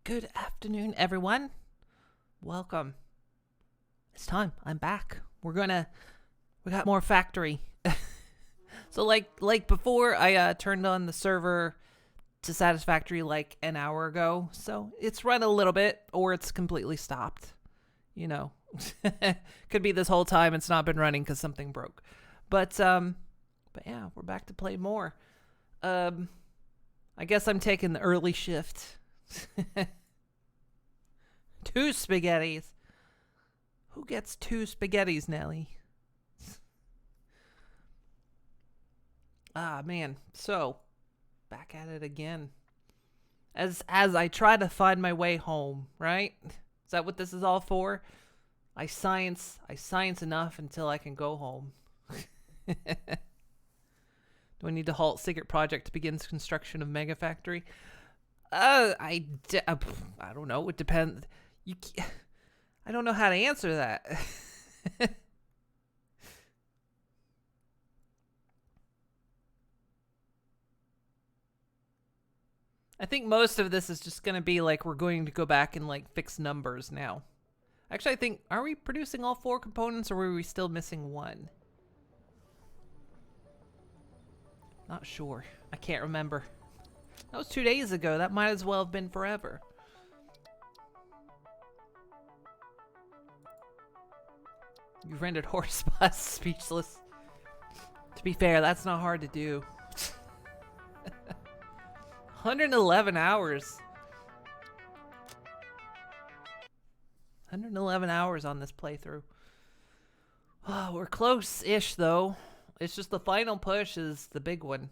Good afternoon, everyone. Welcome. It's time. I'm back. We got more factory. So like before, I turned on the server to Satisfactory like an hour ago. So it's run a little bit, or it's completely stopped. You know, could be this whole time it's not been running because something broke. But yeah, we're back to play more. I guess I'm taking the early shift. 2 spaghettis. Who gets 2 spaghettis, Nelly? Ah, man. So, back at it again. As I try to find my way home, right? Is that what this is all for? I science enough until I can go home. Do I need to halt Secret Project to begin construction of Mega Factory? I don't know. It depends. I don't know how to answer that. I think most of this is just going to be like we're going to go back and like fix numbers now. Actually, I think, are we producing all 4 components or were we still missing 1? Not sure. I can't remember. That was 2 days ago. That might as well have been forever. You rendered horse bus speechless. To be fair, that's not hard to do. 111 hours. 111 hours on this playthrough. Oh, we're close-ish, though. It's just the final push is the big one.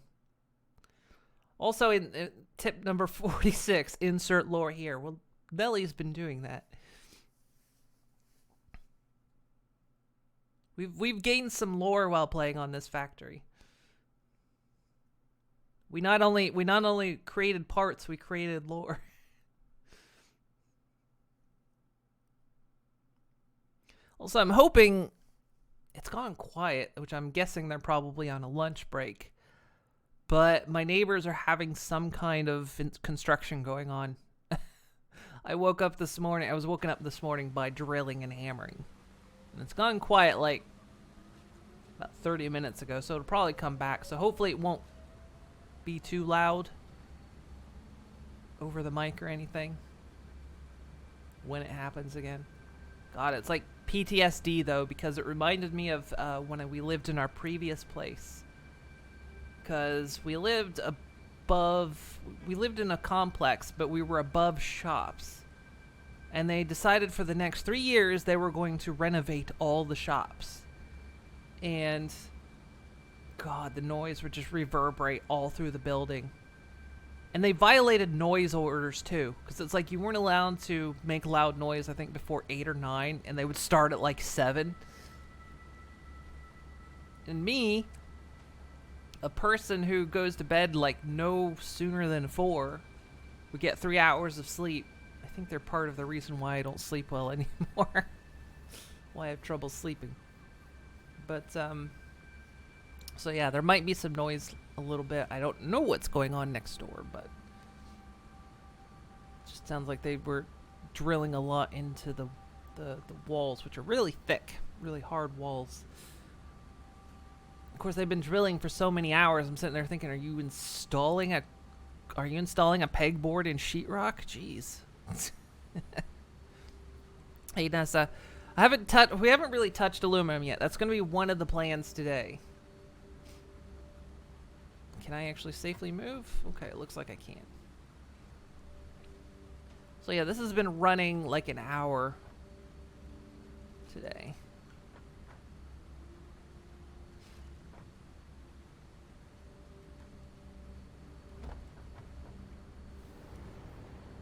Also, in tip number 46, insert lore here. Well, Nelly's been doing that. We've gained some lore while playing on this factory. We not only created parts, we created lore. Also, I'm hoping it's gone quiet, which I'm guessing they're probably on a lunch break. But my neighbors are having some kind of construction going on. I was woken up this morning by drilling and hammering. And it's gone quiet like about 30 minutes ago, so it'll probably come back. So hopefully it won't be too loud over the mic or anything when it happens again. God, it's like PTSD though, because it reminded me of when we lived in our previous place. Because we lived in a complex, but we were above shops. And they decided for the next 3 years they were going to renovate all the shops. And God, the noise would just reverberate all through the building. And they violated noise orders too, because it's like you weren't allowed to make loud noise, I think, before 8 or 9, and they would start at like 7. And me, a person who goes to bed like no sooner than 4, would get 3 hours of sleep. I think they're part of the reason why I don't sleep well anymore. Why I have trouble sleeping. But, so yeah, there might be some noise a little bit. I don't know what's going on next door, but it just sounds like they were drilling a lot into the walls, which are really thick, really hard walls. Of course, they've been drilling for so many hours. I'm sitting there thinking, are you installing a pegboard in sheetrock? Jeez. Hey Nessa, we haven't really touched aluminum yet. That's going to be one of the plans today. Can I actually safely move? Okay, it looks like I can. So yeah, this has been running like an hour today.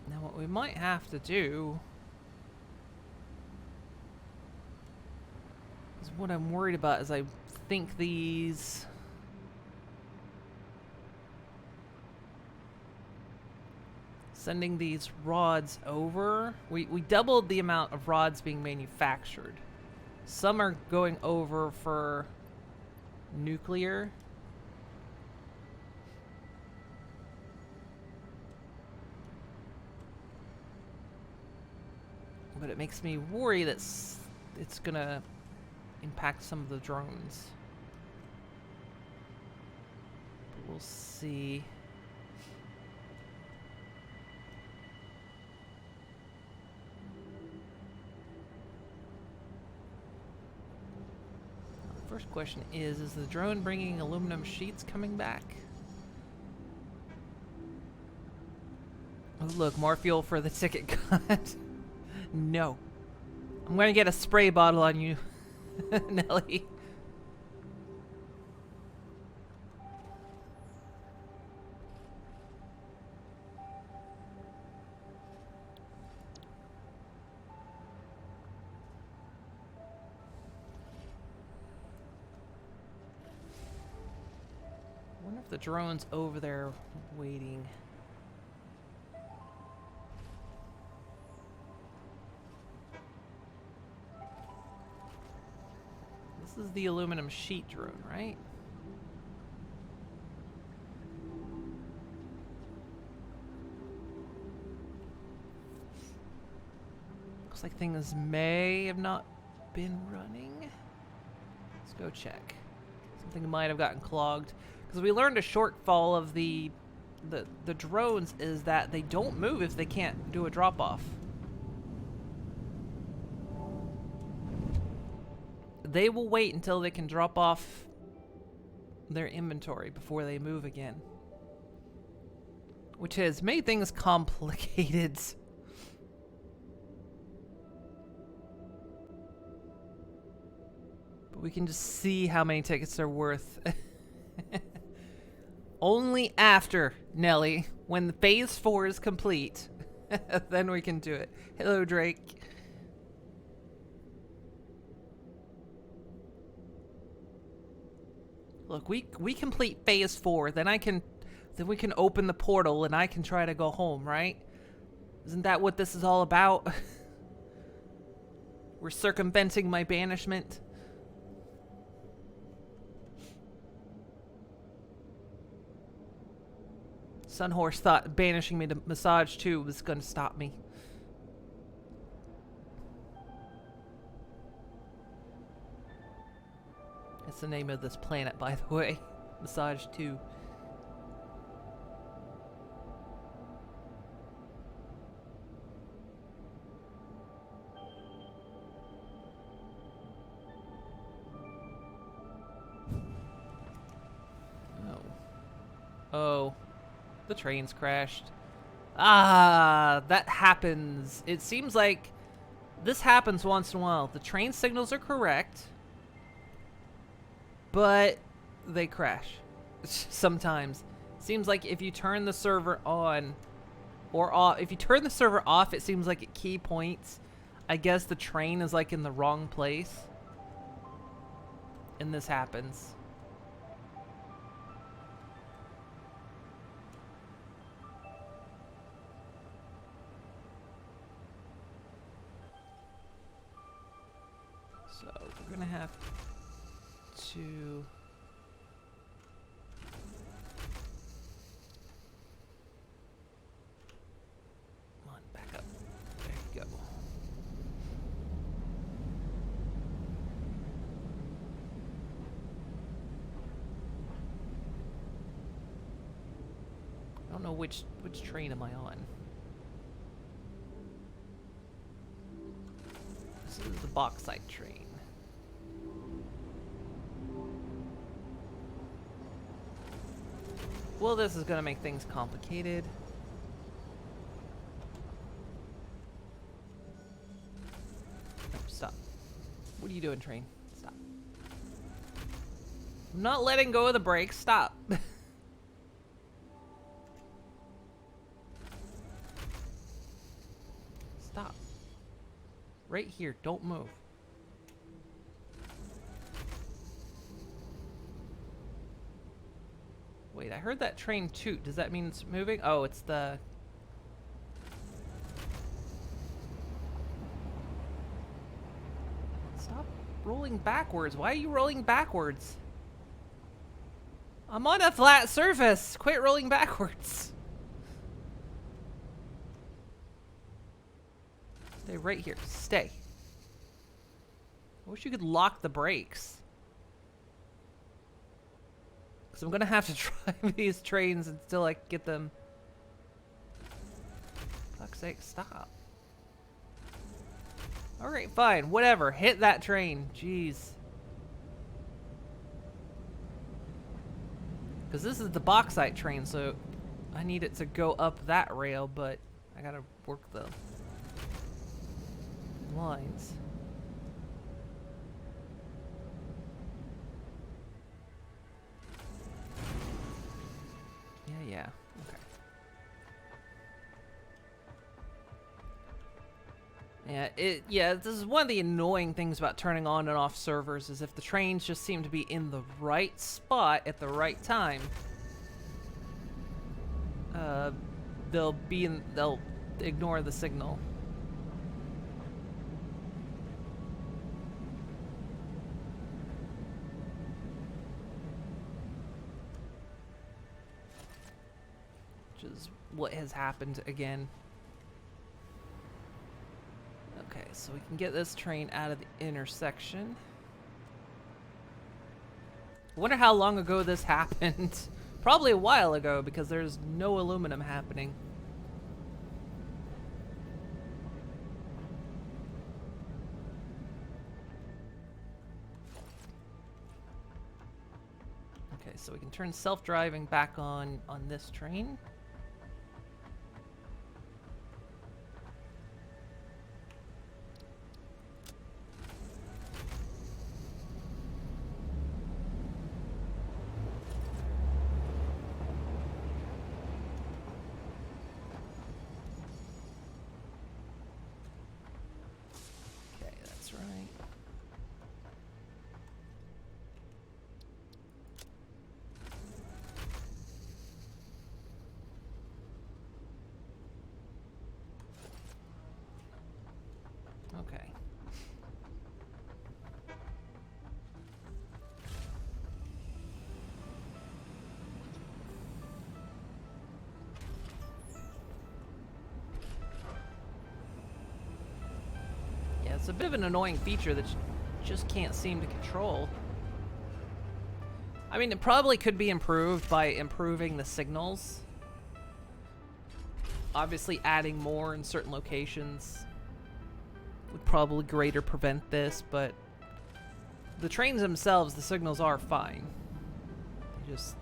Now what we might have to do is what I'm worried about is I think these sending these rods over. We doubled the amount of rods being manufactured. Some are going over for nuclear. But it makes me worry that it's gonna impact some of the drones. But we'll see. First question is the drone bringing aluminum sheets coming back? Oh, look, more fuel for the ticket gun. No. I'm gonna get a spray bottle on you, Nelly. I wonder if the drone's over there waiting. This is the aluminum sheet drone, right? Looks like things may have not been running. Let's go check. Something might have gotten clogged. Because we learned a shortfall of the drones is that they don't move if they can't do a drop-off. They will wait until they can drop off their inventory before they move again. Which has made things complicated. But we can just see how many tickets they're worth. Only after, Nelly, when phase 4 is complete, then we can do it. Hello, Drake. Look, we complete phase 4, then we can open the portal and I can try to go home, right? Isn't that what this is all about? We're circumventing my banishment. Sunhorse thought banishing me to Massage 2 was gonna stop me. That's the name of this planet, by the way. Massage 2. Oh. The train's crashed. Ah, that happens. It seems like this happens once in a while. The train signals are correct, but they crash sometimes. Seems like if you turn the server on or off, if you turn the server off, it seems like at key points, I guess the train is like in the wrong place. And this happens. So we're gonna have to come on, back up. There you go. I don't know which train am I on. This is the bauxite train. Well, this is gonna make things complicated. No, stop. What are you doing, train? Stop. I'm not letting go of the brakes. Stop. Stop. Right here. Don't move. Wait, I heard that train toot. Does that mean it's moving? Oh, it's the... Stop rolling backwards. Why are you rolling backwards? I'm on a flat surface. Quit rolling backwards. Stay right here. Stay. I wish you could lock the brakes. Because I'm going to have to drive these trains until I get them. For fuck's sake, stop. Alright, fine. Whatever. Hit that train. Jeez. Because this is the bauxite train, so I need it to go up that rail, but I gotta work the lines. Yeah. Okay. Yeah, this is one of the annoying things about turning on and off servers is if the trains just seem to be in the right spot at the right time, they'll ignore the signal. Which is what has happened again. Okay, so we can get this train out of the intersection. I wonder how long ago this happened. Probably a while ago, because there's no aluminum happening. Okay, so we can turn self-driving back on this train. Okay. Yeah, it's a bit of an annoying feature that you just can't seem to control. I mean, it probably could be improved by improving the signals. Obviously, adding more in certain locations would probably greater prevent this, but the trains themselves, the signals are fine. They just...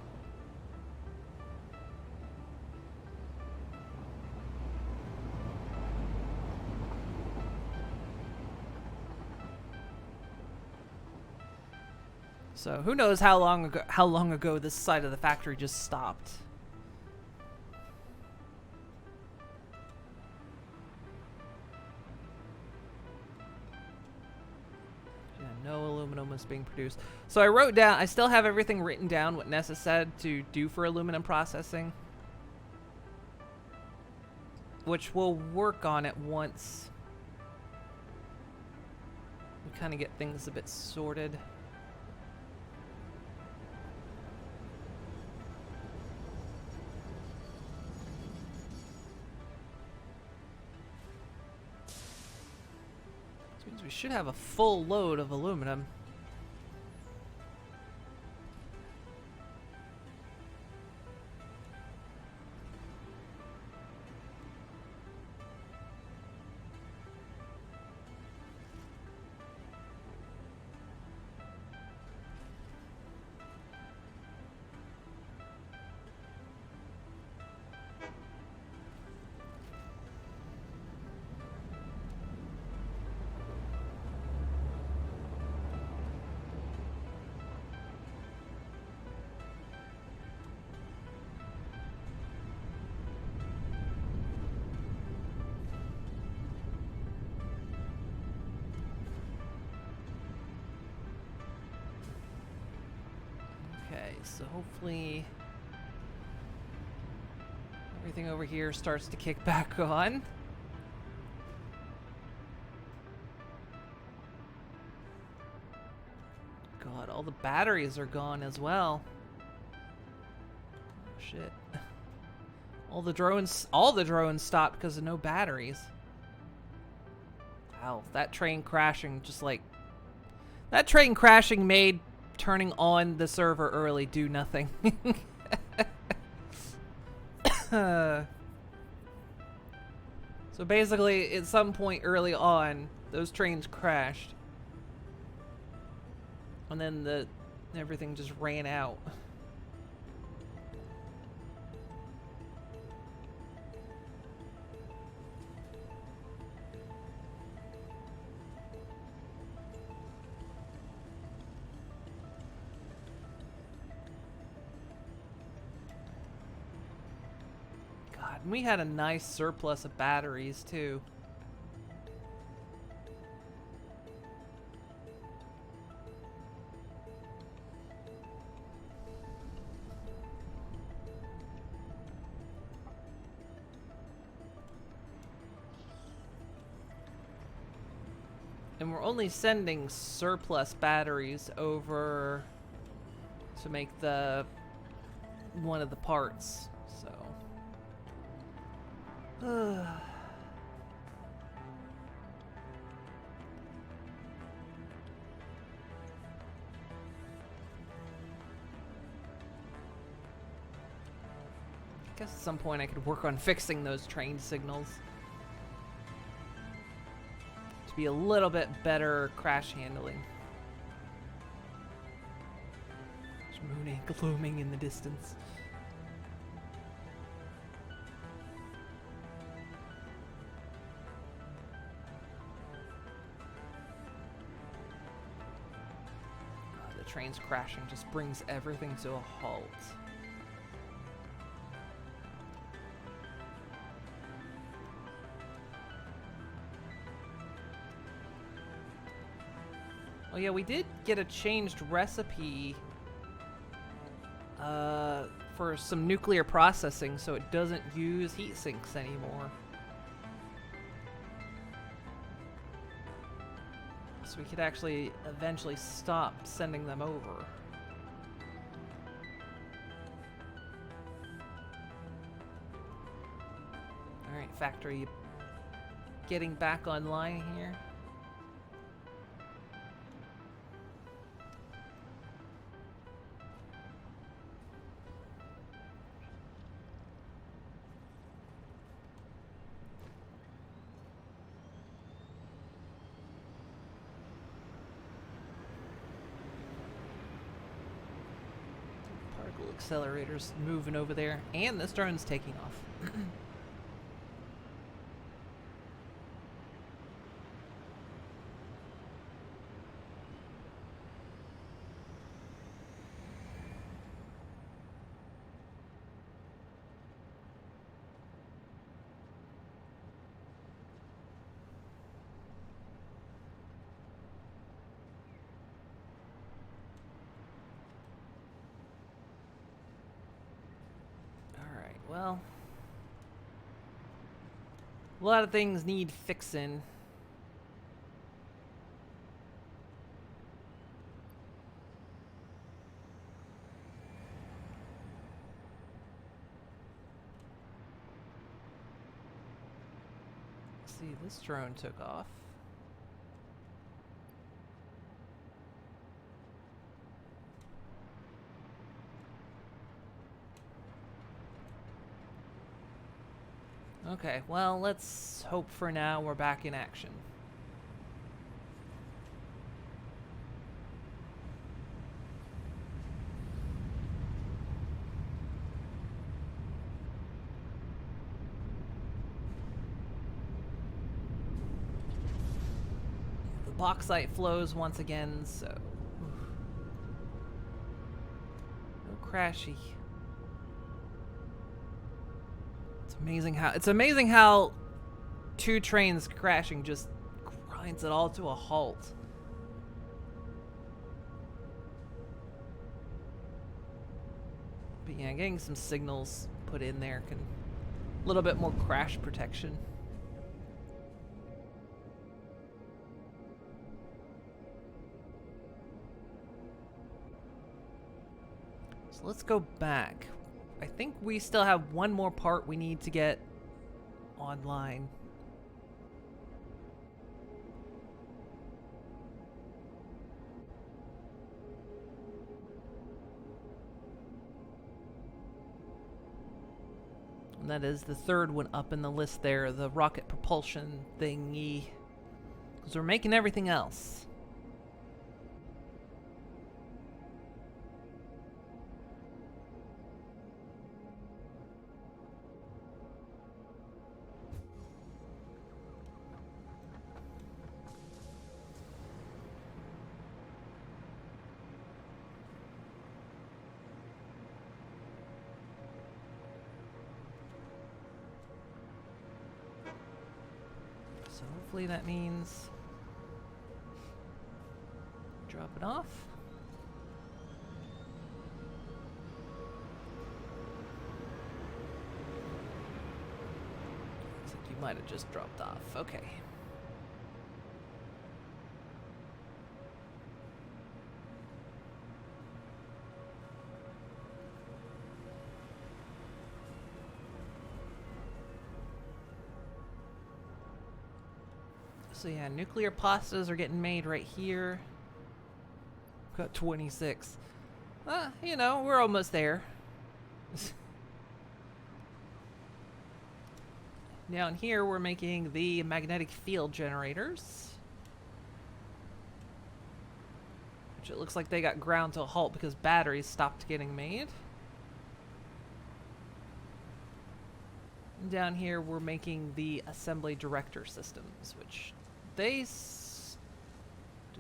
So who knows how long ago this side of the factory just stopped. No aluminum was being produced. So I wrote down, I still have everything written down, what Nessa said to do for aluminum processing. Which we'll work on it once we kind of get things a bit sorted. We should have a full load of aluminum. So hopefully everything over here starts to kick back on. God, all the batteries are gone as well. Oh, shit. All the drones stopped because of no batteries. hell. That train crashing just like... That train crashing made turning on the server early do nothing. So basically, at some point early on, those trains crashed. And then everything just ran out. God, and we had a nice surplus of batteries too. And we're only sending surplus batteries over to make one of the parts, so. I guess at some point I could work on fixing those train signals. To be a little bit better crash handling. There's moon glooming in the distance. The train's crashing just brings everything to a halt. Oh yeah, we did get a changed recipe for some nuclear processing, so it doesn't use heat sinks anymore. So we could actually eventually stop sending them over. Alright, factory getting back online here. Accelerators moving over there, and this drone's taking off. Well, a lot of things need fixing. Let's see, this drone took off. Okay, well, let's hope for now we're back in action. The bauxite flows once again, so... No crashy. It's amazing how two trains crashing just grinds it all to a halt. But yeah, getting some signals put in there can a little bit more crash protection. So let's go back. I think we still have one more part we need to get online. That is the third one up in the list there, the rocket propulsion thingy. Because we're making everything else. So hopefully that means drop it off. Looks like you might have just dropped off. Okay. So yeah, nuclear pastas are getting made right here. Got 26. You know, we're almost there. Down here, we're making the magnetic field generators. Which it looks like they got ground to a halt because batteries stopped getting made. And down here, we're making the assembly director systems, which did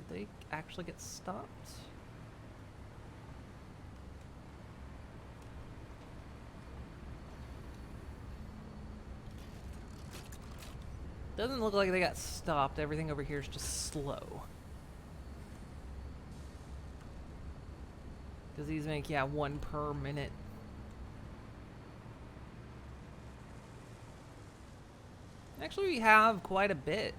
they actually get stopped? Doesn't look like they got stopped. Everything over here is just slow. Because these make, yeah, 1 per minute. Actually, we have quite a bit.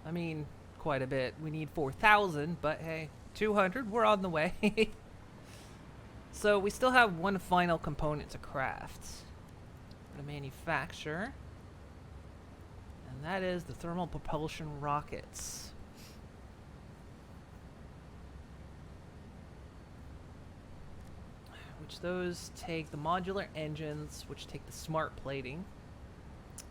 I mean, quite a bit. We need 4,000, but hey, 200, we're on the way. So we still have one final component to craft, to manufacture. And that is the thermal propulsion rockets. Which those take the modular engines, which take the smart plating.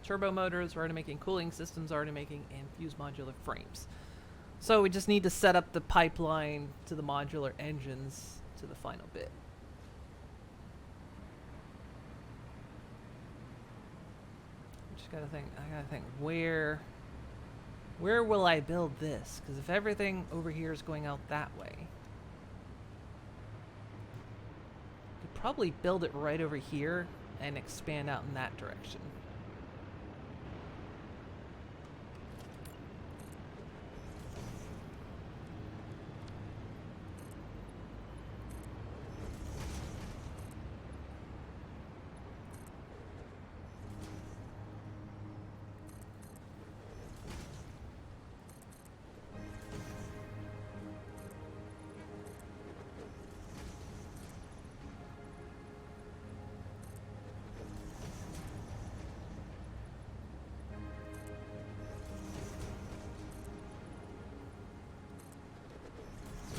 Turbo motors, we're already making cooling systems, already making, and fused modular frames. So we just need to set up the pipeline to the modular engines to the final bit. I gotta think, where will I build this? Because if everything over here is going out that way, I could probably build it right over here and expand out in that direction.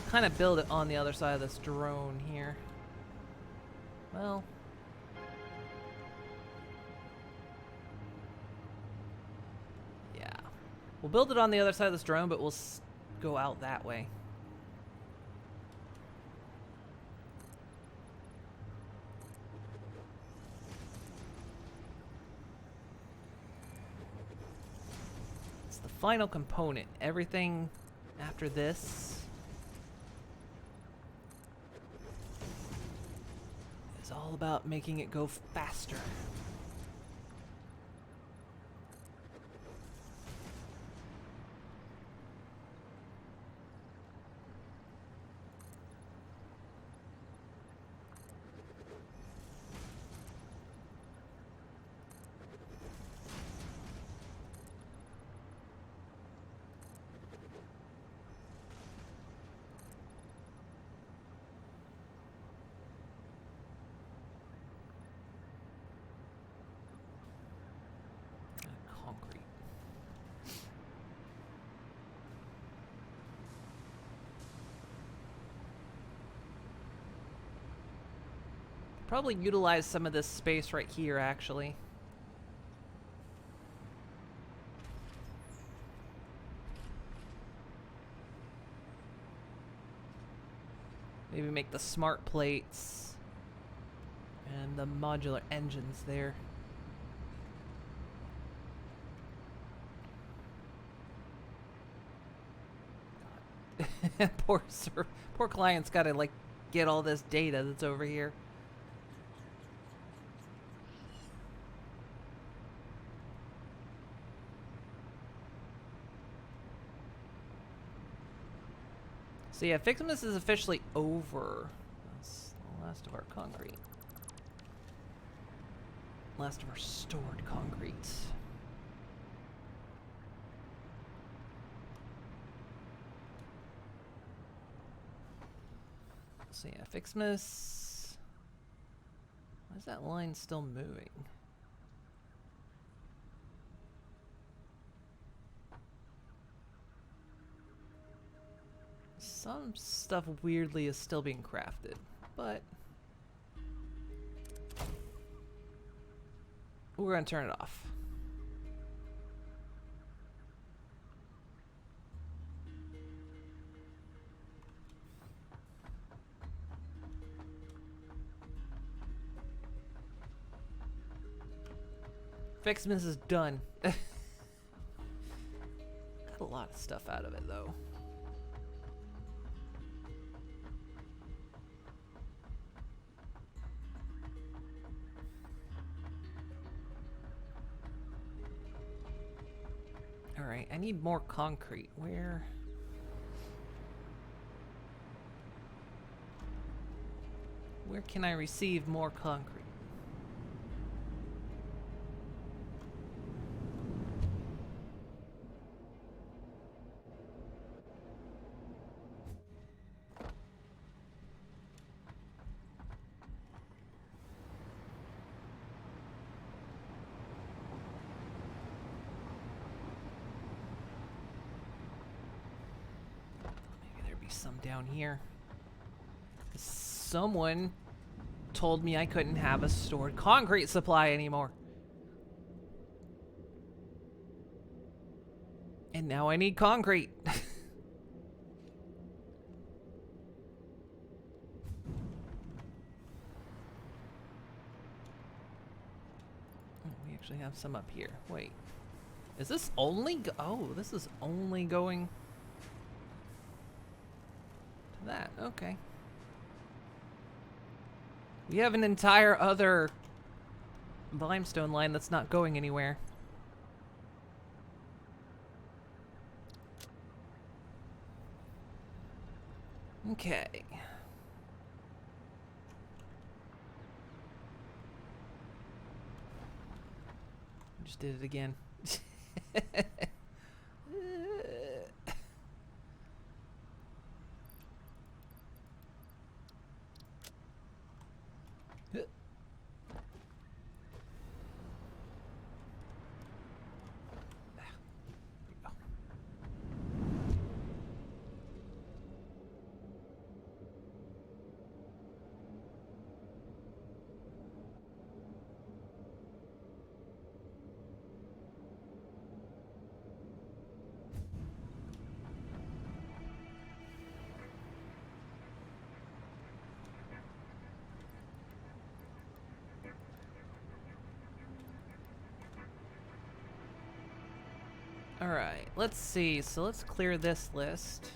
Kind of build it on the other side of this drone here. Well, yeah, we'll build it on the other side of this drone, but we'll go out that way. It's the final component. Everything after this is all about making it go faster. probably utilize some of this space right here, actually. Maybe make the smart plates and the modular engines there. Poor client's got to like get all this data that's over here. So yeah, Ficsmas is officially over. That's the last of our concrete. Last of our stored concrete. So yeah, Ficsmas. Why is that line still moving? Some stuff weirdly is still being crafted, but we're gonna turn it off. Ficsmas is done. Got a lot of stuff out of it though. Alright, I need more concrete. Where can I receive more concrete? Some down here. Someone told me I couldn't have a stored concrete supply anymore. And now I need concrete. Oh, we actually have some up here. Wait. Is this only oh, this is only going that. Okay. We have an entire other limestone line that's not going anywhere. Okay. Just did it again. Alright, let's see. So let's clear this list.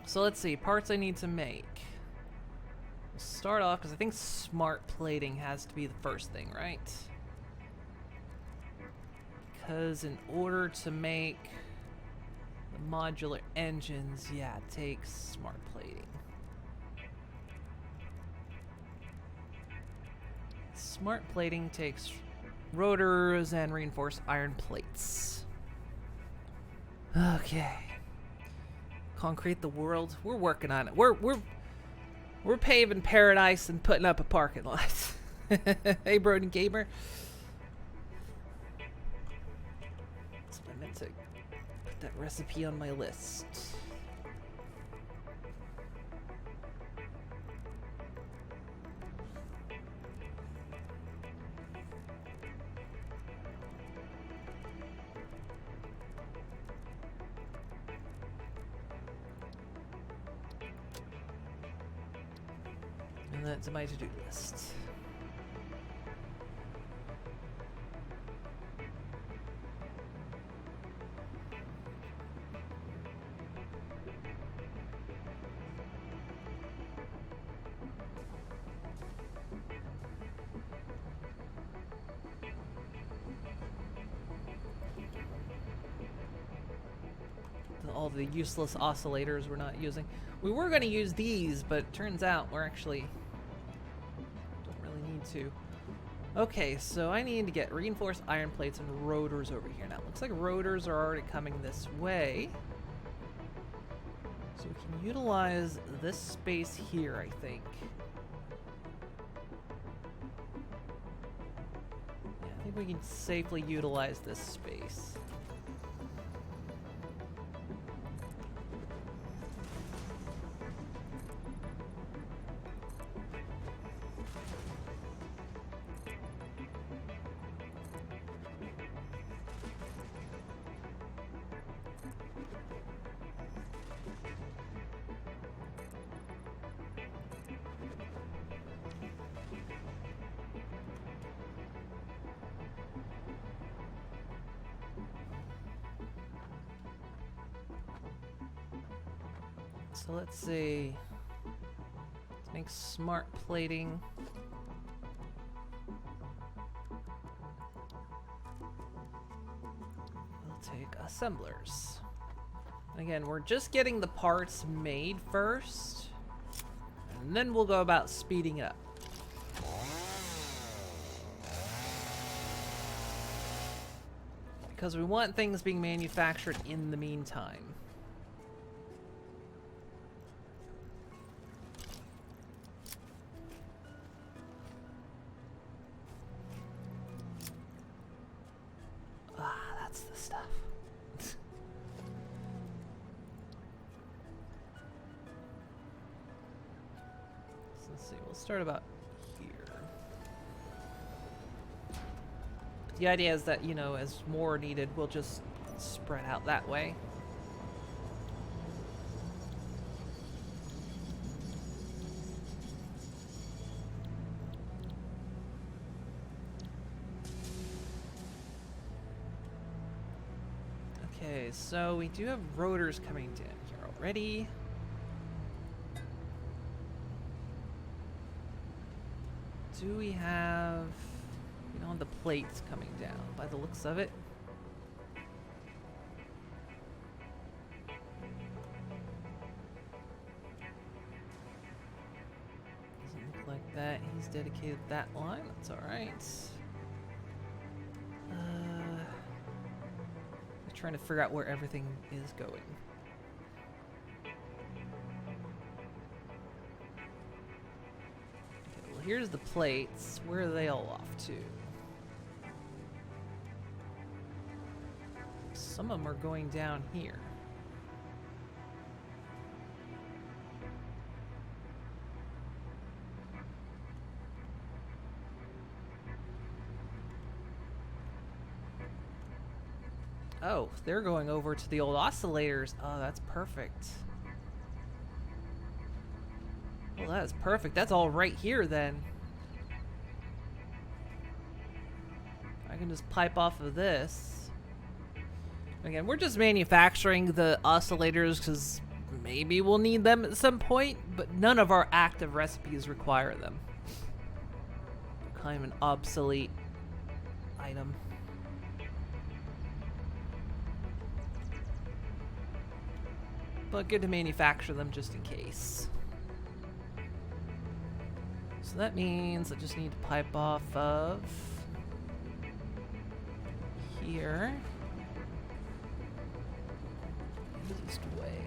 So let's see, parts I need to make. We'll start off, because I think smart plating has to be the first thing, right? Because in order to make the modular engines, yeah, it takes smart plating. Smart plating takes rotors and reinforced iron plates. Okay. Concrete the world. We're working on it. We're paving paradise and putting up a parking lot. Hey, Broden Gamer. That's what I meant to put that recipe on my list. And that's my to-do list. All the useless oscillators we're not using. We were going to use these, but it turns out we're actually don't really need to. Okay, so I need to get reinforced iron plates and rotors over here. Now, it looks like rotors are already coming this way. So we can utilize this space here, I think. Yeah, I think we can safely utilize this space. So let's see. Let's make smart plating. We'll take assemblers. Again, we're just getting the parts made first, and then we'll go about speeding it up. Because we want things being manufactured in the meantime. That's the stuff. So let's see, we'll start about here. The idea is that, you know, as more needed, we'll just spread out that way. Okay, so we do have rotors coming down here already. Do we have, you know, the plates coming down by the looks of it? Doesn't look like that. He's dedicated that line. That's all right. Trying to figure out where everything is going. Okay, well, here's the plates. Where are they all off to? Some of them are going down here. Oh, they're going over to the old oscillators. Oh, that's perfect. Well, that is perfect. That's all right here, then. I can just pipe off of this. Again, we're just manufacturing the oscillators because maybe we'll need them at some point, but none of our active recipes require them. They're kind of an obsolete item. But good to manufacture them just in case. So that means I just need to pipe off of here. The easiest way,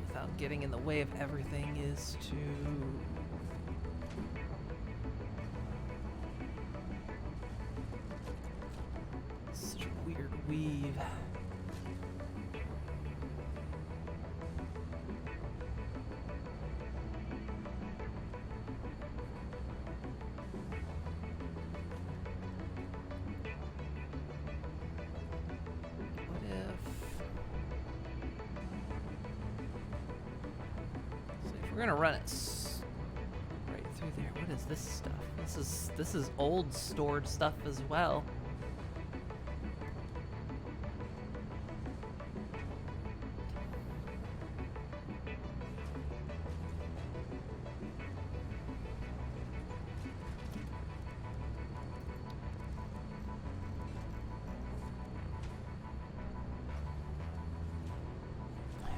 without getting in the way of everything, is to such a weird weave. We're gonna run it right through there. What is this stuff? This is old stored stuff as well.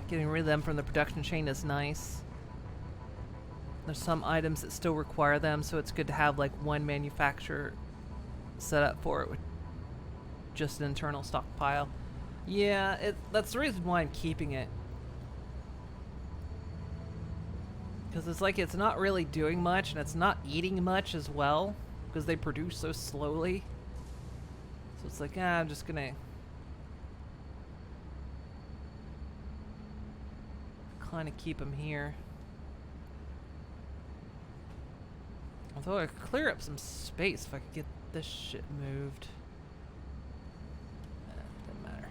Getting rid of them from the production chain is nice. There's some items that still require them, so it's good to have like one manufacturer set up for it with just an internal stockpile. Yeah, that's the reason why I'm keeping it. Because it's like it's not really doing much, and it's not eating much as well, because they produce so slowly. So it's like, I'm just gonna kind of keep them here. Although I could clear up some space if I could get this shit moved. Doesn't matter.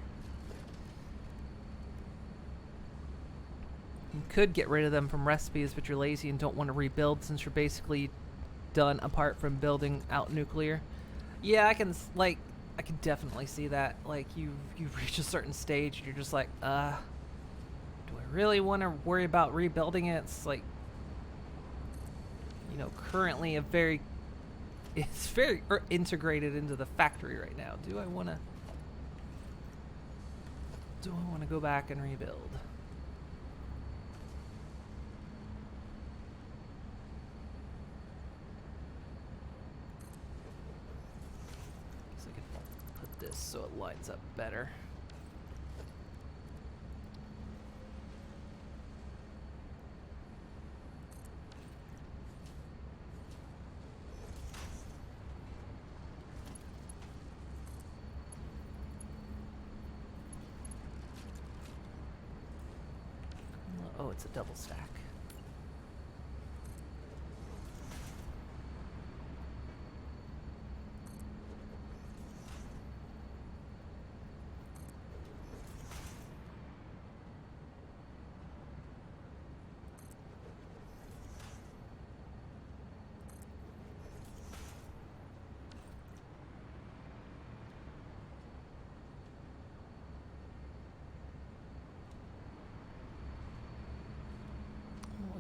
You could get rid of them from recipes, but you're lazy and don't want to rebuild since you're basically done apart from building out nuclear. Yeah, I can definitely see that. Like you've reached a certain stage and you're just like, do I really want to worry about rebuilding it? It's like, you know, currently it's very integrated into the factory right now. Do I want to go back and rebuild? Guess I could put this so it lines up better. Oh, it's a double stack.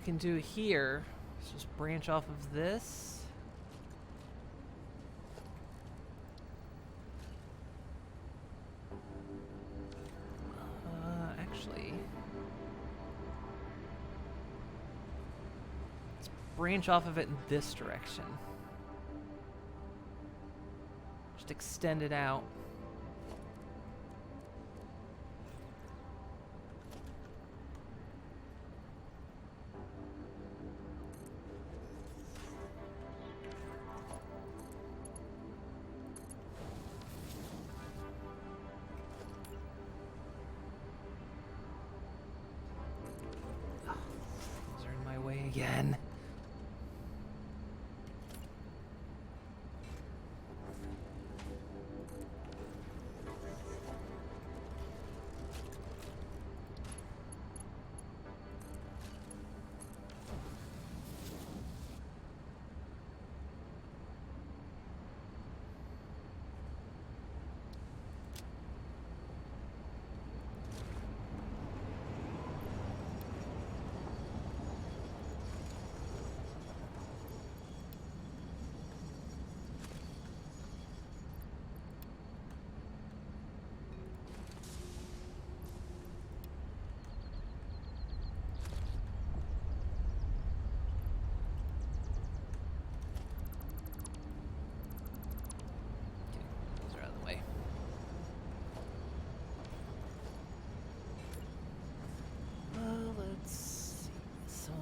Can do here is just branch off of this. Actually, let's branch off of it in this direction. Just extend it out. Again.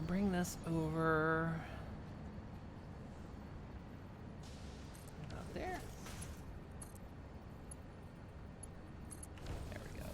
Bring this over about there. There we go.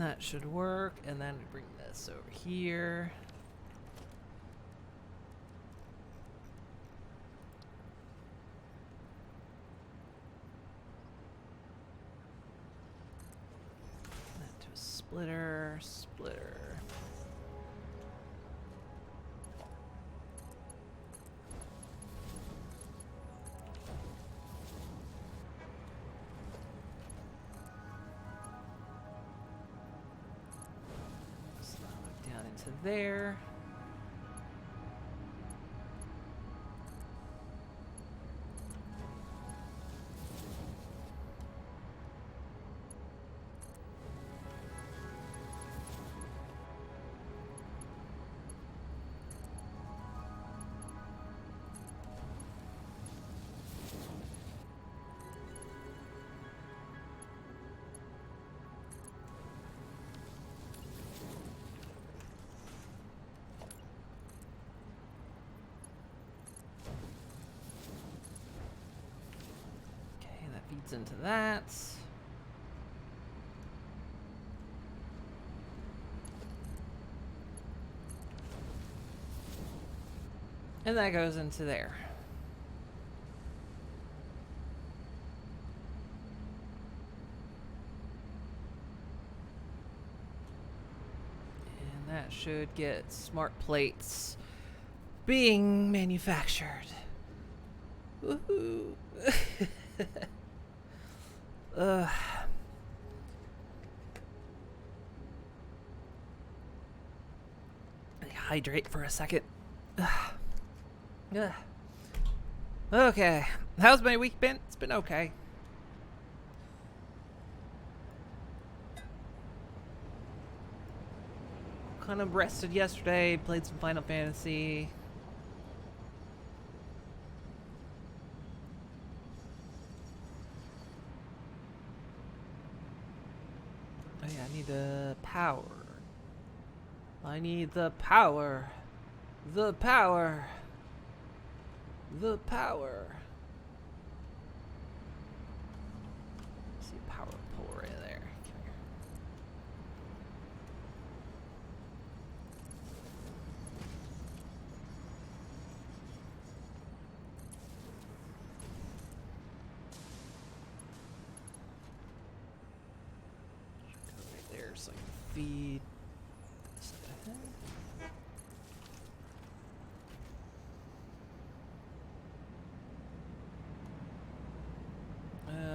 That should work. And then we bring this over here. That to a splitter, splitter. Down into there. Feeds into that. And that goes into there. And that should get smart plates being manufactured. Woohoo! Hydrate for a second. Okay. How's my week been? It's been okay. Kind of rested yesterday, played some Final Fantasy. Oh yeah, I need the power. I need the power. The power. The power. See a power pole right there. Go right there so I can feed.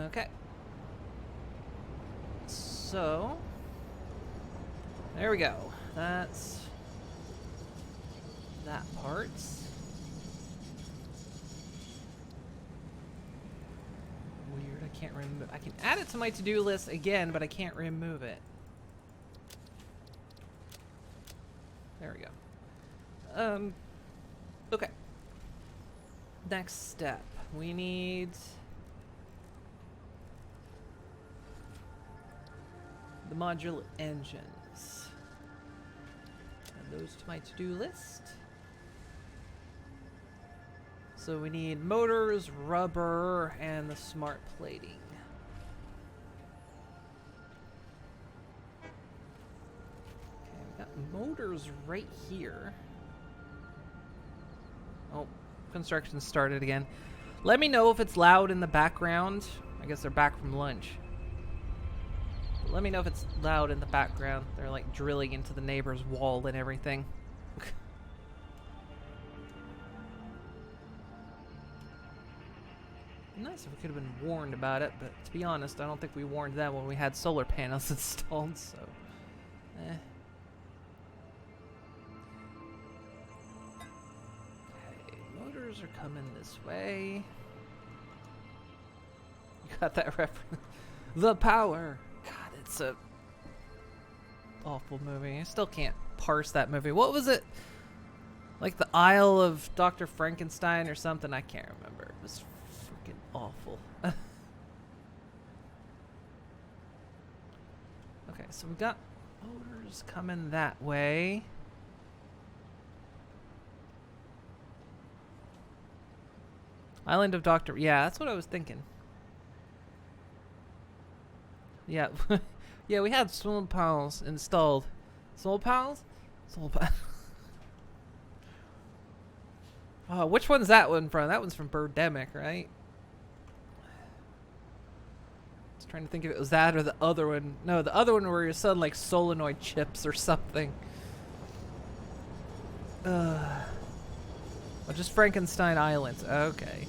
Okay. So, there we go. That's that part. Weird, I can't remove. I can add it to my to-do list again, but I can't remove it. There we go. Okay. Next step. We need the modular engines. Add those to my to-do list. So we need motors, rubber, and the smart plating. Okay, we got motors right here. Oh, construction started again. Let me know if it's loud in the background. I guess they're back from lunch. Let me know if it's loud in the background. They're like drilling into the neighbor's wall and everything. Nice if we could have been warned about it, but to be honest, I don't think we warned them when we had solar panels installed, so... Okay, motors are coming this way. You got that reference? The power! God, it's a awful movie. I still can't parse that movie. What was it? Like the Isle of Dr. Frankenstein or something? I can't remember. It was freaking awful. Okay, so we got motors coming that way. Island of Dr. Yeah, that's what I was thinking. Yeah. Yeah, we had solar panels installed. Solar panels? Solar panels. Which one's that one from? That one's from Birdemic, right? I was trying to think if it was that or the other one. No, the other one where you're selling like solenoid chips or something. Oh, just Frankenstein Islands. Okay.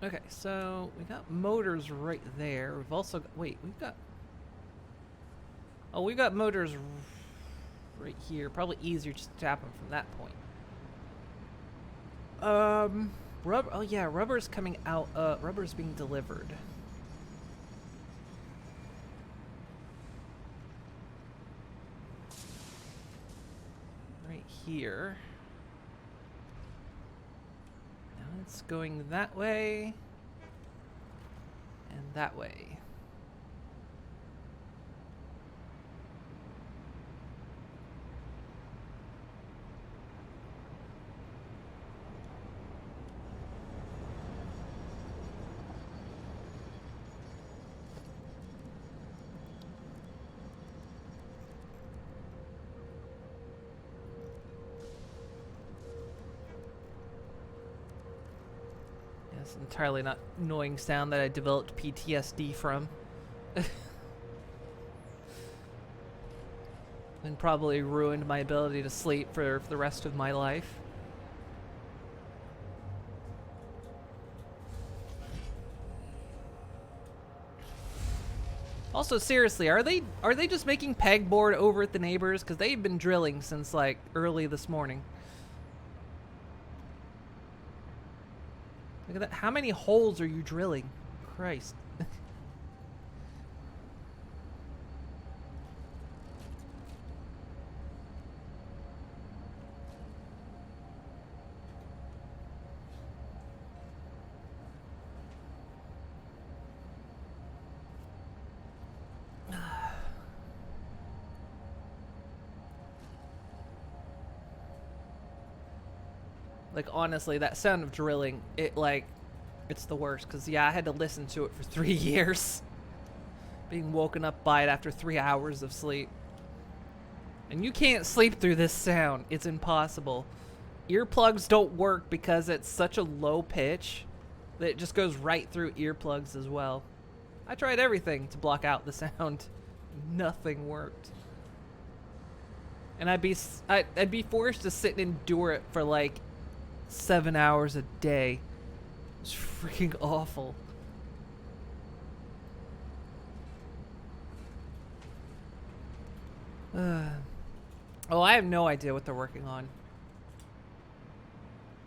Okay, so we got motors right there. We've also got, wait, we've got, oh, we've got motors right here. Probably easier just to tap them from that point. Rubber, oh yeah, rubber's coming out, rubber's being delivered. Right here. It's going that way and that way. It's entirely not annoying sound that I developed PTSD from. And probably ruined my ability to sleep for the rest of my life. Also, seriously, are they just making pegboard over at the neighbors? Because they've been drilling since like early this morning. Look at that. How many holes are you drilling? Christ. Like, honestly, that sound of drilling, it's the worst. Because, yeah, I had to listen to it for 3 years. Being woken up by it after 3 hours of sleep. And you can't sleep through this sound. It's impossible. Earplugs don't work because it's such a low pitch that it just goes right through earplugs as well. I tried everything to block out the sound. Nothing worked. And I'd be forced to sit and endure it for, like, 7 hours a day. It's freaking awful. Oh, I have no idea what they're working on.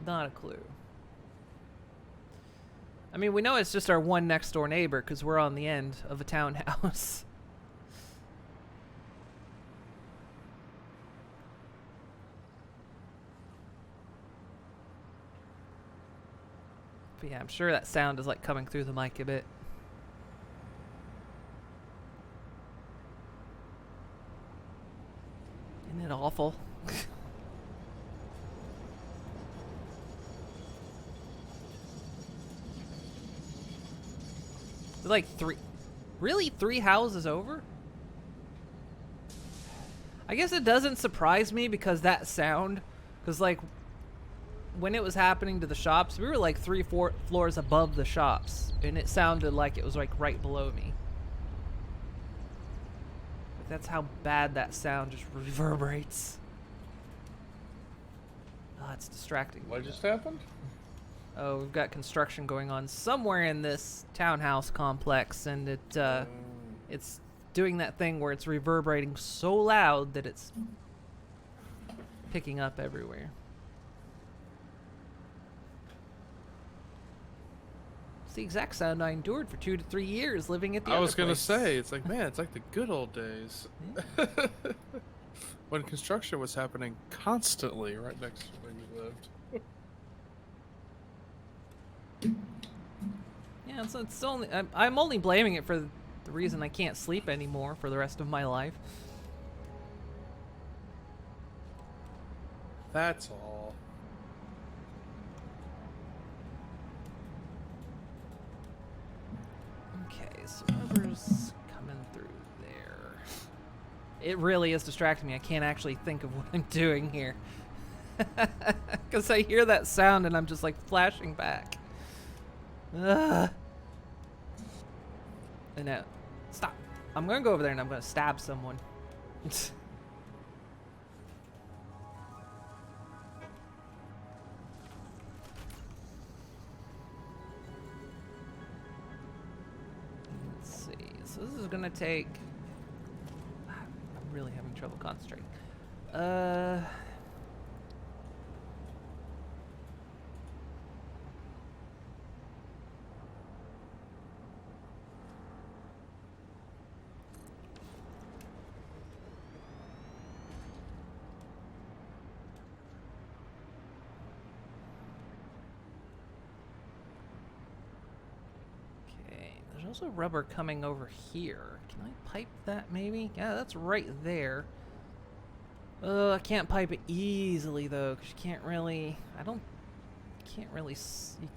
Not a clue. I mean, we know it's just our one next door neighbor because we're on the end of a townhouse. But yeah, I'm sure that sound is like coming through the mic a bit. Isn't it awful? Like really 3 houses over? I guess it doesn't surprise me because that sound, because like when it was happening to the shops, we were like 3-4 floors above the shops, and it sounded like it was like right below me. But that's how bad that sound just reverberates. Oh, it's distracting. What just happened? Oh, we've got construction going on somewhere in this townhouse complex, and it's doing that thing where it's reverberating so loud that it's picking up everywhere. It's the exact sound I endured for 2 to 3 years living at the I other was gonna place. say, it's like, man, it's like the good old days. Yeah. When construction was happening constantly right next to where you lived. Yeah, so it's only I'm only blaming it for the reason I can't sleep anymore for the rest of my life. That's all. Okay, so rubber's coming through there. It really is distracting me. I can't actually think of what I'm doing here. Because I hear that sound and I'm just like flashing back. Ugh. I know. Stop. I'm going to go over there and I'm going to stab someone. Let's see. So this is going to take... I'm really having trouble concentrating. There's also rubber coming over here. Can I pipe that maybe? Yeah, that's right there. I can't pipe it easily though, because you can't really,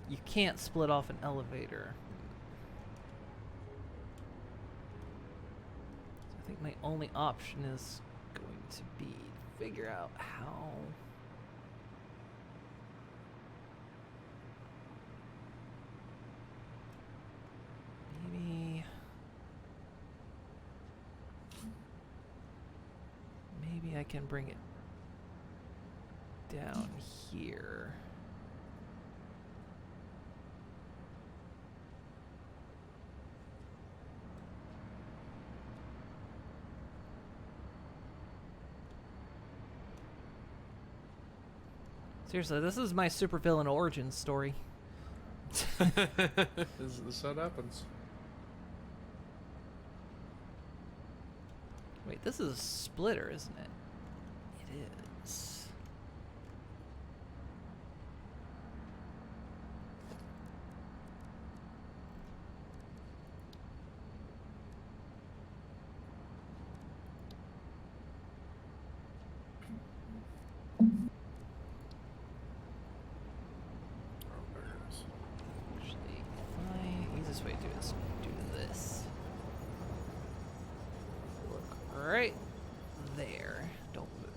you can't split off an elevator. So I think my only option is going to be to figure out how. Maybe I can bring it down here. Seriously, this is my supervillain origin story. This how it happens. Wait, this is a splitter, isn't it? It is. Actually, easiest way to do this. Do this. Look right there. Don't move.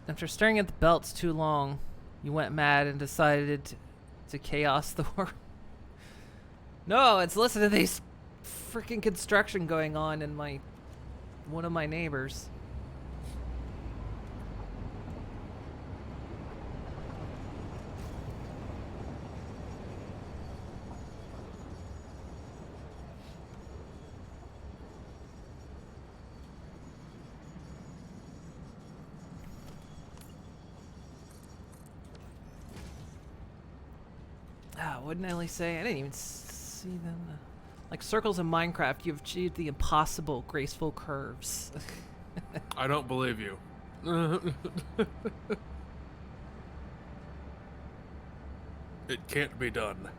After staring at the belts too long, you went mad and decided to chaos the world. No, it's listen to these freaking construction going on in one of my neighbors. Wouldn't Ellie say? I didn't even see them. Like circles in Minecraft, you've achieved the impossible, graceful curves. I don't believe you. It can't be done.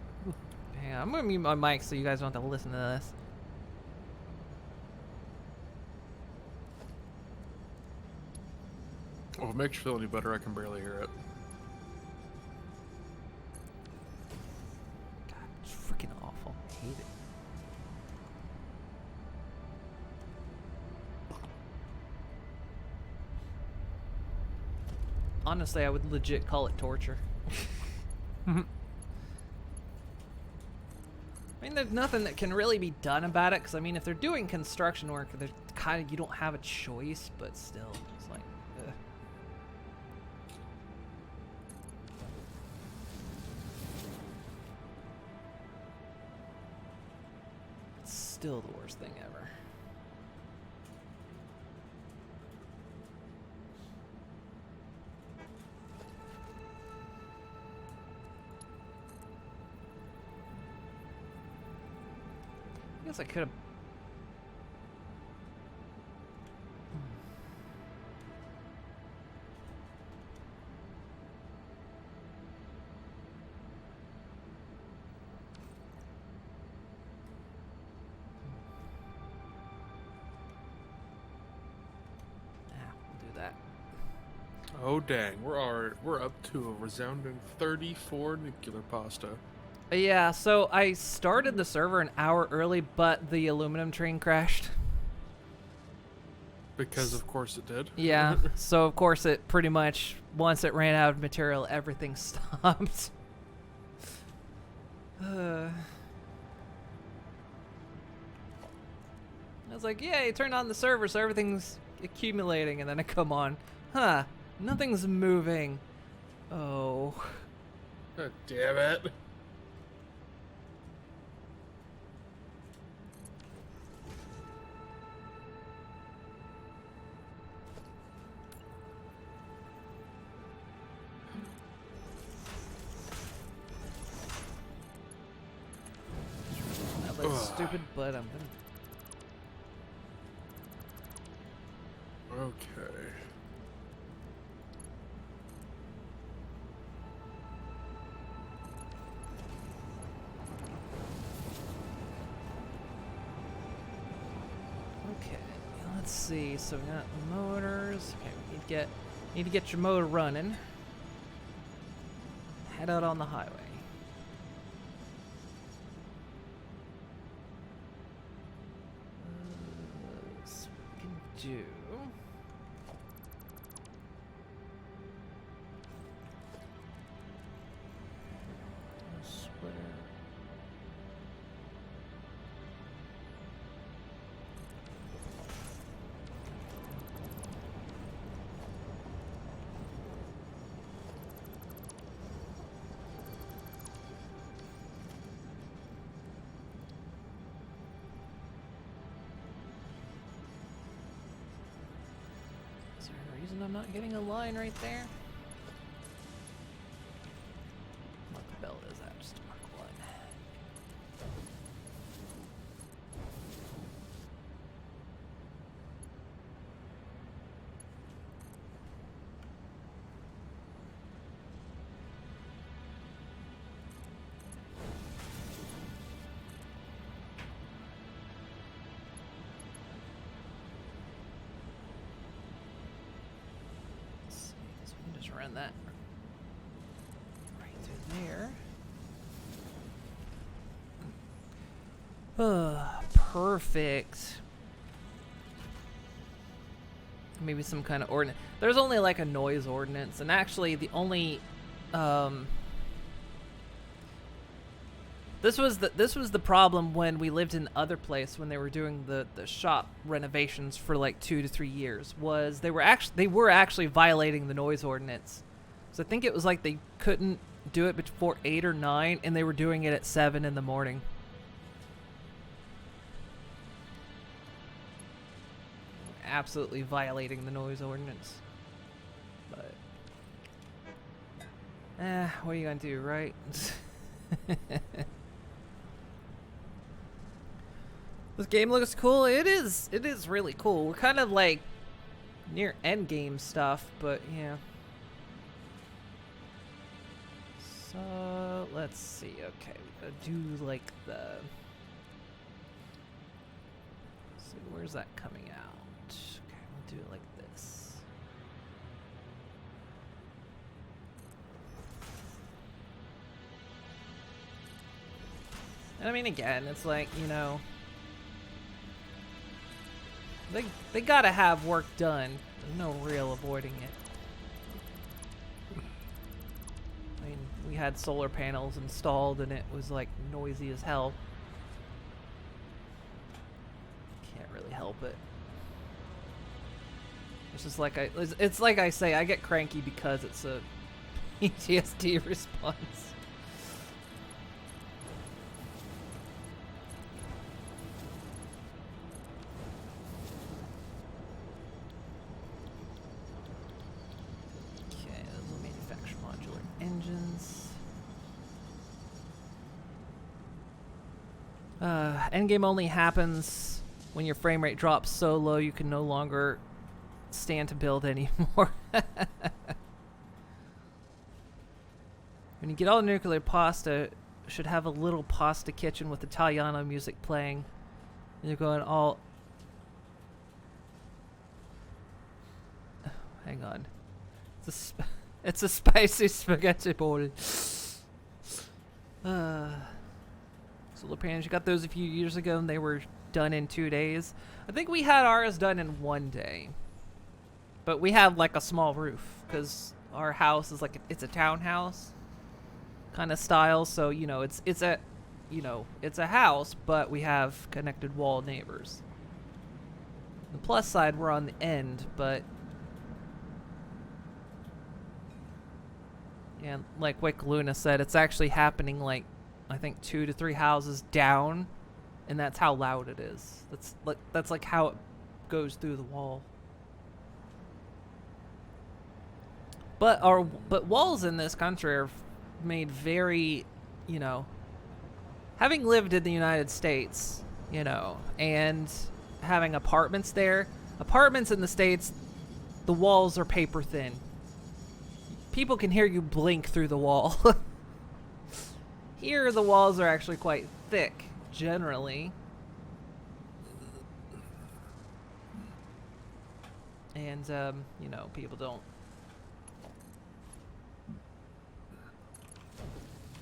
Yeah, I'm gonna mute my mic so you guys don't have to listen to this. Well, if it makes you feel any better, I can barely hear it. God, it's freaking awful. I hate it. Honestly, I would legit call it torture. I mean, there's nothing that can really be done about it, because, I mean, if they're doing construction work, they're kind of, you don't have a choice, but still, it's like, ugh. It's still the worst thing ever. I guess I could have. Yeah, we'll do that. Oh dang, we're up to a resounding 34 nuclear pasta. Yeah, so I started the server an hour early, but the aluminum train crashed. Because of course it did. Yeah, so of course it pretty much, once it ran out of material, everything stopped. I was like, yay, turn on the server so everything's accumulating, and then I come on. Huh, nothing's moving. Oh. God damn it. That looks stupid, but I'm gonna... Okay. Okay, let's see. So we got motors. Okay, we need to get your motor running. Head out on the highway. So we can do. Splitter. Is there a reason I'm not getting a line right there? What belt is that? Just mark one. Let's see, so we can just run that right through there. Perfect. Maybe some kind of ordinance. There's only like a noise ordinance, and actually the only this was the problem when we lived in the other place when they were doing the shop renovations for like 2 to 3 years. Was they were actually violating the noise ordinance. So I think it was like they couldn't do it before 8 or 9, and they were doing it at 7 in the morning. Absolutely violating the noise ordinance. But what are you gonna do, right? This game looks cool. It is really cool. We're kind of like near end game stuff, but yeah. So let's see. Okay, we gotta do like the. Let's see, where's that coming out? Okay, we'll do it like this. And I mean, again, it's like, you know, they gotta have work done. There's no real avoiding it. I mean, we had solar panels installed and it was like noisy as hell. Can't really help it. It's just like it's like I say, I get cranky because it's a PTSD response. Okay, those will manufacture modular engines. Endgame only happens when your frame rate drops so low you can no longer stand to build anymore. When you get all the nuclear pasta, should have a little pasta kitchen with Italiano music playing. And you're going all... Hang on. It's a spicy spaghetti ball. Solar panels, you got those a few years ago and they were done in 2 days. I think we had ours done in 1 day. But we have like a small roof because our house is like it's a townhouse kind of style, so you know it's a house, but we have connected wall neighbors. The plus side, we're on the end, but yeah, like Wick Luna said, it's actually happening like I think 2 to 3 houses down, and that's how loud it is. That's like how it goes through the wall. But walls in this country are made very, having lived in the United States, and having apartments there. Apartments in the States, the walls are paper thin. People can hear you blink through the wall. Here, the walls are actually quite thick, generally. And, people don't...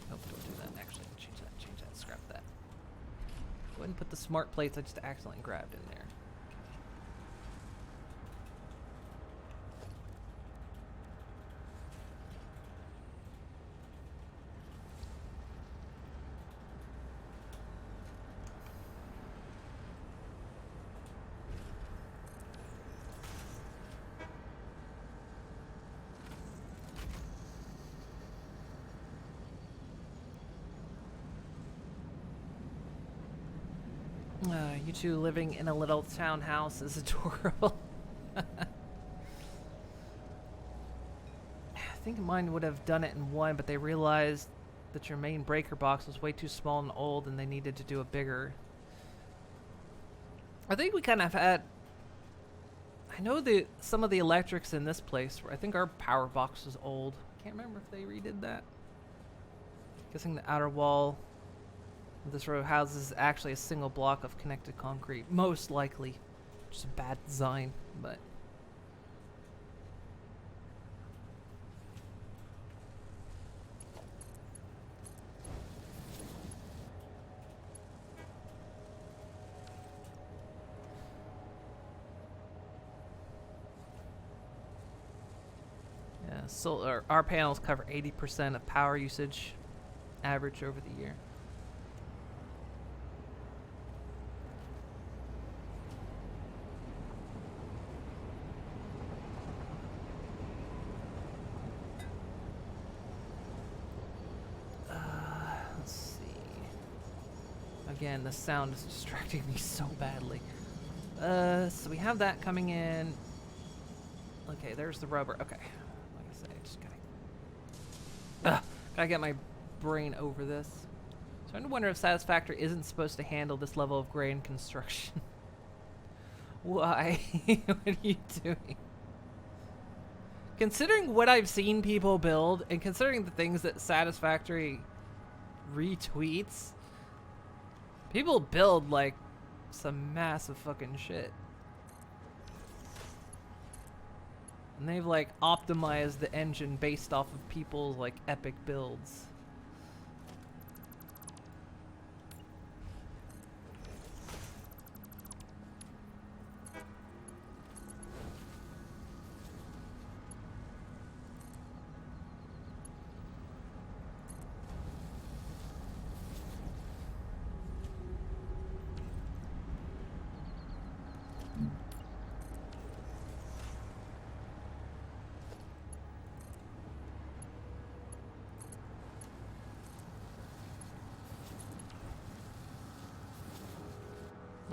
Nope, don't do that. Actually, change that, scrap that. Go ahead and put the smart plates I just accidentally grabbed in there. You two living in a little townhouse is adorable. I think mine would have done it in 1, but they realized that your main breaker box was way too small and old and they needed to do a bigger. I think we kind of had... I know some of the electrics in this place, I think our power box was old. Can't remember if they redid that. Guessing the outer wall... This row of houses is actually a single block of connected concrete, most likely. Just a bad design, but... Yeah, solar, our panels cover 80% of power usage average over the year. Again, the sound is distracting me so badly. So we have that coming in. Okay, there's the rubber. Okay. Like I say, just gotta get my brain over this. So I wonder if Satisfactory isn't supposed to handle this level of grain construction. Why? What are you doing? Considering what I've seen people build, and considering the things that Satisfactory retweets, people build, like, some massive fucking shit. And they've, like, optimized the engine based off of people's, like, epic builds.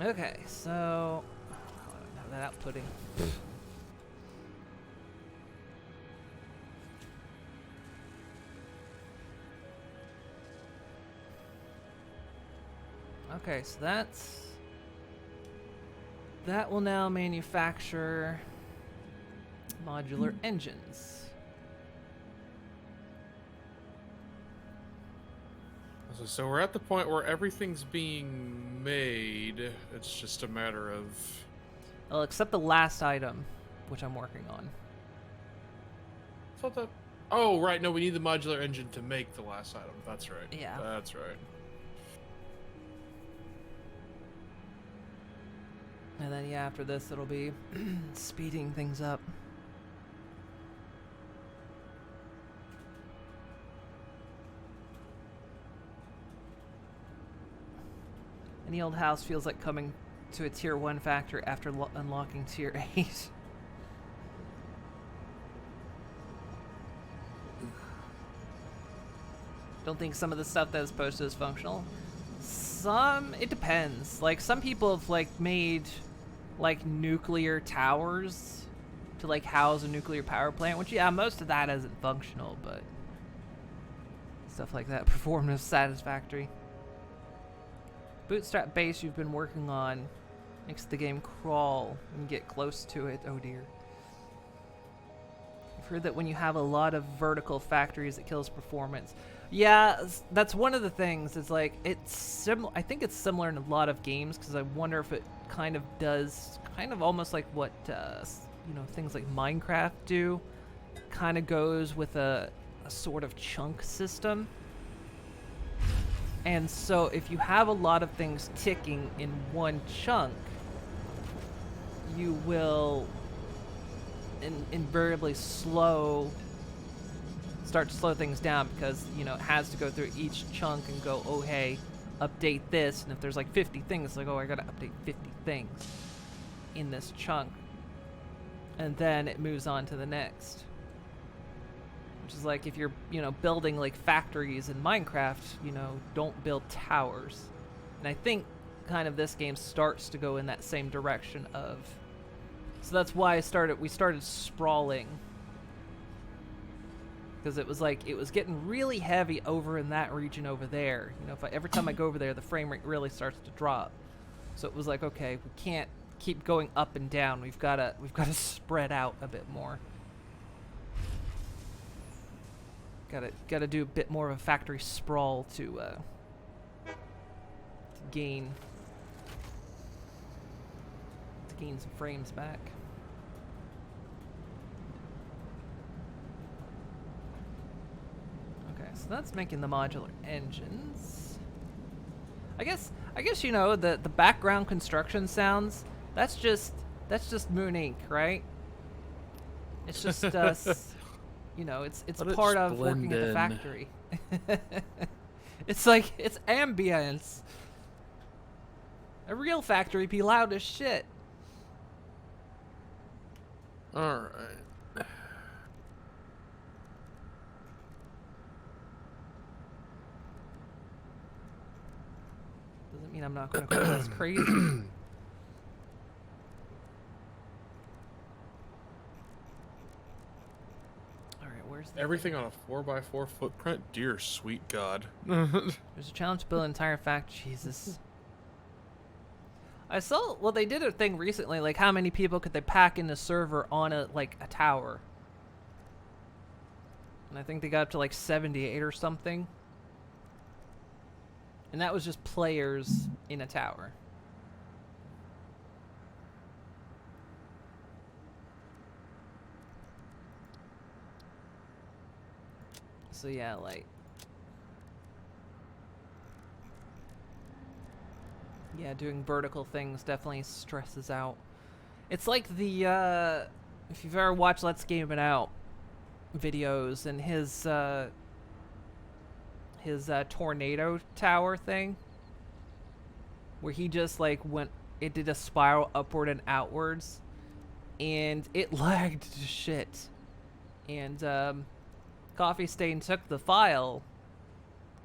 Okay, so... I don't have that outputting. Okay, so that will now manufacture modular engines. So we're at the point where everything's being made. It's just a matter of... Well, except the last item, which I'm working on. thought that... Oh, right, no, we need the modular engine to make the last item. That's right. Yeah. That's right. And then, yeah, after this, it'll be speeding things up. Any old house feels like coming to a tier 1 factory after unlocking tier 8. Don't think some of the stuff that is posted is functional. It depends. Like, some people have, like, made, like, nuclear towers to, like, house a nuclear power plant, which, yeah, most of that isn't functional, but stuff like that performed as satisfactory. Bootstrap base you've been working on makes the game crawl when you get close to it. Oh, dear. I've heard that when you have a lot of vertical factories, it kills performance. Yeah, that's one of the things. It's like, I think it's similar in a lot of games, because I wonder if it kind of does, kind of almost like what, things like Minecraft do. Kind of goes with a sort of chunk system. And so if you have a lot of things ticking in one chunk, you will invariably start to slow things down, because, you know, it has to go through each chunk and go, oh, hey, update this. And if there's like 50 things, it's like, oh, I gotta update 50 things in this chunk. And then it moves on to the next. Which is like, if you're, you know, building like factories in Minecraft, you know, don't build towers. And I think kind of this game starts to go in that same direction of... So that's why we started sprawling. Because it was like, it was getting really heavy over in that region over there. You know, every time I go over there, the frame rate really starts to drop. So it was like, okay, we can't keep going up and down. We've got to spread out a bit more. Got to do a bit more of a factory sprawl to gain some frames back. Okay, so that's making the modular engines. I guess you know the background construction sounds. That's just Moon Inc., right? It's just us. You know, it's a part of working at the factory. It's like, it's ambience. A real factory be loud as shit. Alright. Doesn't mean I'm not going to go as crazy. Everything on a 4x4 footprint? Dear sweet God. There's a challenge to build an entire factory. Jesus. I saw, well, they did a thing recently, like how many people could they pack in the server on a tower? And I think they got up to like 78 or something. And that was just players in a tower. So yeah, like... Yeah, doing vertical things definitely stresses out. It's like the, if you've ever watched Let's Game It Out videos and his tornado tower thing, where he just like it did a spiral upward and outwards, and it lagged to shit. And Coffee Stain took the file,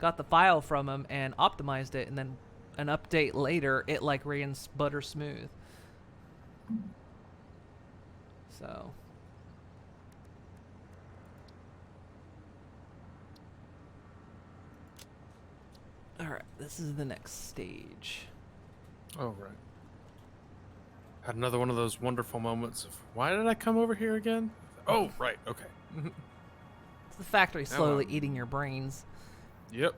got the file from him and optimized it, and then an update later, it like ran butter smooth. So. Alright, this is the next stage. Oh, right. Had another one of those wonderful moments of, why did I come over here again? Oh, right, okay. It's the factory slowly eating your brains. Yep.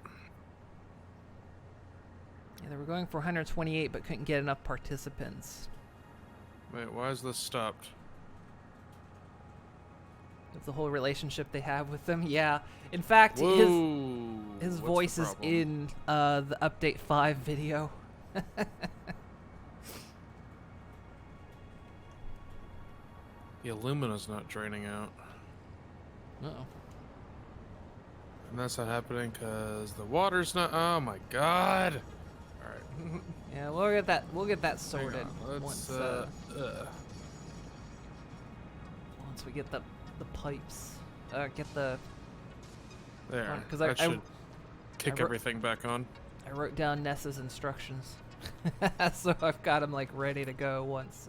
Yeah, they were going for 128, but couldn't get enough participants. Wait, why is this stopped? Of the whole relationship they have with them. Yeah. In fact, Whoa. his What's the voice is problem? in the update 5 video. The alumina's not draining out. Uh-oh. And that's not happening because the water's not. Oh my god! Alright. Yeah, we'll get that sorted once we get the pipes. Get the There. because That should kick I everything back on. I wrote down Nessa's instructions, so I've got them like ready to go once.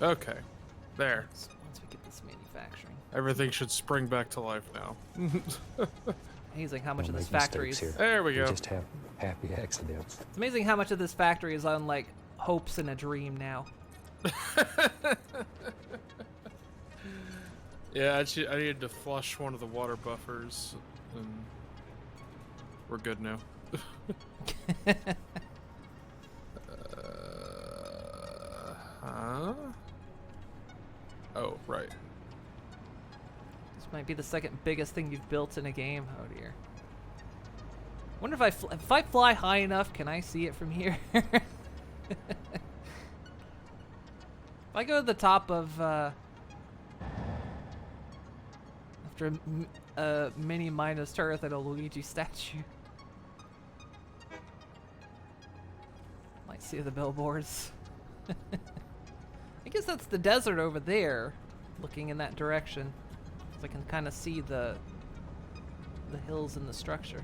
Okay. There. Once we get this manufacturing. Everything should spring back to life now. Amazing how much Don't of this make factory mistakes is. here. There we go. Just have happy accidents. It's amazing how much of this factory is on like hopes and a dream now. Yeah, actually, I needed to flush one of the water buffers, and we're good now. Huh? Oh, right. This might be the second biggest thing you've built in a game. Oh dear. Wonder if if I fly high enough, can I see it from here? If I go to the top of after a mini Midas Earth at a Luigi statue, might see the billboards. I guess that's the desert over there, looking in that direction. So I can kind of see the hills and the structure.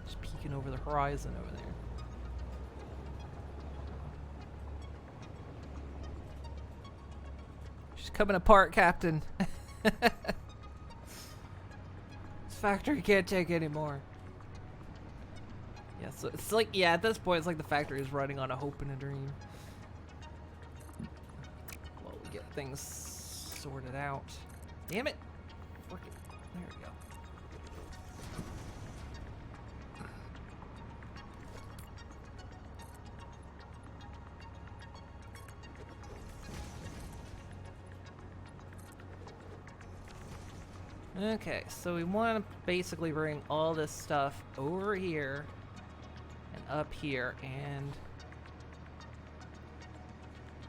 Just peeking over the horizon over there. She's coming apart, Captain. This factory can't take any more. Yeah, so it's like, yeah, at this point, it's like the factory is running on a hope and a dream. Well, we get things sorted out. Damn it! Work it. There we go. Okay, so we want to basically bring all this stuff over here and up here, and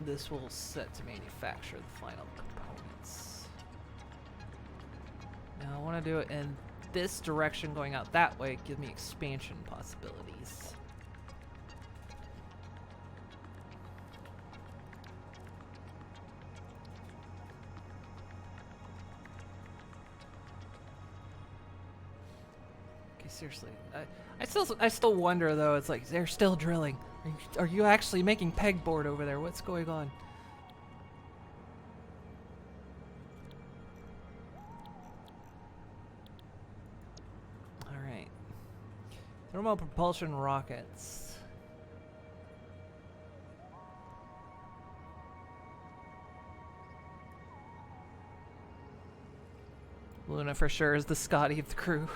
this will set to manufacture the final components. Now I want to do it in this direction, going out that way, give me expansion possibilities. Seriously, I still wonder though. It's like they're still drilling. Are you actually making pegboard over there? What's going on? All right, thermal propulsion rockets. Luna for sure is the Scotty of the crew.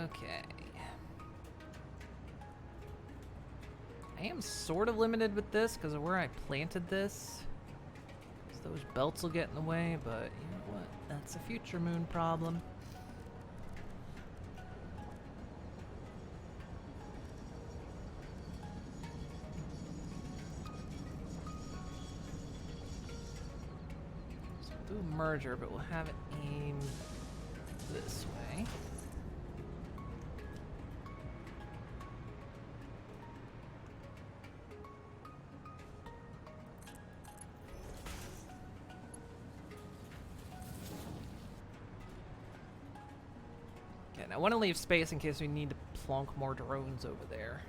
Okay. I am sort of limited with this because of where I planted this. So those belts will get in the way, but you know what? That's a future moon problem. So we'll do a merger, but we'll have it aim this way. I want to leave space in case we need to plonk more drones over there.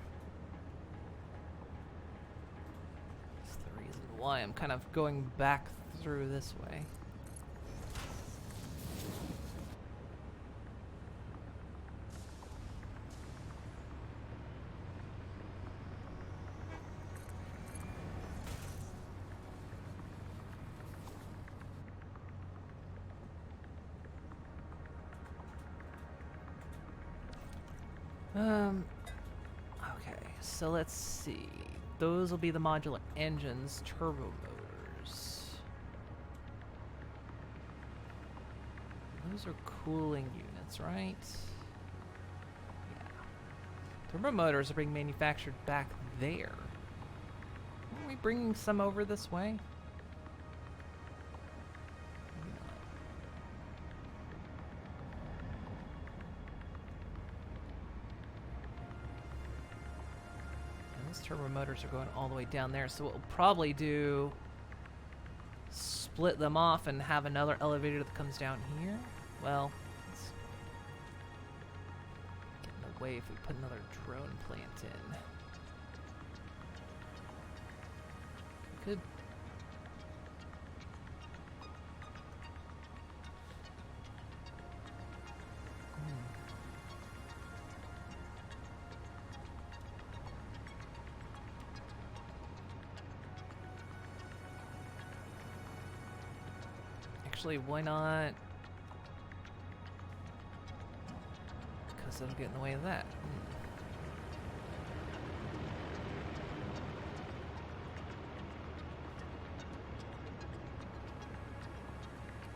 That's the reason why I'm kind of going back through this way. Okay, so let's see. Those will be the modular engines, turbo motors. Those are cooling units, right? Yeah. Turbo motors are being manufactured back there. Aren't we bringing some over this way? Those turbo motors are going all the way down there, so what we'll probably do, split them off and have another elevator that comes down here. Well, it's get in the way if we put another drone plant in. We could. Actually, why not? Because it'll get in the way of that.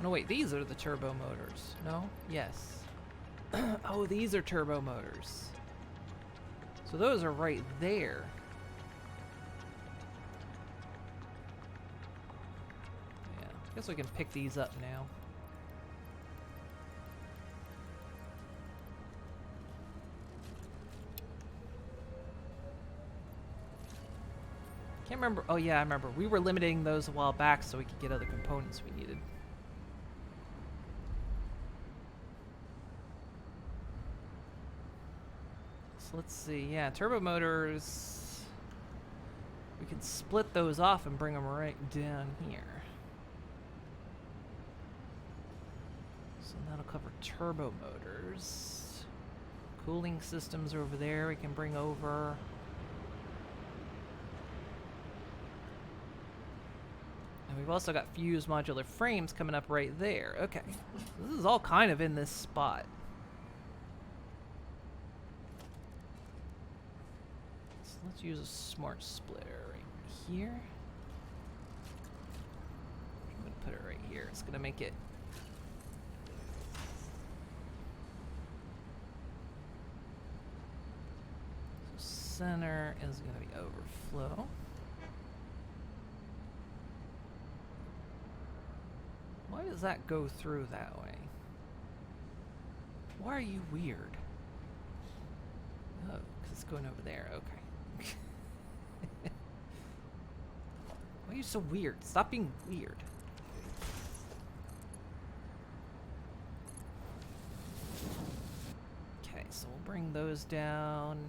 No, wait, these are the turbo motors. No? Yes. Oh, these are turbo motors. So those are right there. Yeah, guess we can pick these up now. Can't remember. Oh yeah, I remember. We were limiting those a while back so we could get other components we needed. So let's see. Yeah, turbo motors. We can split those off and bring them right down here. So that'll cover turbo motors. Cooling systems over there we can bring over. And we've also got fused modular frames coming up right there. Okay. This is all kind of in this spot. So let's use a smart splitter right here. I'm going to put it right here. It's going to make it. So center is going to be overflow. Why does that go through that way? Why are you weird? Oh, because it's going over there. Okay. Why are you so weird? Stop being weird. Okay, so we'll bring those down.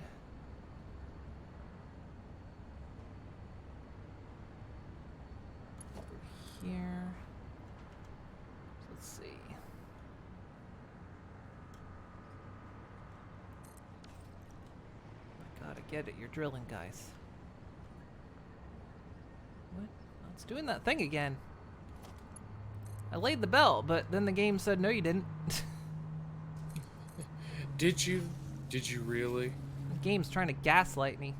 Over here. Let's see. I gotta get it. You're drilling, guys. What? Oh, it's doing that thing again. I laid the bell, but then the game said, no, you didn't. Did you? Did you really? The game's trying to gaslight me.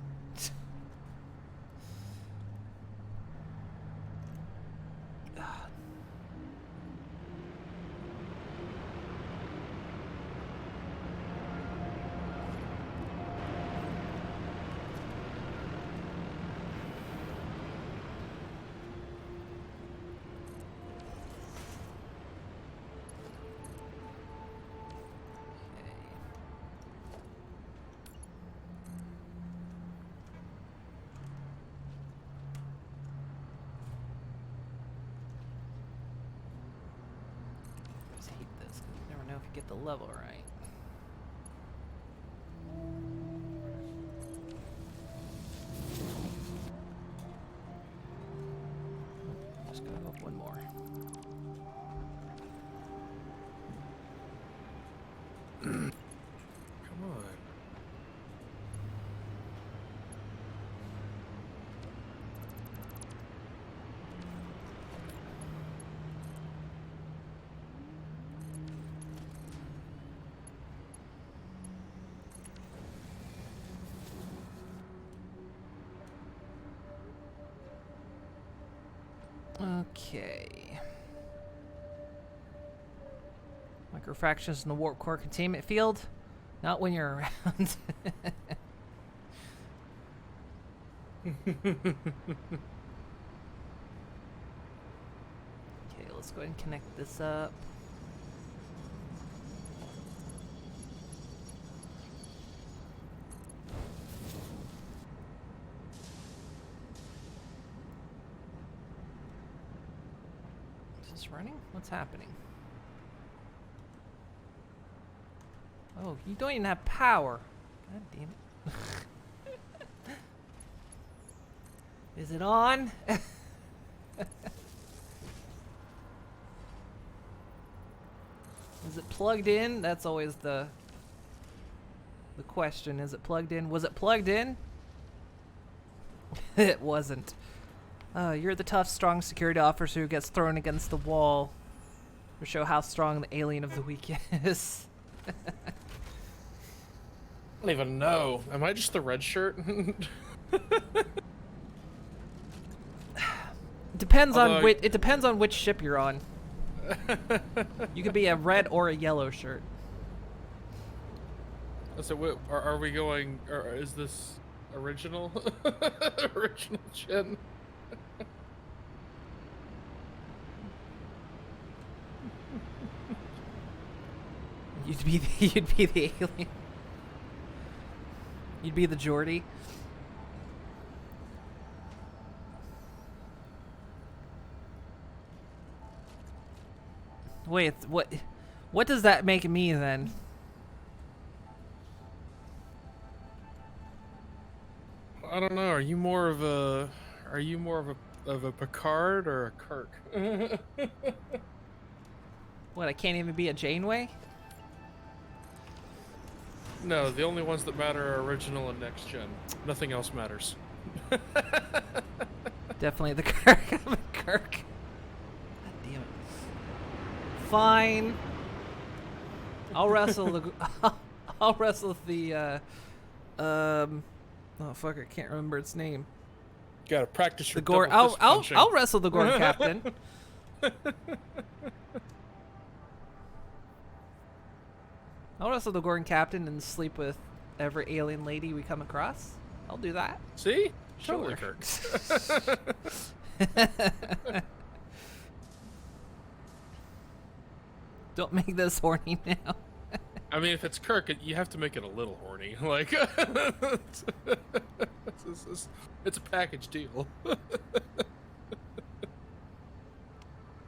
Heat this. You never know if you get the level right. Just gotta go up one more. Come on. Okay. Microfractions in the warp core containment field. Not when you're around. Okay, let's go ahead and connect this up. Is this running? What's happening? Oh, you don't even have power. God damn it. Is it on? Is it plugged in? That's always the question. Is it plugged in? Was it plugged in? It wasn't. You're the tough, strong security officer who gets thrown against the wall to show how strong the alien of the week is. I don't even know. Am I just the red shirt? Depends Although on which. It depends on which ship you're on. You could be a red or a yellow shirt. So, are we going? Or is this original? Original gen? You'd be the alien. You'd be the Geordie. Wait, what does that make me then? I don't know. Are you more of a Picard or a Kirk? What, I can't even be a Janeway? No, the only ones that matter are original and next gen. Nothing else matters. Definitely the Kirk. I'm a Kirk. God damn it. Fine. I'll wrestle the. I'll wrestle the. Oh fuck! I can't remember its name. Gotta practice your The Gorn. double fist punching. I'll wrestle the Gorn captain. I'll wrestle the Gorn captain and sleep with every alien lady we come across. I'll do that. See? Sure. Totally Kirk. Don't make this horny now. I mean, if it's Kirk, you have to make it a little horny. Like, it's a package deal.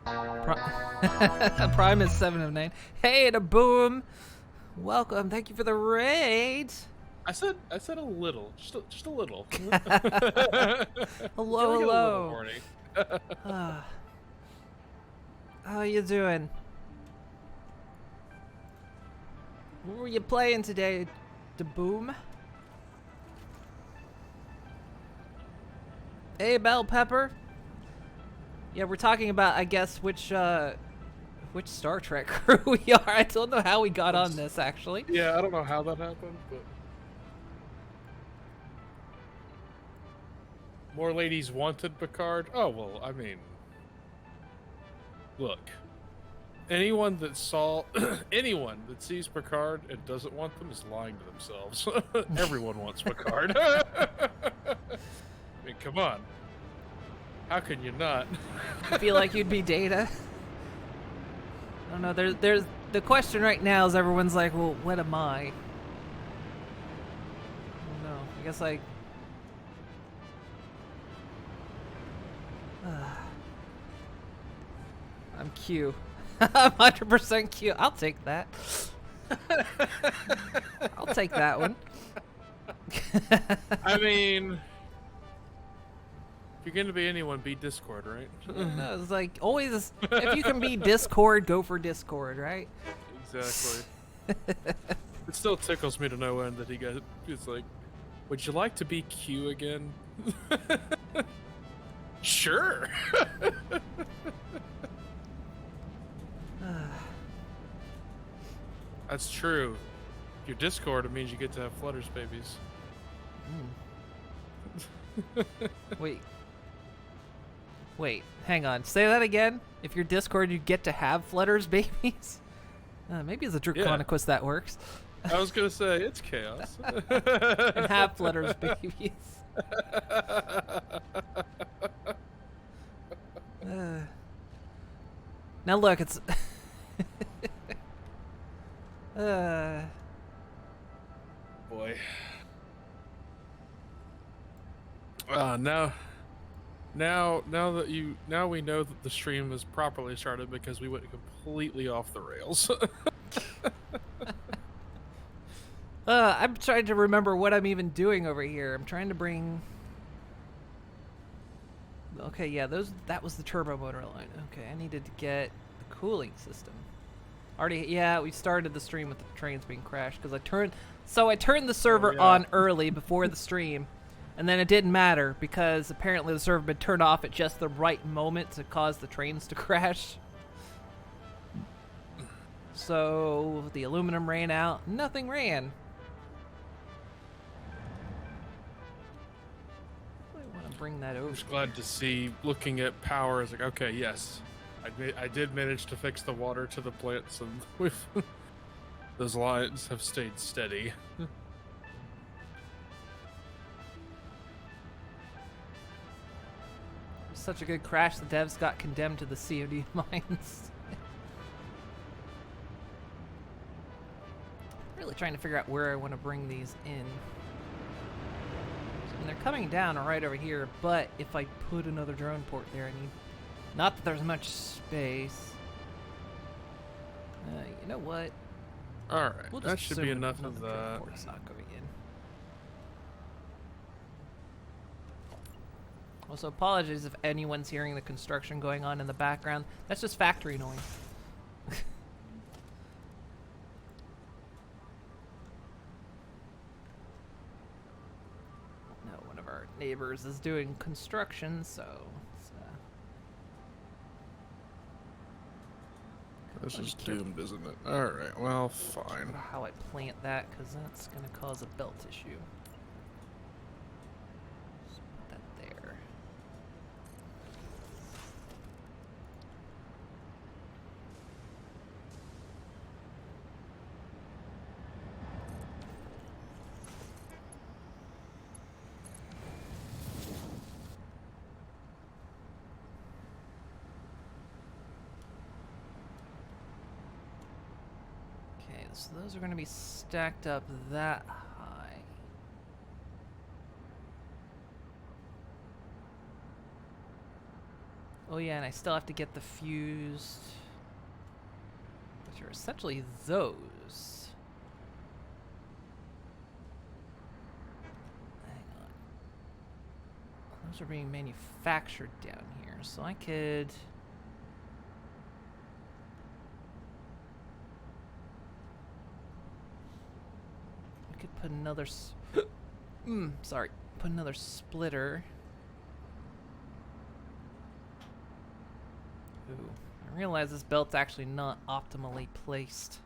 Prime is 7 of 9. Hey, the boom. Welcome. Thank you for the raid. I said a little, just a little. Hello, Get a little hello. horny. How you doing? What were you playing today, the boom? Hey, Bell Pepper. Yeah, we're talking about, I guess, which Star Trek crew we are. I don't know how we got on this, actually. Yeah, I don't know how that happened, but more ladies wanted Picard. Oh well, I mean, look, anyone that sees Picard and doesn't want them is lying to themselves. Everyone wants Picard. I mean, come on. How can you not? I feel like you'd be Data. I don't know. There's the question right now is everyone's like, well, what am I? I don't know. I guess like. I'm Q. I'm 100% Q. I'll take that. I'll take that one. I mean, if you're gonna be anyone, be Discord, right? No, it's like always. If you can be Discord, go for Discord, right? Exactly. It still tickles me to no end that he's like, would you like to be Q again? Sure. That's true. If you're Discord, it means you get to have Flutters babies. Wait. Wait, hang on. Say that again. If you're Discord, you get to have Flutter's babies? Maybe as a Draconicus that works. I was gonna say it's chaos. And have Flutter's babies. Now look, it's... Boy. Now we know that the stream is properly started because we went completely off the rails. I'm trying to remember what I'm even doing over here. I'm trying to bring... Okay, yeah, that was the turbo motor line. Okay, I needed to get the cooling system. Yeah, we started the stream with the trains being crashed because I turned the server on early before the stream, and then it didn't matter because apparently the server had been turned off at just the right moment to cause the trains to crash. So the aluminum ran out. Nothing ran. I want to bring that over. I'm just glad to see, looking at power, is like, okay, yes, I did manage to fix the water to the plants, and those lines have stayed steady. Such a good crash, the devs got condemned to the COD mines. Really trying to figure out where I want to bring these in. And they're coming down right over here, but if I put another drone port there, I need... Not that there's much space. You know what? Alright, We'll that just should be assume enough another of drone that. port's not going in. Also, apologies if anyone's hearing the construction going on in the background. That's just factory noise. No, one of our neighbors is doing construction, so it's, This is doomed, isn't it? Alright, well, fine. how I plant that, because that's going to cause a belt issue. Just put that there. Okay, so those are going to be stacked up that high. Oh yeah, and I still have to get the fused, which are essentially those. Hang on. Those are being manufactured down here, so I could... I could put another... sorry. Put another splitter. Ooh, I realize this belt's actually not optimally placed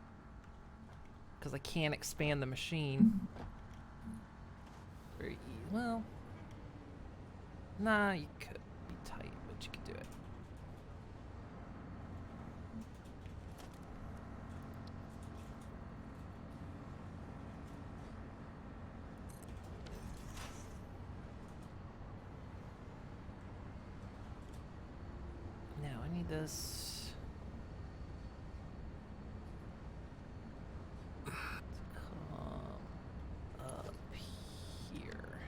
because I can't expand the machine. Very well. Nah, you could be tight, but you could do it. Now I need this to come up here.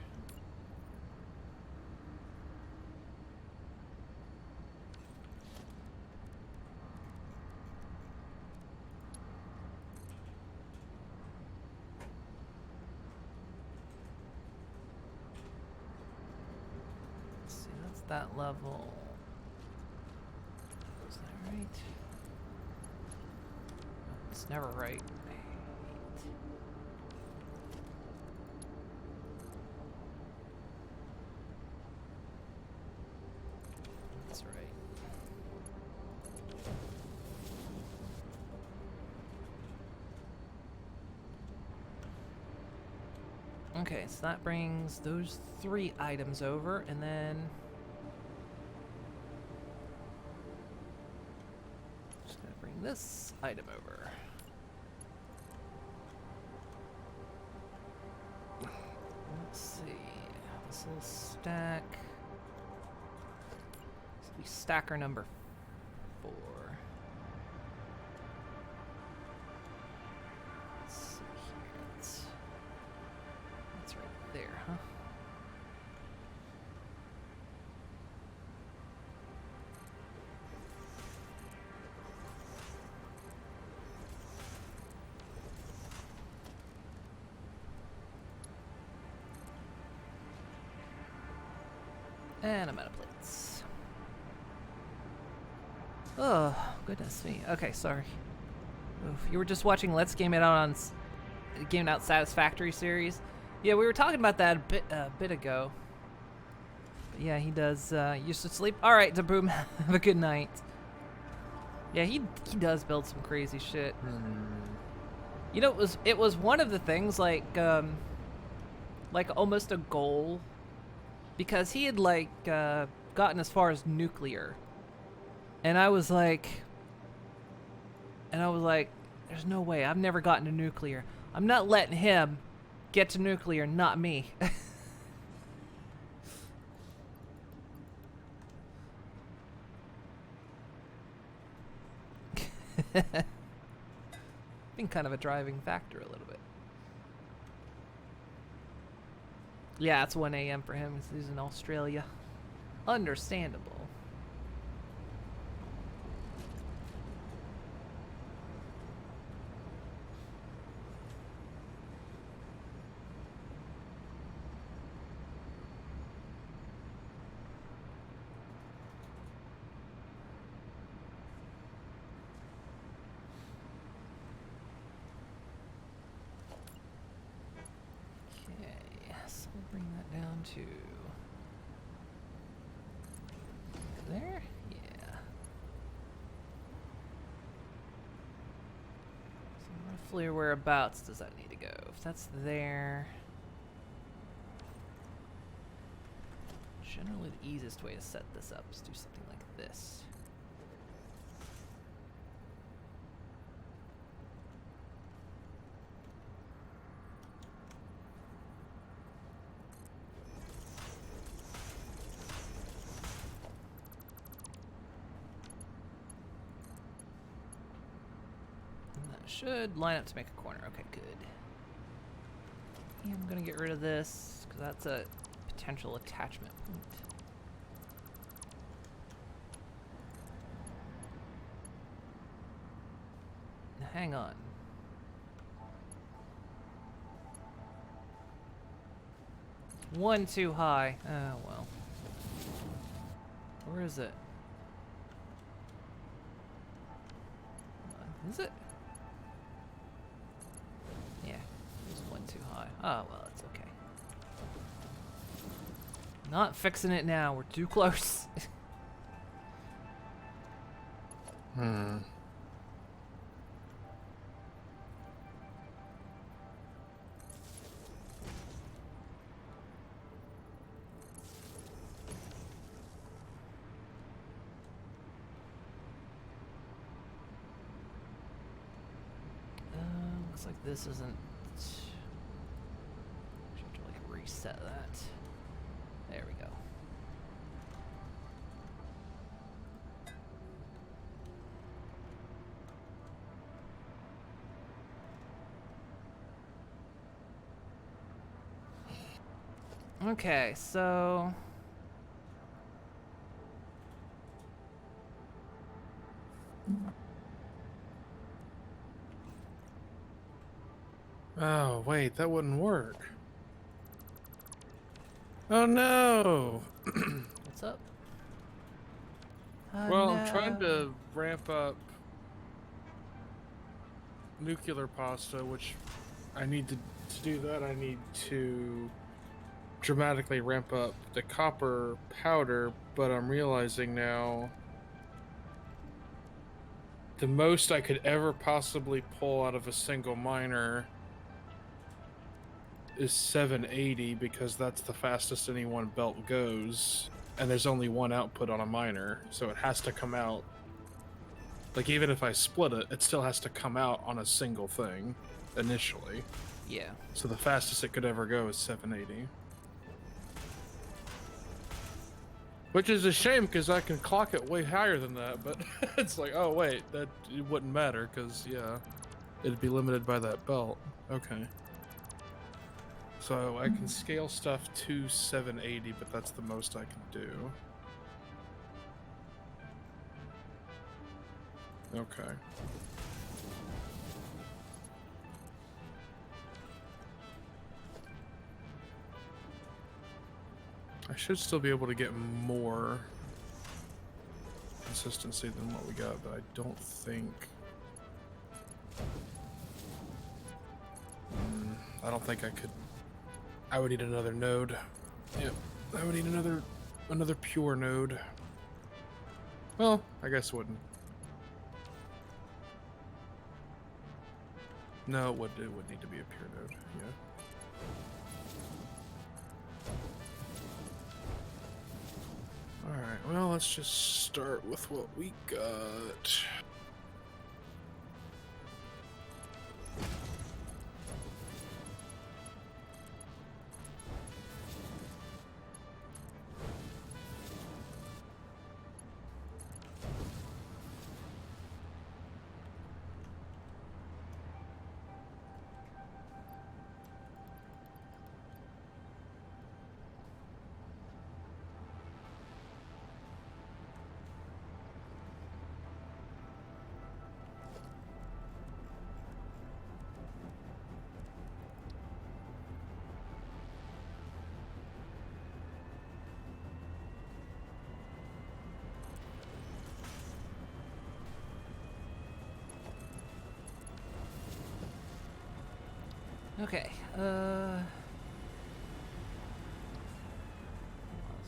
Let's see, that's that level. Is that right? No, it's never right. That's right. Okay, so that brings those 3 items over, and then this item over. Let's see. This little stack. This will be stacker number 4. Let's see here. That's right there, huh? And I'm out of plates. Oh, goodness me. Okay, sorry. Oof. You were just watching Let's Game It Out on Game It Out Satisfactory series. Yeah, we were talking about that a bit ago. But yeah, he does used to sleep. All right, Daboom, have a good night. Yeah, he does build some crazy shit. You know, it was one of the things like almost a goal. Because he had, like, gotten as far as nuclear. And I was like, there's no way. I've never gotten to nuclear. I'm not letting him get to nuclear, not me. Been kind of a driving factor a little bit. Yeah, it's 1 a.m. for him. He's in Australia. Understandable. Bring that down to there. Yeah. So roughly whereabouts does that need to go? If that's there, generally the easiest way to set this up is do something like this. Should line up to make a corner. Okay, good. Yeah, I'm gonna get rid of this because that's a potential attachment point. Now, hang on. One too high. Oh well. Where is it? Is it? Oh, well, it's okay. Not fixing it now. We're too close. Looks like this isn't... Reset that. There we go. Okay, so Oh, wait, that wouldn't work. Oh no! What's up? Well, I'm trying to ramp up nuclear pasta, which I need to do that. I need to dramatically ramp up the copper powder, but I'm realizing now the most I could ever possibly pull out of a single miner is 780 because that's the fastest any one belt goes, and there's only one output on a miner, so it has to come out Like, even if I split it, it still has to come out on a single thing initially. Yeah. So the fastest it could ever go is 780. Which is a shame, because I can clock it way higher than that, but it's like, oh wait, that it wouldn't matter, because, yeah, it'd be limited by that belt. Okay. So I can scale stuff to 780, but that's the most I can do. Okay. I should still be able to get more consistency than what we got, but I don't think... I don't think I could... I would need another node. Yep, I would need another pure node. Well, I guess it wouldn't. No, it would need to be a pure node, yeah. Alright, well, let's just start with what we got. Okay. Might as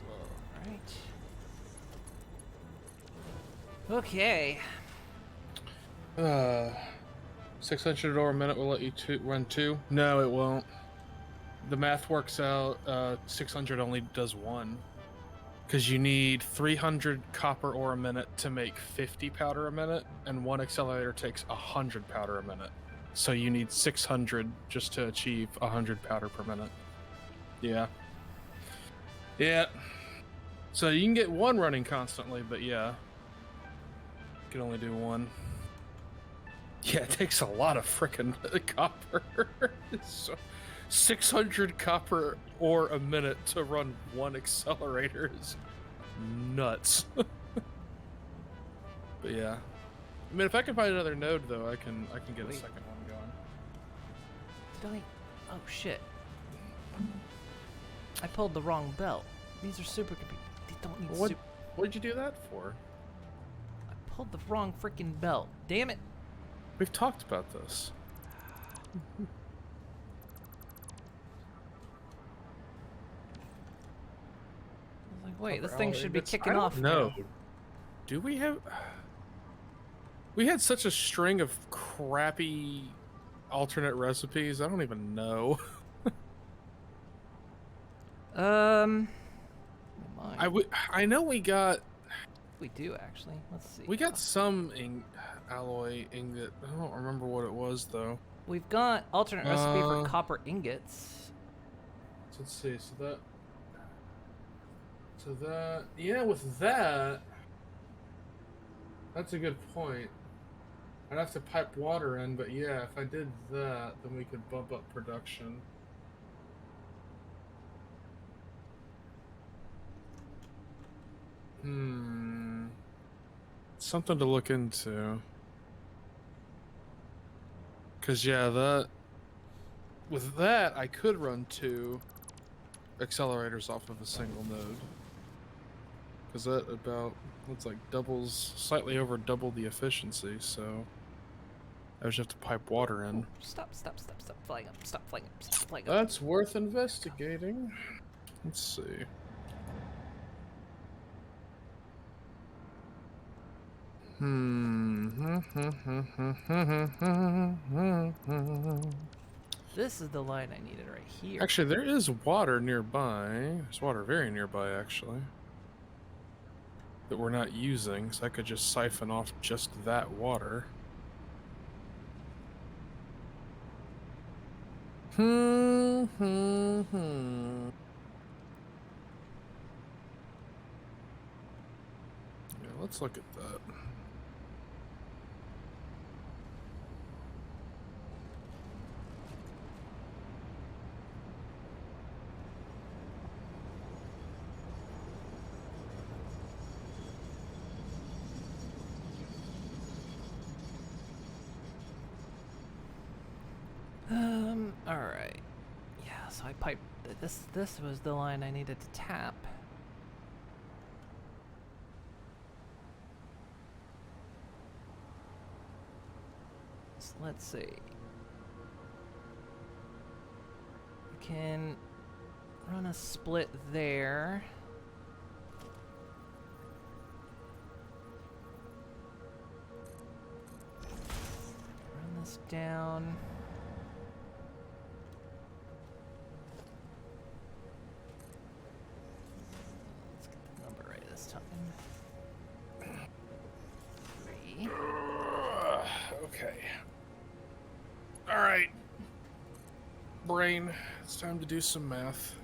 well, right? Okay. 600 ore a minute will let you run 2? No, it won't. The math works out, 600 only does 1. Because you need 300 copper ore a minute to make 50 powder a minute, and one accelerator takes 100 powder a minute. So you need 600 just to achieve 100 powder per minute. Yeah. Yeah. So you can get 1 running constantly, but yeah. You can only do 1. Yeah, it takes a lot of frickin' copper. So 600 copper ore a minute to run 1 accelerator is nuts. But yeah. I mean, if I can find another node, though, I can get a second one going. Did I? Oh shit! I pulled the wrong belt. These are supercomputers. They don't need What? What'd you do that for? I pulled the wrong freaking belt. Damn it! We've talked about this. I was like, wait, this thing should be kicking off. No. now. Do we have? We had such a string of crappy alternate recipes. I don't even know. I know we got. We do actually. Let's see. We got some alloy ingot. I don't remember what it was though. We've got alternate recipe for copper ingots. So let's see. Yeah, with that, that's a good point. I'd have to pipe water in, but yeah, if I did that, then we could bump up production. Something to look into. Cause yeah, with that I could run 2 accelerators off of a single node. Cause that looks like slightly over double the efficiency, so I just have to pipe water in. Stop flying up, stop flying up, stop flying up. That's worth investigating. Let's see. This is the line I needed right here. Actually, there is water nearby. There's water very nearby, actually. that we're not using, so I could just siphon off just that water. Yeah, let's look at that. All right. Yeah, so I piped this. This was the line I needed to tap. So let's see. We can run a split there. Run this down. Let's get the number right this time. 3. Okay. All right. Brain, it's time to do some math.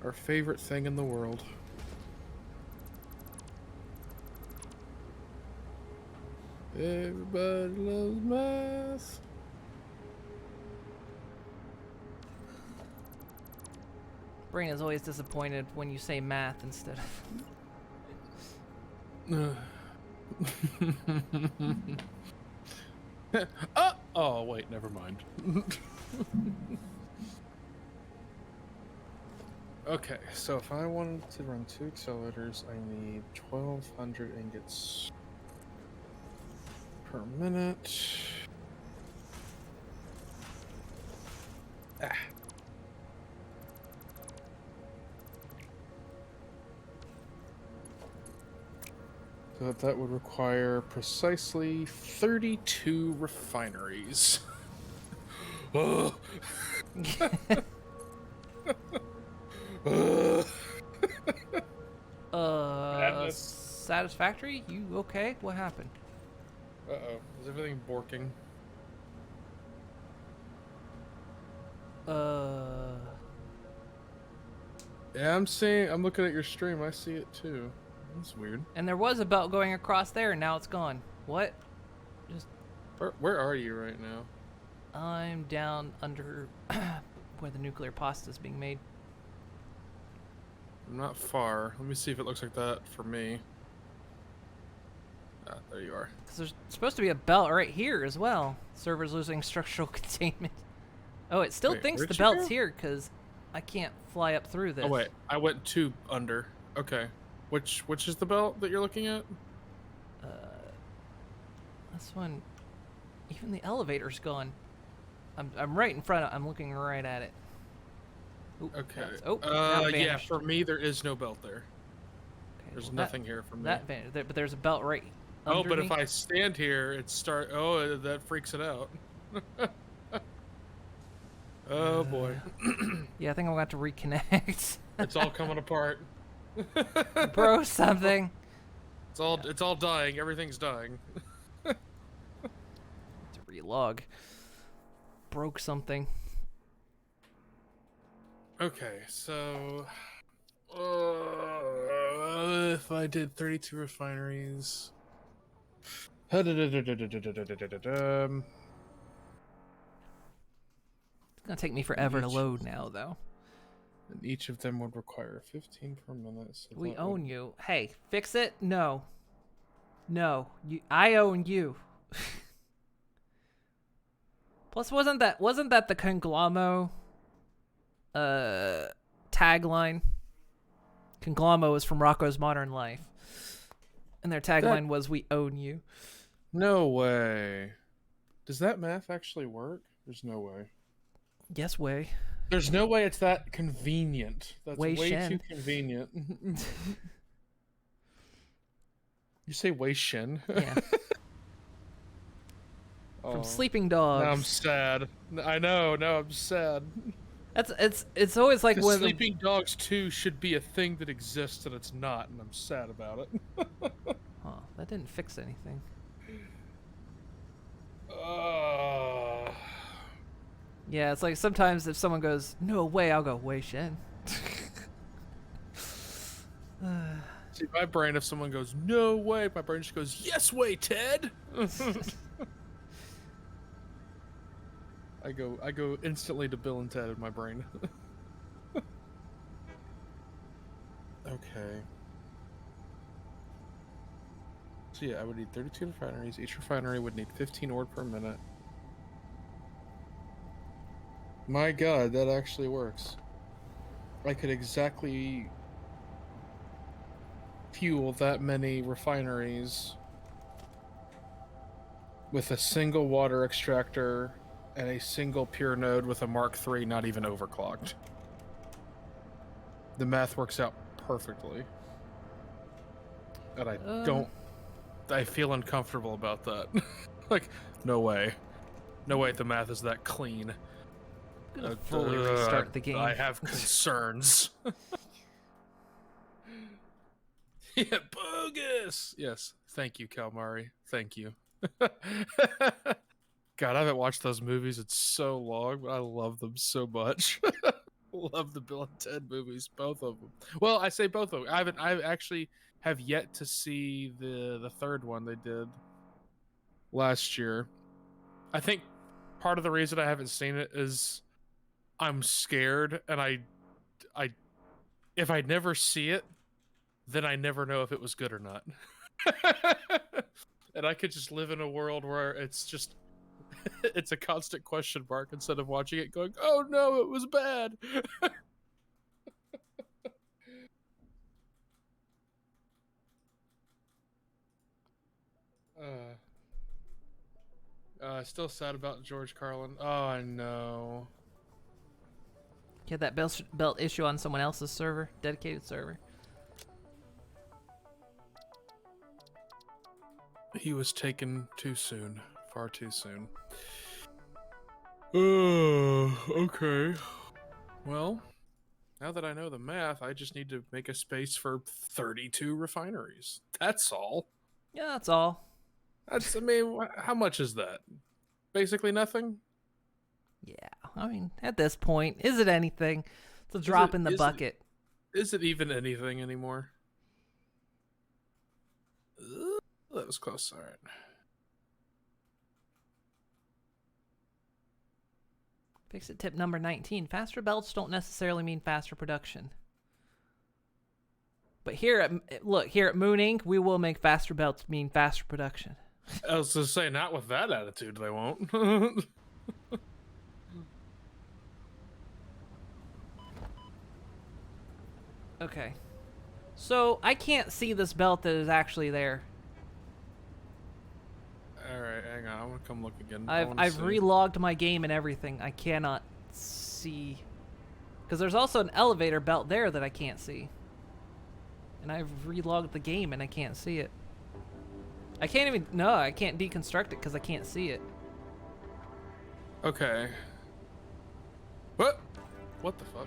Our favorite thing in the world. Everybody loves math. Brain is always disappointed when you say math instead of. Oh, wait, never mind. Okay, so if I wanted to run 2 accelerators, I need 1,200 ingots per minute. Ah. So that would require precisely 32 refineries. Ugh. Madness. Satisfactory? You okay? What happened? Uh-oh. Is everything borking? Yeah, I'm looking at your stream. I see it too. That's weird. And there was a belt going across there, and now it's gone. What? Just. Where are you right now? I'm down under where the nuclear pasta is being made. I'm not far. Let me see if it looks like that for me. Ah, there you are. Because there's supposed to be a belt right here as well. Server's losing structural containment. Oh, it still Wait, thinks where'd the you belt's go? here because I can't fly up through this. Oh wait, I went 2 under. Okay. Which is the belt that you're looking at? This one, even the elevator's gone. I'm right in front of. I'm looking right at it. Ooh, Okay. now it Yeah, vanished. for me there is no belt there. Okay, There's well, nothing here for me. But there's a belt right. Oh, under but me. if I stand here, oh, that freaks it out. Oh boy. Yeah, I think I'm going to have to reconnect. It's all coming apart. Bro, something. It's all dying. Everything's dying. To relog. Broke something. Okay, so if I did 32 refineries, It's gonna take me forever to load now, though. and each of them would require 15 per minute. So We that own would- you. Hey, fix it? No. No. I own you. Plus, wasn't that the Conglommo tagline? Conglommo is from Rocco's Modern Life. And their tagline was "We own you." No way. Does that math actually work? There's no way. Yes, way. There's no way it's that convenient. That's Wei way Shen. too convenient. You say Wei Shen? Yeah. Oh. From Sleeping Now I'm Dogs. sad. I know. Now I'm sad. It's always like The one of the, Sleeping Dogs 2 should be a thing that exists, and it's not, and I'm sad about it. oh, that didn't fix anything. Yeah, it's like sometimes if someone goes, "No way," I'll go, "Wei Shen." See, my brain, if someone goes, "No way," my brain just goes, "Yes way, Ted." I go instantly to Bill and Ted in my brain. Okay. So yeah, I would need 32 refineries. Each refinery would need 15 ore per minute. My god, that actually works. I could exactly fuel that many refineries with a single water extractor and a single pure node with a Mark III not even overclocked. The math works out perfectly. And I feel uncomfortable about that. Like, no way. No way the math is that clean. I'm gonna fully restart the game. I have concerns. Yeah, bogus! Yes, thank you, Calamari. Thank you. God, I haven't watched those movies in so long, but I love them so much. Love the Bill and Ted movies, both of them. Well, I say both of them. I actually have yet to see the third one they did last year. I think part of the reason I haven't seen it is I'm scared, and I if I never see it, then I never know if it was good or not. And I could just live in a world where it's just it's a constant question mark instead of watching it going, "Oh no, it was bad." Still sad about George Carlin. Oh, I know. Get that belt issue on someone else's server, dedicated server. He was taken too soon. Far too soon. Okay. Well, now that I know the math, I just need to make a space for 32 refineries. That's all. Yeah, that's all. I mean, how much is that? Basically nothing? Yeah, I mean, at this point, is it anything? It's a drop in the bucket. Is it even anything anymore? That was close. All right. Fix it tip number 19. Faster belts don't necessarily mean faster production. But here at Moon Inc., we will make faster belts mean faster production. I was going to say, not with that attitude, they won't. Okay. So, I can't see this belt that is actually there. Alright, hang on. I want to come look again. I've relogged my game and everything. I cannot see. Because there's also an elevator belt there that I can't see. And I've relogged the game and I can't see it. I can't even... No, I can't deconstruct it because I can't see it. Okay. What? What the fuck?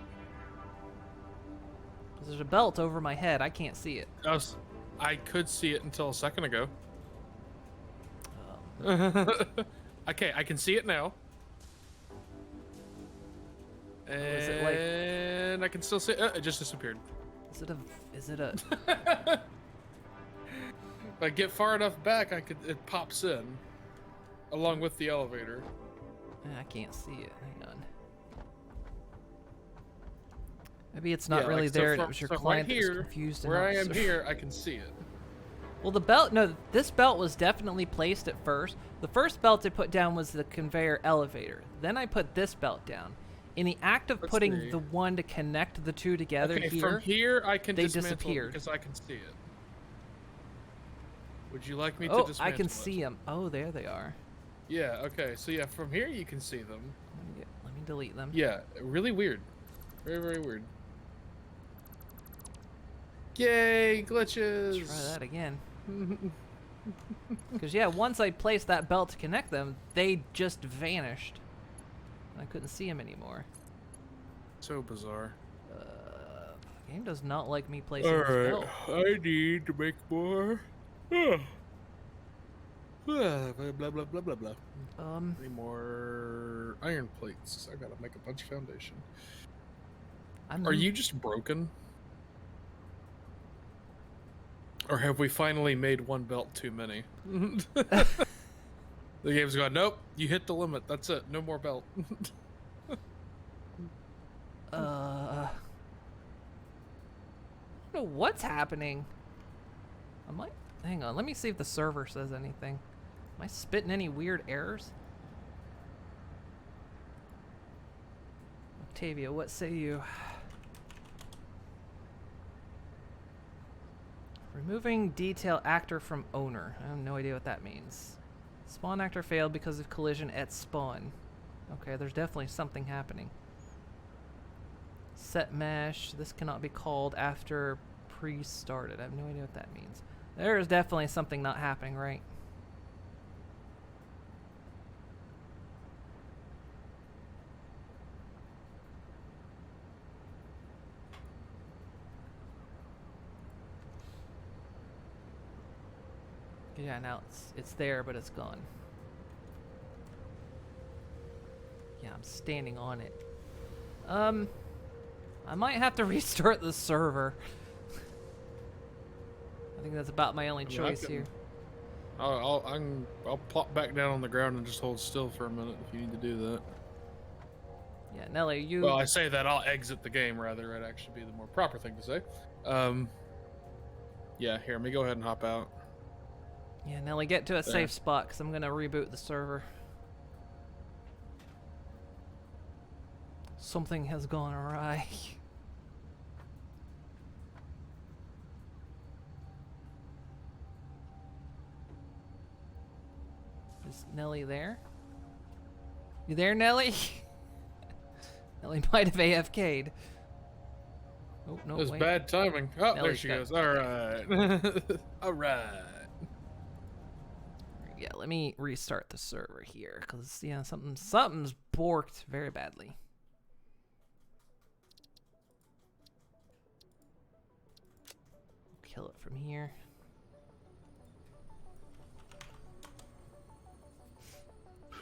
There's a belt over my head. I can't see it. I could see it until a second ago. Okay, I can see it now. And is it like... I can still see it. It just disappeared. Is it a... If I get far enough back, it pops in. Along with the elevator. I can't see it. Hang on. Maybe it's not really there. So it was your so client right that was here, confused. Where I am here, I can see it. Well, the belt... No, this belt was definitely placed at first. The first belt I put down was the conveyor elevator. Then I put this belt down. In the act of putting the one to connect the two together from here, I can they dismantle disappeared. it because I can see it. Would you like me to dismantle I can it? see them. Oh, there they are. Yeah, okay. So yeah, from here you can see them. Let me delete them. Yeah, really weird. Very, very weird. Yay, glitches! Let's try that again. Because, yeah, once I placed that belt to connect them, they just vanished. I couldn't see them anymore. So bizarre. The game does not like me placing All this right, belt. I need to make more. Blah blah blah blah blah blah. Any more iron plates? I gotta make a bunch of foundation. Are you just broken? Or have we finally made one belt too many? The game's going, nope, you hit the limit. That's it. No more belt. I don't know what's happening. Hang on, let me see if the server says anything. Am I spitting any weird errors? Octavia, what say you? Removing detail actor from owner. I have no idea what that means. Spawn actor failed because of collision at spawn. Okay, there's definitely something happening. Set mesh. This cannot be called after pre-started. I have no idea what that means. There is definitely something not happening, right? Yeah, now it's there, but it's gone. Yeah, I'm standing on it. I might have to restart the server. I think that's about my only choice here. I'll plop back down on the ground and just hold still for a minute if you need to do that. Yeah, Nelly, you... Well, I say that, I'll exit the game, rather. It'd actually be the more proper thing to say. Yeah, here, let me go ahead and hop out. Yeah, Nelly, get to a safe spot, because I'm going to reboot the server. Something has gone awry. Is Nelly there? You there, Nelly? Nelly might have AFK'd. Oh, no, It was wait. bad timing. Oh, there Nelly's she got- goes. All right. All right. Yeah, let me restart the server here, because, yeah, something's borked very badly. Kill it from here.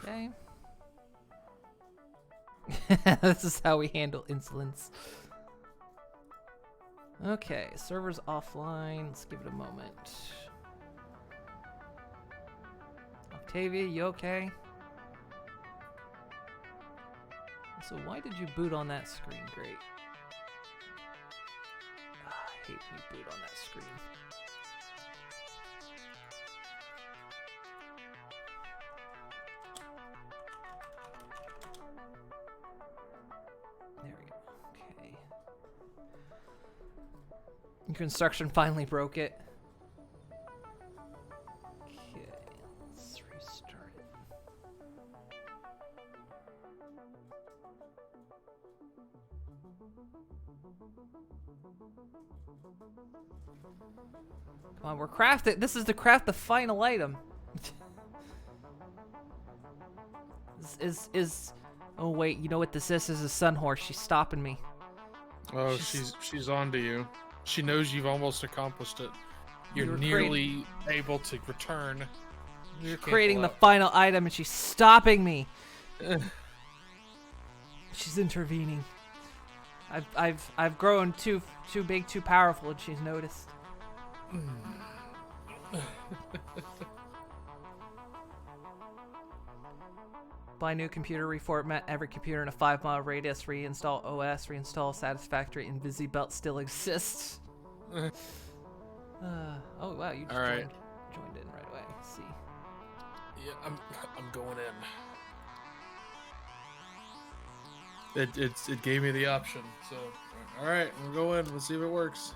Okay. This is how we handle insolence. Okay, server's offline. Let's give it a moment. Octavia, you okay? So why did you boot on that screen? Great. I hate when you boot on that screen. There we go. Okay. Your construction finally broke it. Okay, let's restart it. Come on, we're crafting. This is to craft the final item. This is. Oh wait, you know what this is? This is a sun horse. She's stopping me. Oh, she's on to you. She knows you've almost accomplished it. You're You're nearly able to return. You're creating the final item, and she's stopping me. She's intervening. I've grown too big, too powerful, and she's noticed. Buy new computer, reformat every computer in a 5-mile radius, reinstall OS, reinstall Satisfactory, and Visi Belt still exists. Oh wow, you just joined in right away. Let's see. Yeah, I'm going in. It gave me the option, so all right, we'll go in. Let's see if it works.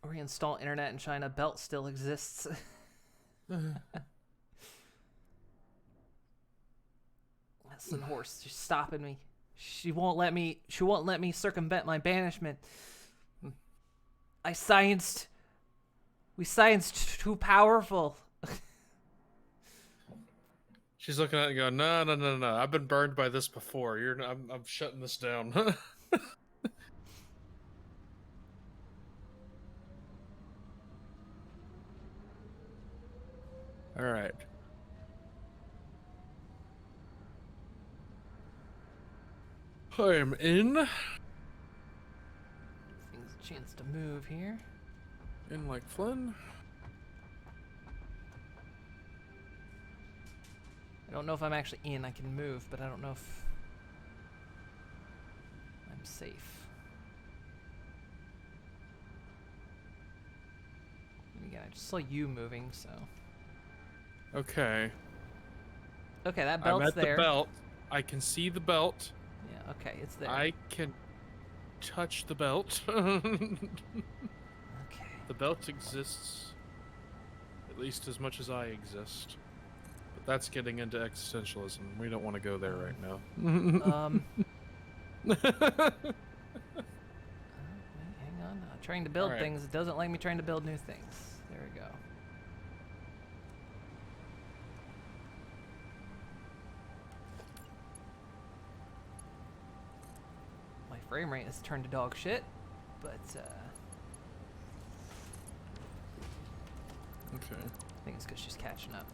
Reinstall internet in China. Belt still exists. That's the horse. She's stopping me. She won't let me circumvent my banishment. We scienced too powerful. She's looking at it and going, no, no, no, no. I've been burned by this before. I'm shutting this down. All right. I am in. Thing's a chance to move here. In like Flynn. I don't know if I'm actually in. I can move, but I don't know if I'm safe. And again, I just saw you moving, so. Okay. Okay, that I'm belt's at there. the belt. I can see the belt. Yeah, okay, it's there. I can touch the belt. Okay. The belt exists at least as much as I exist. But that's getting into existentialism. We don't want to go there right now. Wait, hang on. Trying to build Alright. things. It doesn't like me trying to build new things. There we go. My frame rate has turned to dog shit, but Okay. I think it's because she's catching up.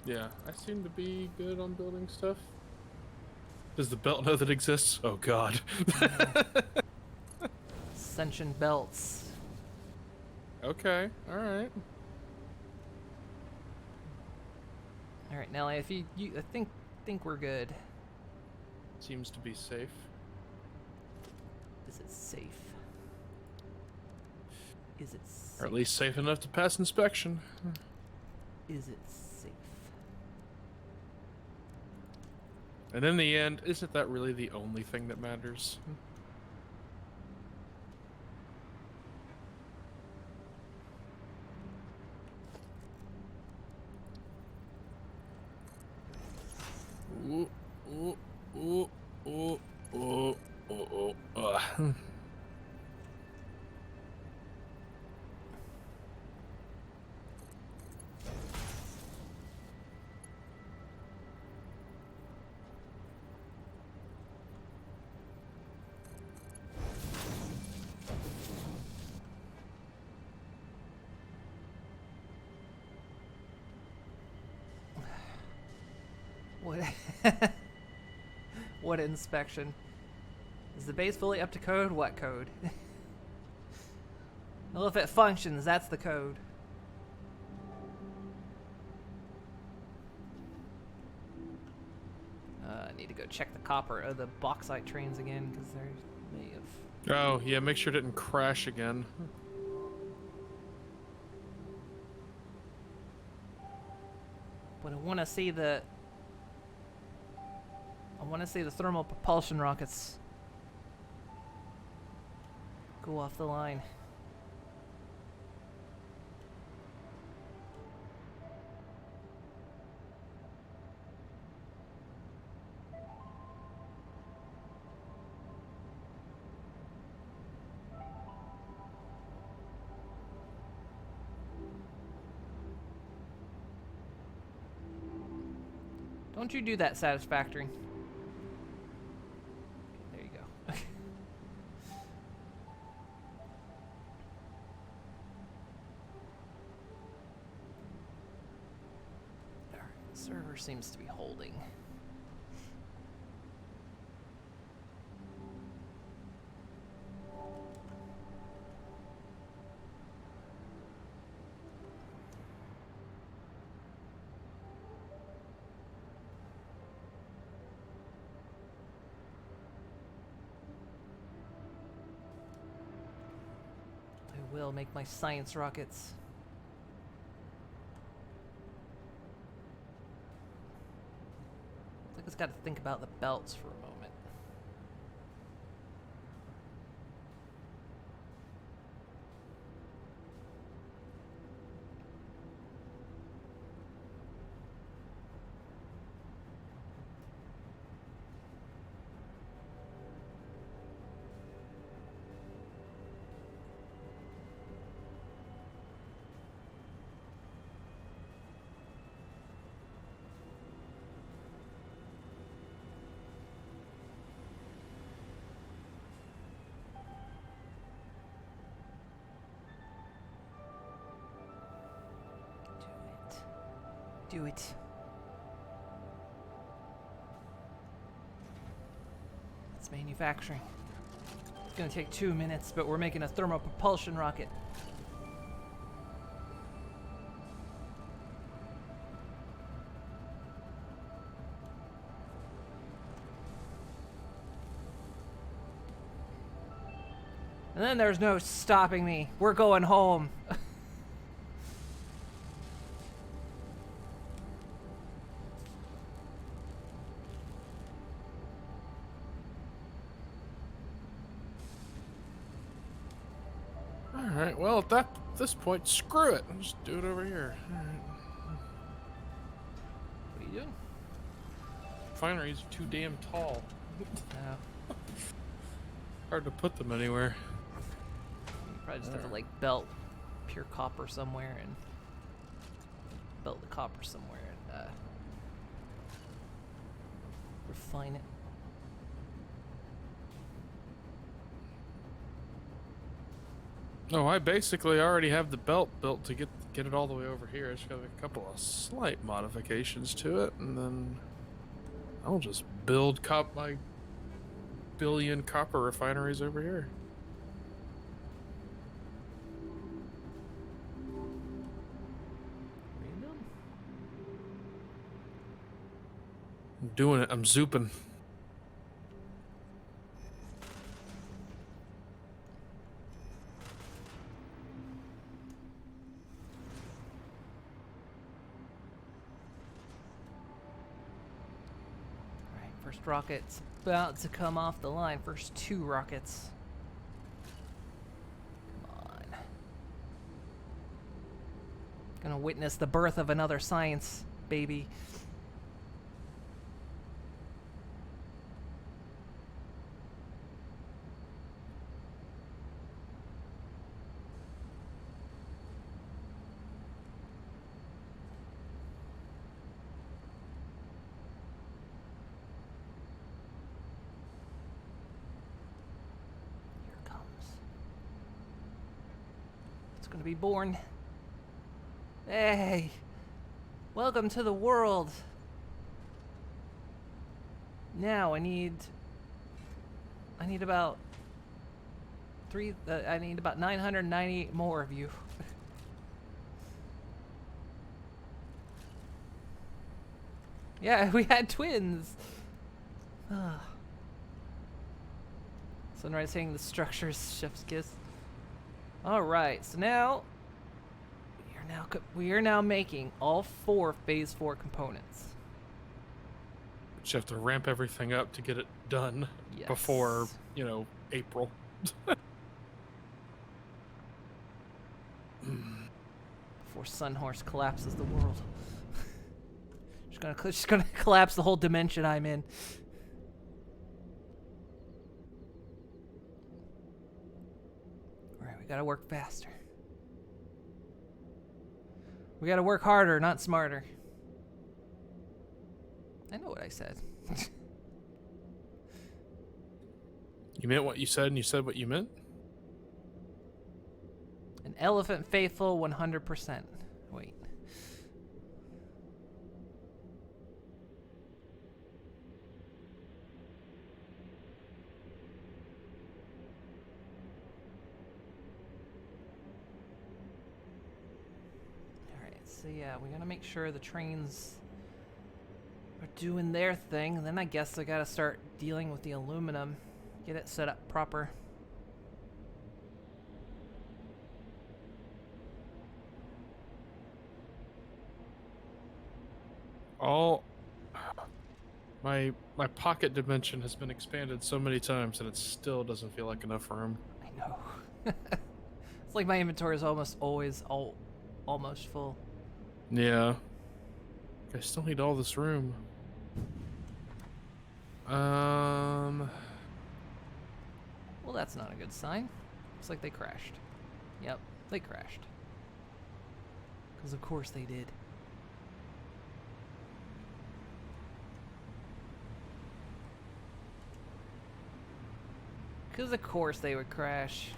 Yeah, I seem to be good on building stuff. Does the belt know that exists? Oh god. Ascension belts. Okay, alright. All right, Nelly. If you I think we're good. Seems to be safe. Is it safe? Is it safe? Or at least safe enough to pass inspection. Is it safe? And in the end, isn't that really the only thing that matters? Ooh, ooh, ooh, ooh, ooh, ooh, ooh. What? What inspection? Is the base fully up to code? What code? Well, if it functions, that's the code. I need to go check the copper or the bauxite trains again because they may have. Oh, yeah, make sure it didn't crash again. But I want to see the. I want to see the thermal propulsion rockets go off the line. Don't you do that, Satisfactory. There you go. Alright, server seems to be holding. I will make my science rockets. Looks like it's got to think about the belts for a moment. Do it. It's manufacturing. It's gonna take 2 minutes, but we're making a thermal propulsion rocket. And then there's no stopping me. We're going home. Alright, well, at this point, screw it. I'll just do it over here. Alright. What are you doing? Refineries are too damn tall. Oh. Hard to put them anywhere. You probably just have to like belt pure copper somewhere and belt the copper somewhere and refine it. No, I basically already have the belt built to get it all the way over here. I just got a couple of slight modifications to it, and then I'll just build my billion copper refineries over here. Random? I'm doing it. I'm zooping. Alright, first rocket's about to come off the line. First 2 rockets. Come on. Gonna witness the birth of another science, baby. Gonna be born. Hey, welcome to the world. Now I need about I need about 998 more of you. Yeah, we had twins. Sunrise saying the structure's chef's kiss. All right, so now we are now making all 4 phase 4 components. Just have to ramp everything up to get it done before, April. Before Sunhorse collapses the world. She's gonna collapse the whole dimension I'm in. Alright, we gotta work faster. We gotta work harder, not smarter. I know what I said. You meant what you said, and you said what you meant? An elephant faithful 100%. Wait. Alright, so yeah, we gotta make sure the trains are doing their thing, and then I guess I gotta start dealing with the aluminum. Get it set up proper. My pocket dimension has been expanded so many times and it still doesn't feel like enough room. I know. It's like my inventory is almost always almost full. Yeah. I still need all this room. Well, that's not a good sign. Looks like they crashed. Yep, they crashed. Because of course they did. Because of course they would crash.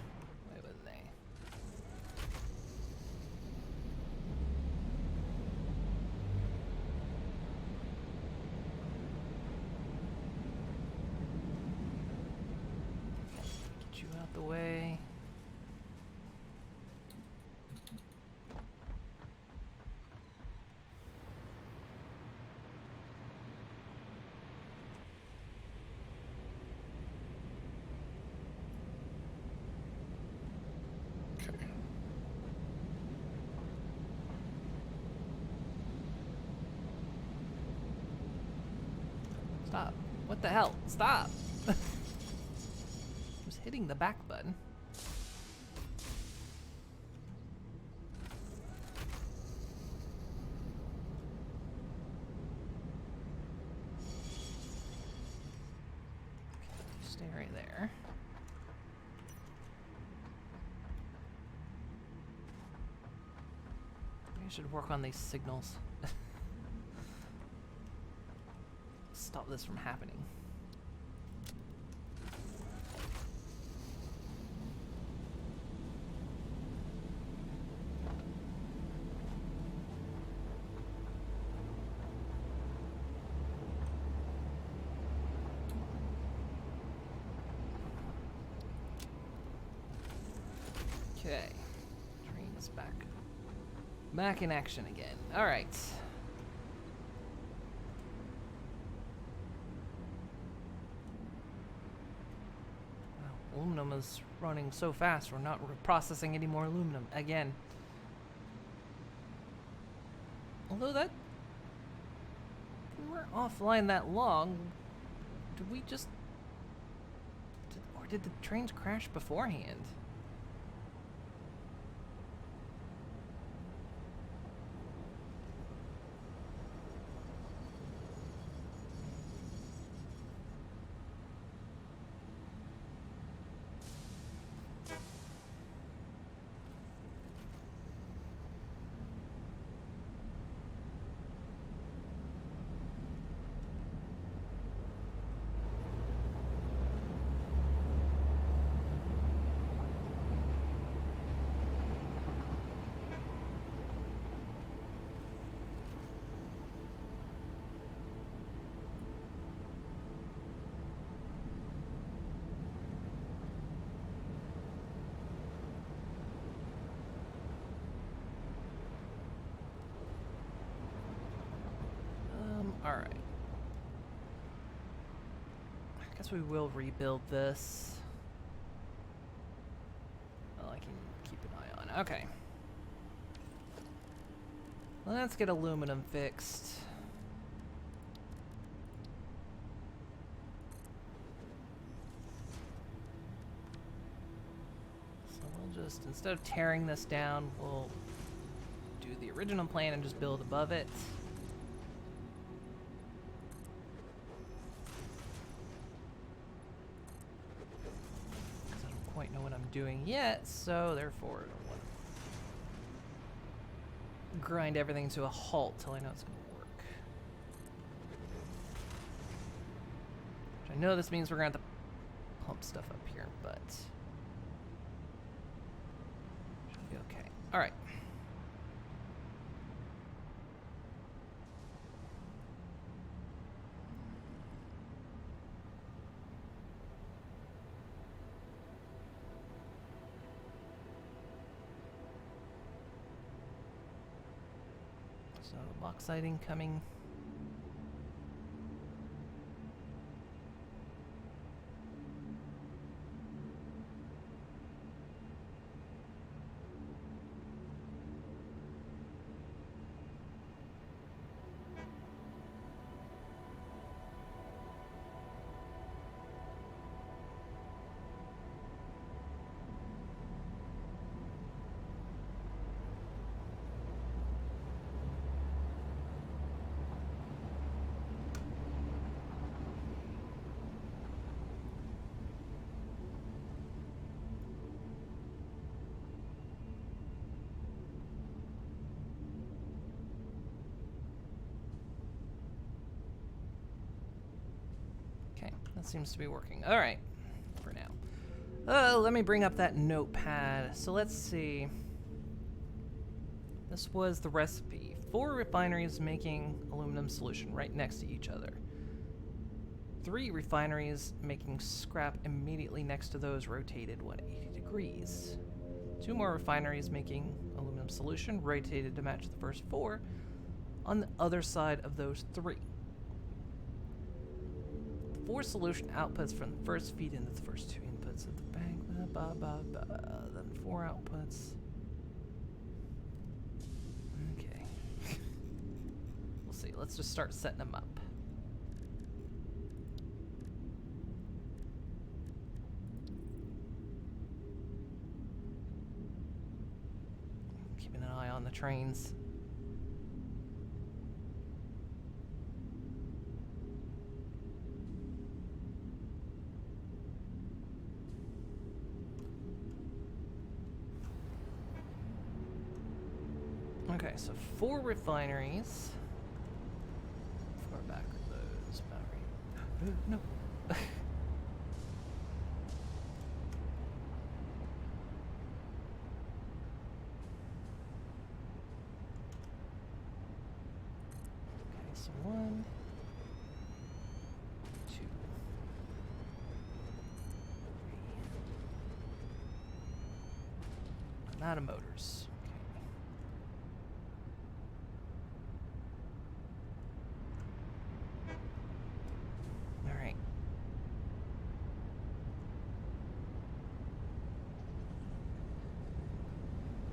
Why wouldn't they? Stop. What the hell? Stop! Just hitting the back button. Stay right there. Maybe I should work on these signals. Stop this from happening. Okay, train is back in action again. All right. Wow, aluminum is running so fast. We're not processing any more aluminum again. Although that we weren't offline that long, did we just, or did the trains crash beforehand? All right. I guess we will rebuild this. Well, I can keep an eye on. Okay. Let's get aluminum fixed. So we'll just, instead of tearing this down, we'll do the original plan and just build above it. Know what I'm doing yet, so therefore I don't want to grind everything to a halt till I know it's going to work. Which I know this means we're going to have to pump stuff up here, but should be okay. All right. So bauxiting coming. That seems to be working. All right, for now. Let me bring up that notepad. So let's see. This was the recipe. 4 refineries making aluminum solution right next to each other. 3 refineries making scrap immediately next to those rotated 180 degrees. 2 more refineries making aluminum solution rotated to match the first 4 on the other side of those 3. 4 solution outputs from the first feed into the first 2 inputs of the bank. Then 4 outputs. Okay. We'll see. Let's just start setting them up. Keeping an eye on the trains. Okay, so 4 refineries. How far back are those? Battery. No. Okay, so 1, 2, 3. I'm out of motors.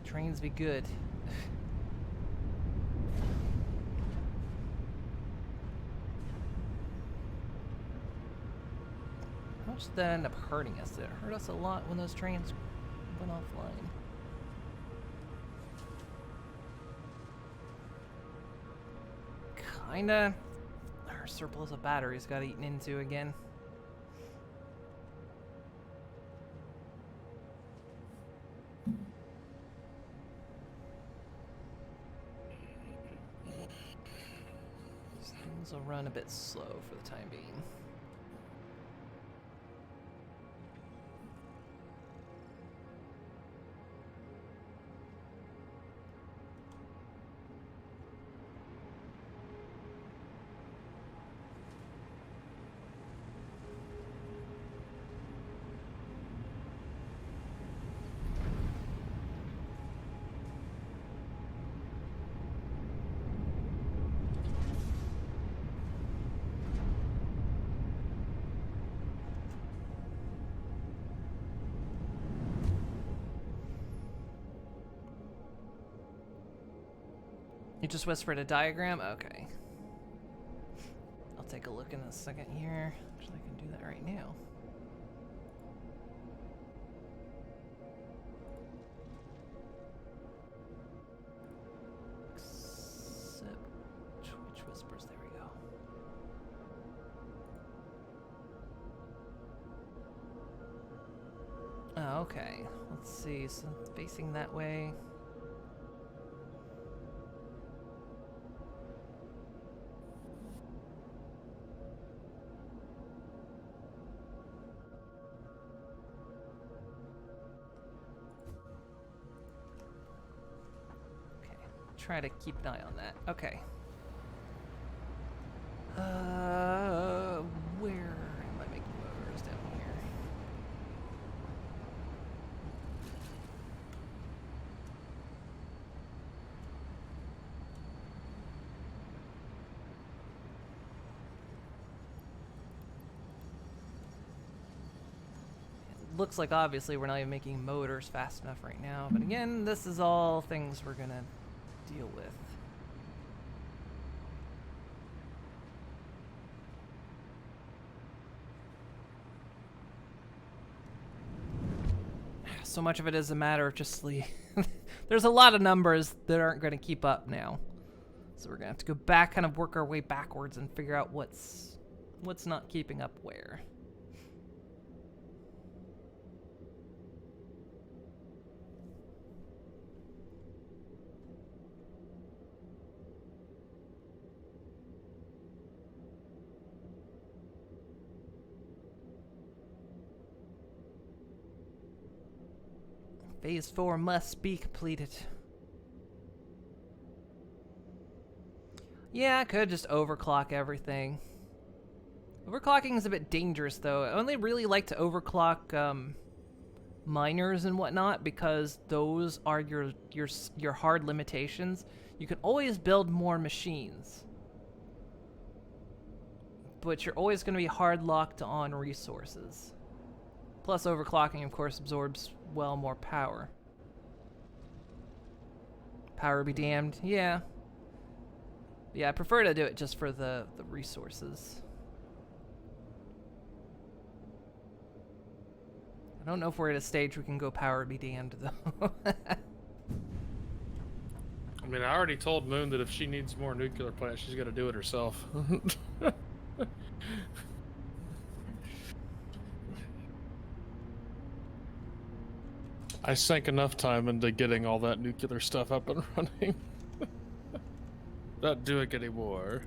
Trains be good. How much did that end up hurting us? Did it hurt us a lot when those trains went offline? Kinda. Our surplus of batteries got eaten into again. Things will run a bit slow for the time being. You just whispered a diagram? Okay. I'll take a look in a second here. Actually, I can do that right now. Except Twitch whispers. There we go. Oh, okay. Let's see. So facing that way. Try to keep an eye on that. Okay. Where am I making motors down here? It looks like obviously we're not even making motors fast enough right now, but again, this is all things we're gonna deal with. So much of it is a matter of just there's a lot of numbers that aren't going to keep up now. So we're going to have to go back, kind of work our way backwards and figure out what's not keeping up where. Phase 4 must be completed. Yeah, I could just overclock everything. Overclocking is a bit dangerous, though. I only really like to overclock miners and whatnot because those are your hard limitations. You can always build more machines, but you're always going to be hard locked on resources. Plus, overclocking, of course, absorbs well more power. Power be damned. Yeah. Yeah, I prefer to do it just for the resources. I don't know if we're at a stage we can go power be damned, though. I mean, I already told Moon that if she needs more nuclear plants, she's got to do it herself. I sank enough time into getting all that nuclear stuff up and running. Not doing anymore.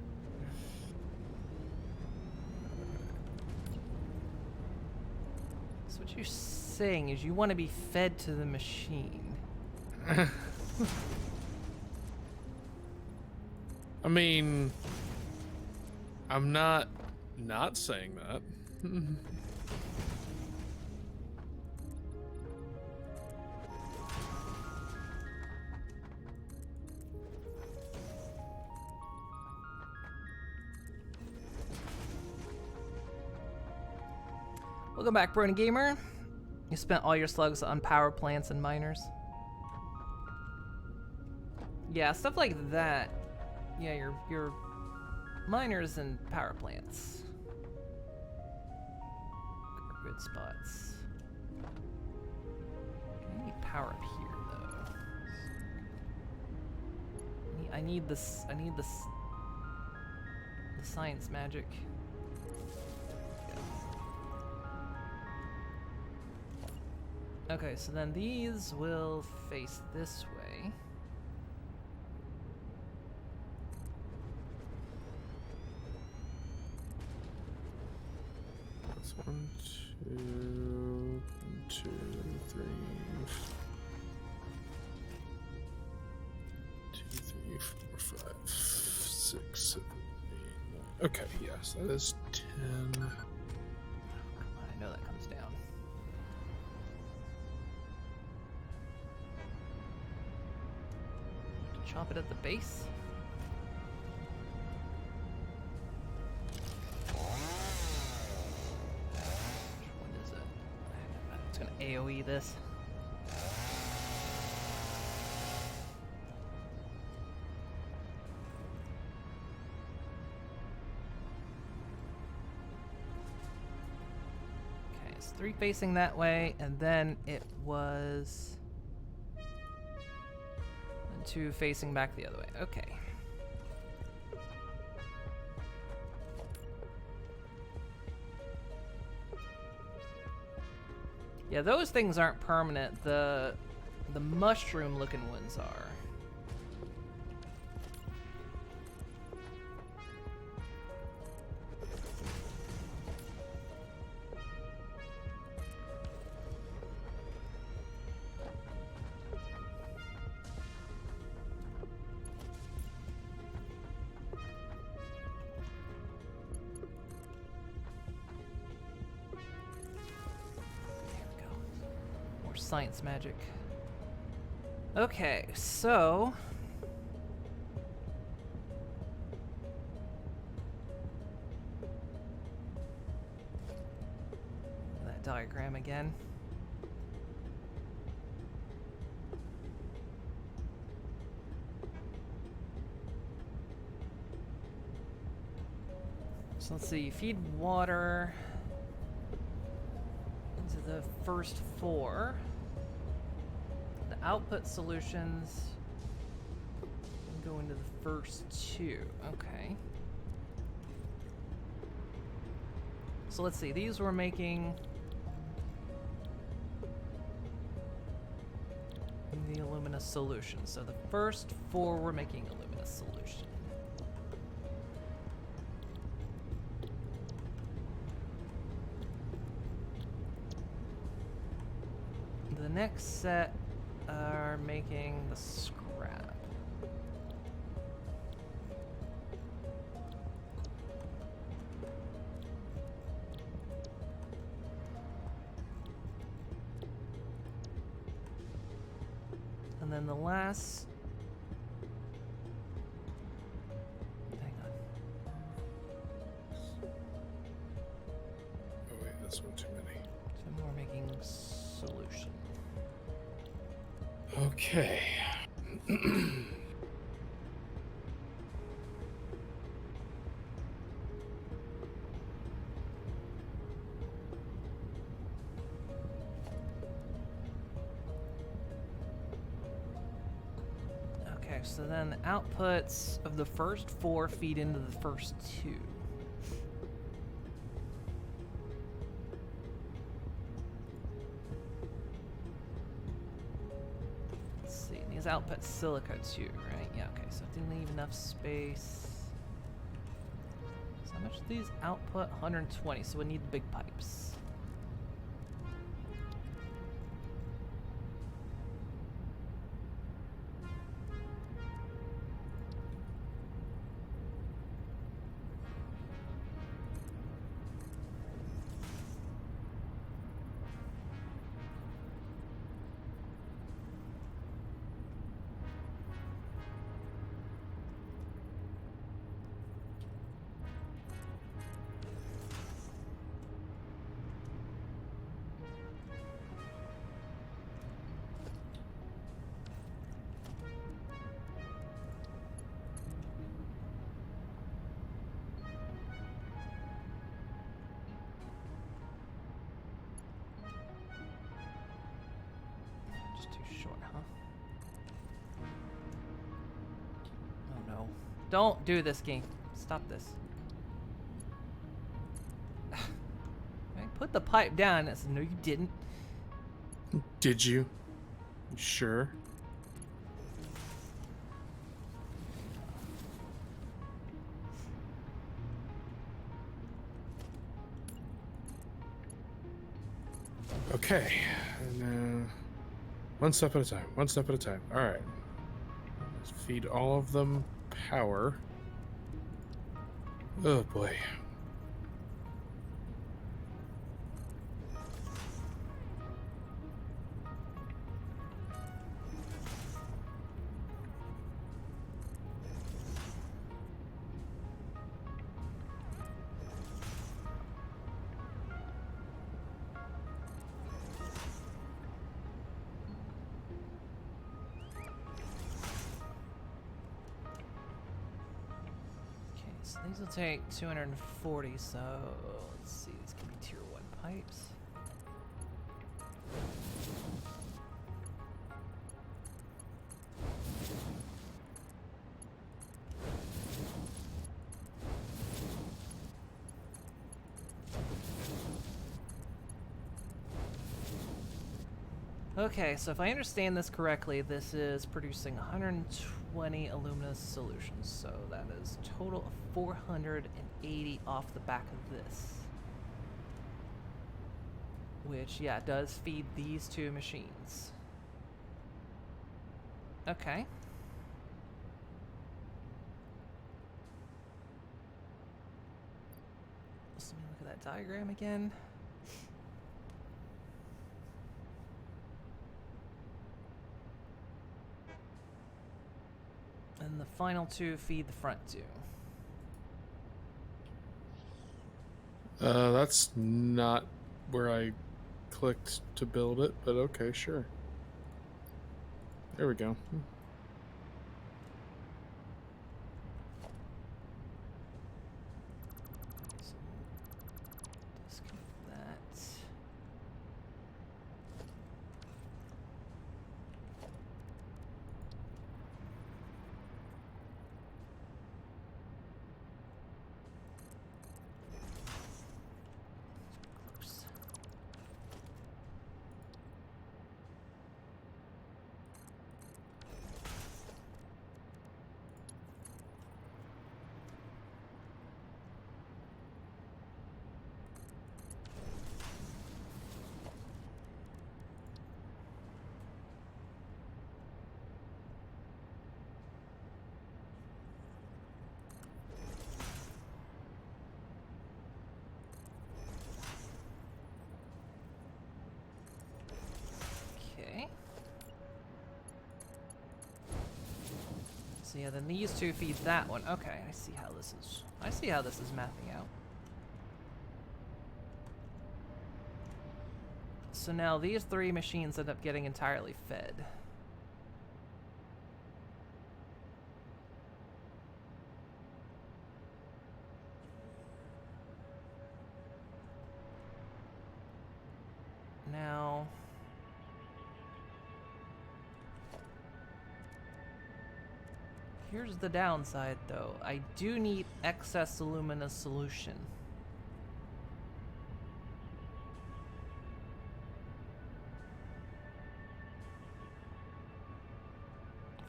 So what you're saying is you want to be fed to the machine. I mean, I'm not saying that. Welcome back, Brony Gamer. You spent all your slugs on power plants and miners. Yeah, stuff like that. Yeah, your miners and power plants are good spots. I need power up here though. I need this. I need this. The science magic. Okay, so then these will face this way. That's 1, 2, 2, 3, 2, 3, 4, 5, 6, 7, 8, 9. Okay, yes, that is 10. I know that comes down. Chop it at the base. Which one is it? It's gonna AoE this. Okay, it's 3 facing that way, and then it was 2 facing back the other way. Okay. Yeah, those things aren't permanent. The mushroom looking ones are. Science magic. Okay, so that diagram again. So let's see, feed water into the first 4. Output solutions go into the first 2. Okay. So let's see. These were making the luminous solution. So the first 4 were making a luminous solution. The next set are making the scrap. And then the last... Hang on. Oh wait, that's one too many. 2 more making solution. Okay. Okay, Okay, so then the outputs of the first 4 feed into the first 2. Let's see, these output silica too, right? Yeah, okay, so it didn't leave enough space. So how much do these output? 120, so we need the big pipes. Just too short, huh? Oh no. Don't do this, game. Stop this. I put the pipe down. I said, no, you didn't. Did you? You sure? Okay. And, one step at a time. One step at a time. All right. Let's feed all of them power. Oh boy. Okay, so these will take 240, so let's see, these can be tier 1 pipes. Okay, so if I understand this correctly, this is producing 120 alumina solutions, so that is a total of 480 off the back of this. Which, yeah, does feed these 2 machines. Okay. Let me look at that diagram again. And the final 2 feed the front 2. That's not where I clicked to build it, but okay, sure. There we go. So, disconnect that. Close. Okay. So yeah, then these 2 feed that one. Okay, I see how this is. I see how this is mapping out. So now these 3 machines end up getting entirely fed. Now, Here's the downside, though. I do need excess alumina solution.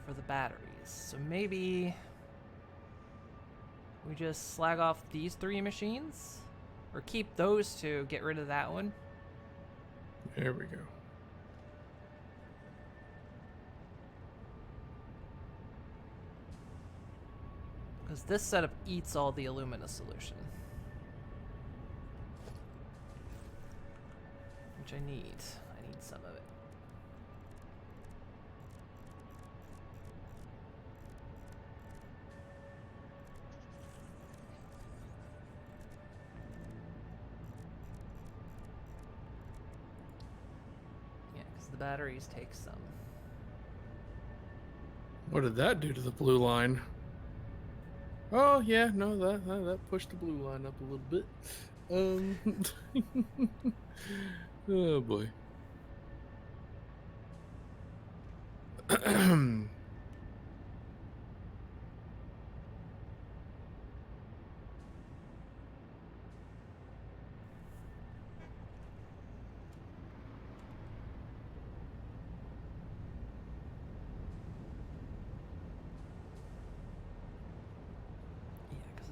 For the batteries. So maybe we just slag off these 3 machines? Or keep those 2, get rid of that one? There we go. Because this setup eats all the alumina solution. Which I need. I need some of it. Yeah, because the batteries take some. What did that do to the blue line? Oh yeah, no, that pushed the blue line up a little bit. Oh boy.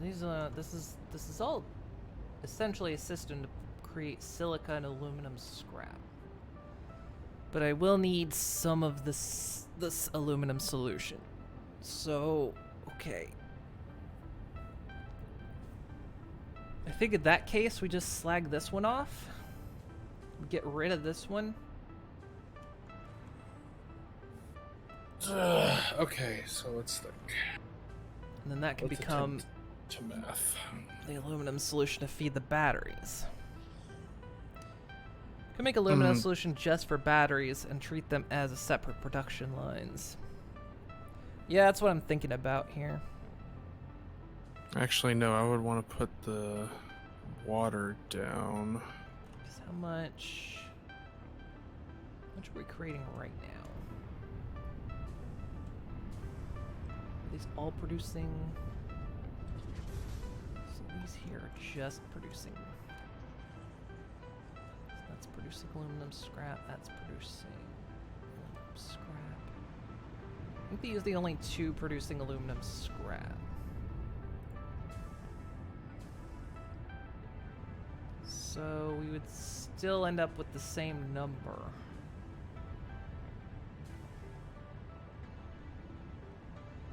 These this is all essentially a system to create silica and aluminum scrap. But I will need some of this aluminum solution. So, okay. I think in that case we just slag this one off. Get rid of this one. Okay, so let's think. And then that can Let's become attempt to math. the aluminum solution to feed the batteries. Could make aluminum solution just for batteries and treat them as a separate production lines. Yeah, that's what I'm thinking about here. Actually, no, I would want to put the water down. Just how much are we creating right now? Are these all producing? So these here are just producing. So that's producing aluminum scrap. That's producing aluminum scrap. I think these are the only 2 producing aluminum scrap. So we would still end up with the same number.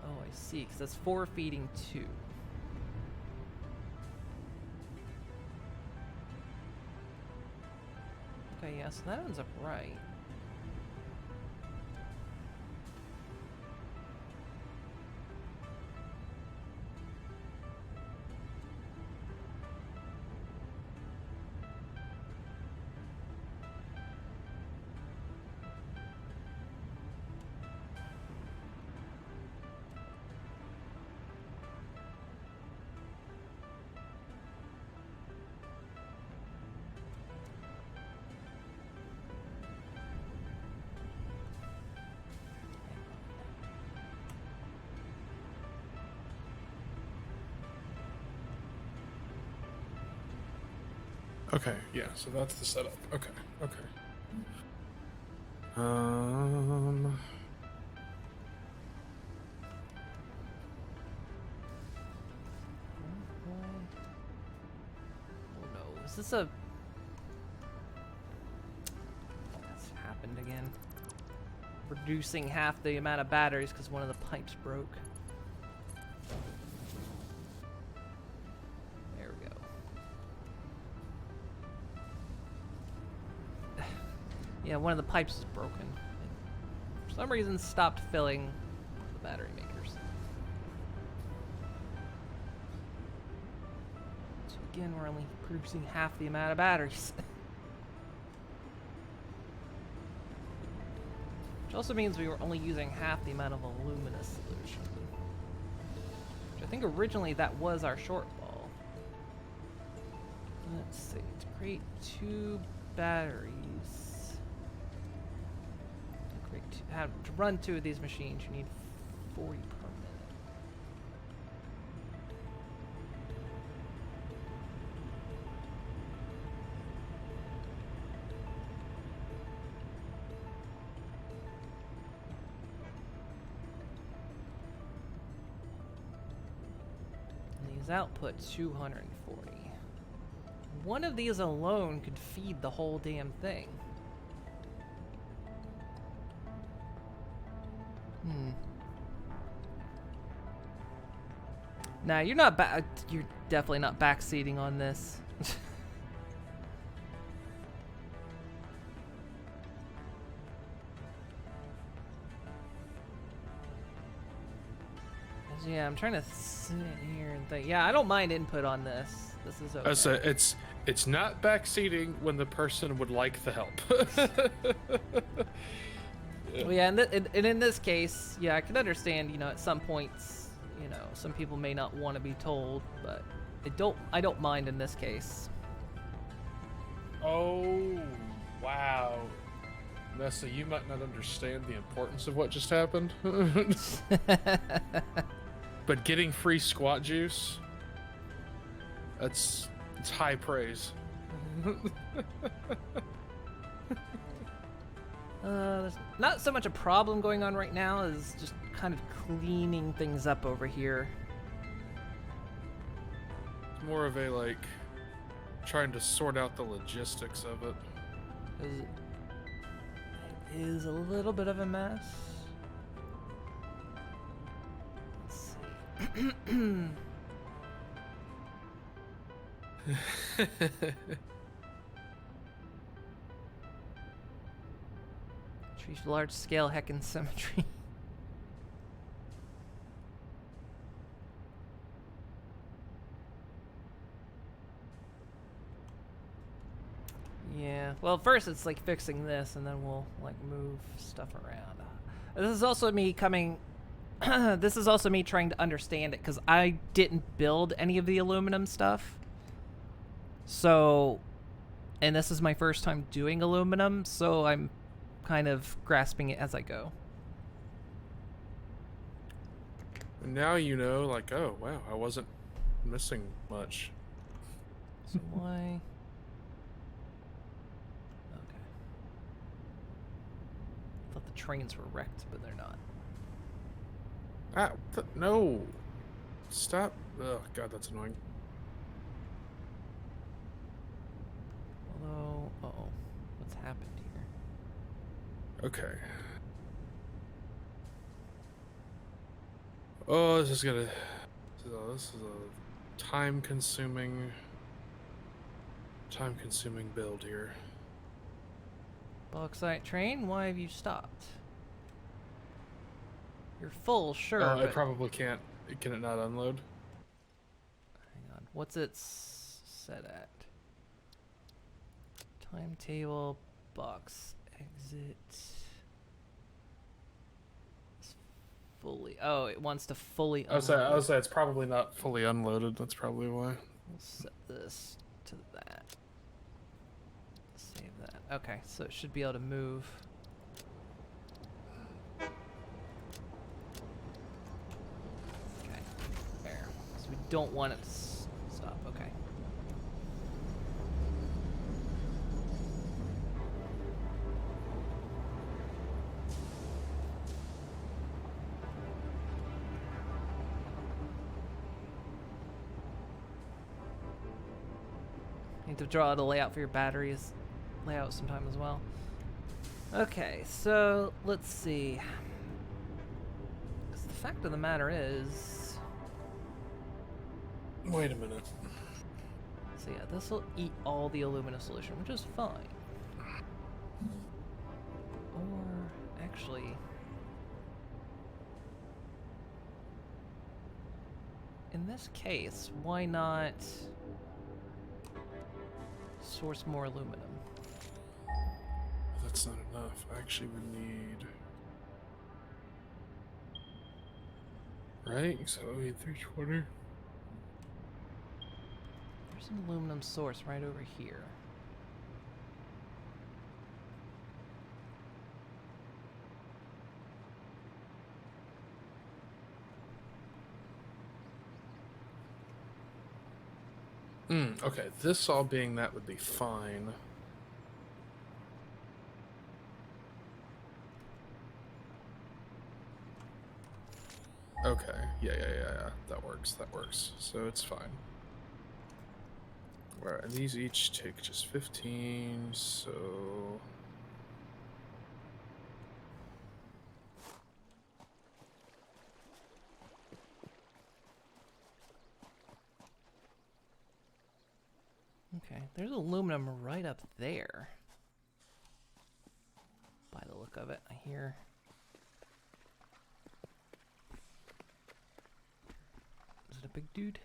Oh, I see, because that's 4 feeding 2. Okay, yeah, so that ends up right. Okay, yeah, so that's the setup. Okay. Oh no, is this a... That's happened again. Reducing half the amount of batteries because one of the pipes broke. There we go. Yeah, one of the pipes is broken. It, for some reason, stopped filling the battery makers. So again, we're only producing half the amount of batteries. Which also means we were only using half the amount of alumina solution. Which I think originally that was our shortfall. Let's see, to create 2 batteries. To run 2 of these machines, you need 40 per minute. His output 240. One of these alone could feed the whole damn thing. Nah, you're not back. You're definitely not backseating on this. Yeah, I'm trying to sit here and think. Yeah, I don't mind input on this. This is okay. So it's not backseating when the person would like the help. Well, yeah, and in this case, yeah, I can understand. At some points, some people may not want to be told, but I don't mind in this case. Oh, wow. Nessa, you might not understand the importance of what just happened. But getting free squat juice, it's high praise. There's not so much a problem going on right now as just kind of cleaning things up over here. It's more of a, trying to sort out the logistics of it. It is a little bit of a mess. Let's see. Trees large scale heckin' symmetry. Yeah. Well, first it's fixing this, and then we'll move stuff around. This is also me coming. This is also me trying to understand it because I didn't build any of the aluminum stuff. So, and this is my first time doing aluminum, so I'm kind of grasping it as I go. And now oh, wow, I wasn't missing much. So why? Okay. I thought the trains were wrecked, but they're not. No. Stop. Oh, God, that's annoying. Although, uh-oh. What's happened here? Okay. Oh, this is a time-consuming build here. Bauxite train, why have you stopped? You're full, sure. Oh, but... it probably can't. Can it not unload? Hang on. What's it set at? Timetable, box, exit. It's fully. Oh, it wants to fully unload. I was saying it's probably not fully unloaded. That's probably why. We'll set this to that. Save that. Okay, so it should be able to move. Okay, there. So we don't want it to stop. Okay. Need to draw the layout for your batteries layout sometime as well. Okay, so let's see. 'Cause the fact of the matter is, Wait a minute. so yeah, this will eat all the aluminum solution, which is fine. Or actually, in this case, why not source more aluminum? That's not enough. Actually, we need. Right? So we need 320. There's an aluminum source right over here. Okay, this all being that would be fine. Okay. Yeah. That works. That works. So it's fine. All right, and these each take just 15. So. Okay, there's aluminum right up there. By the look of it, I hear. Is it a big dude?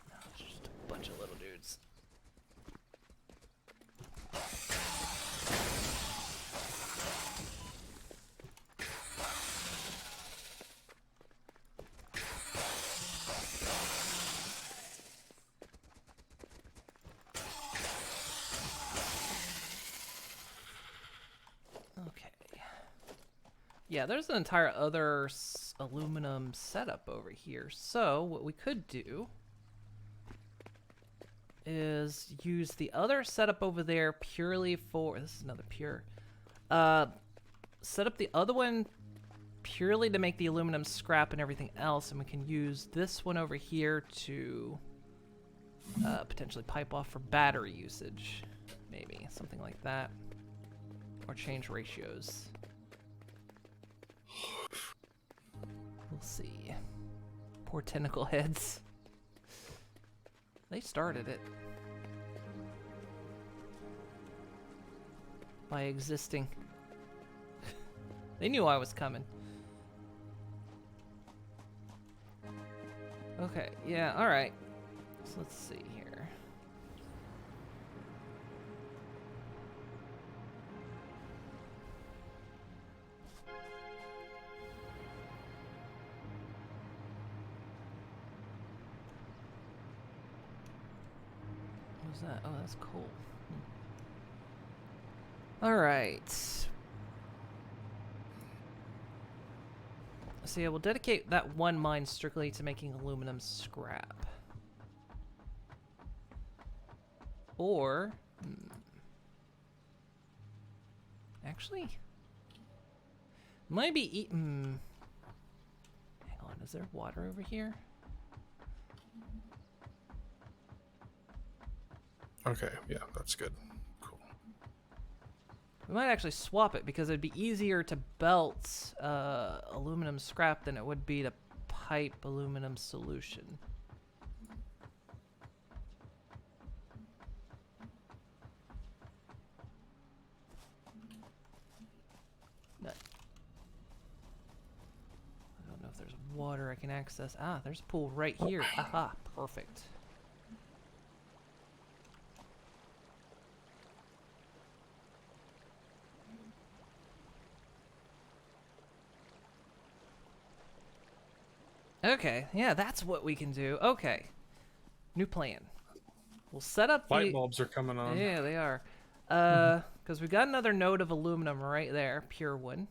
No, it's just a bunch of little dudes. Okay. Yeah, there's an entire other aluminum setup over here. So what we could do is use the other setup over there purely for, this is another pure, set up the other one purely to make the aluminum scrap and everything else, and we can use this one over here to potentially pipe off for battery usage, maybe something like that, or change ratios. We'll see. Poor tentacle heads. They started it by existing. They knew I was coming. Okay, yeah, alright. So let's see here. What was that? Oh, that's cool. Alright. So yeah, we'll dedicate that one mine strictly to making aluminum scrap. Or... actually... might be hang on, is there water over here? Okay, yeah, that's good. Cool. We might actually swap it because it'd be easier to belt aluminum scrap than it would be to pipe aluminum solution. No. I don't know if there's water I can access. Ah, there's a pool right here. Aha, perfect. Okay, yeah, that's what we can do. Okay. New plan. We'll set up Light bulbs are coming on. Yeah, they are. Because we got another node of aluminum right there, pure one.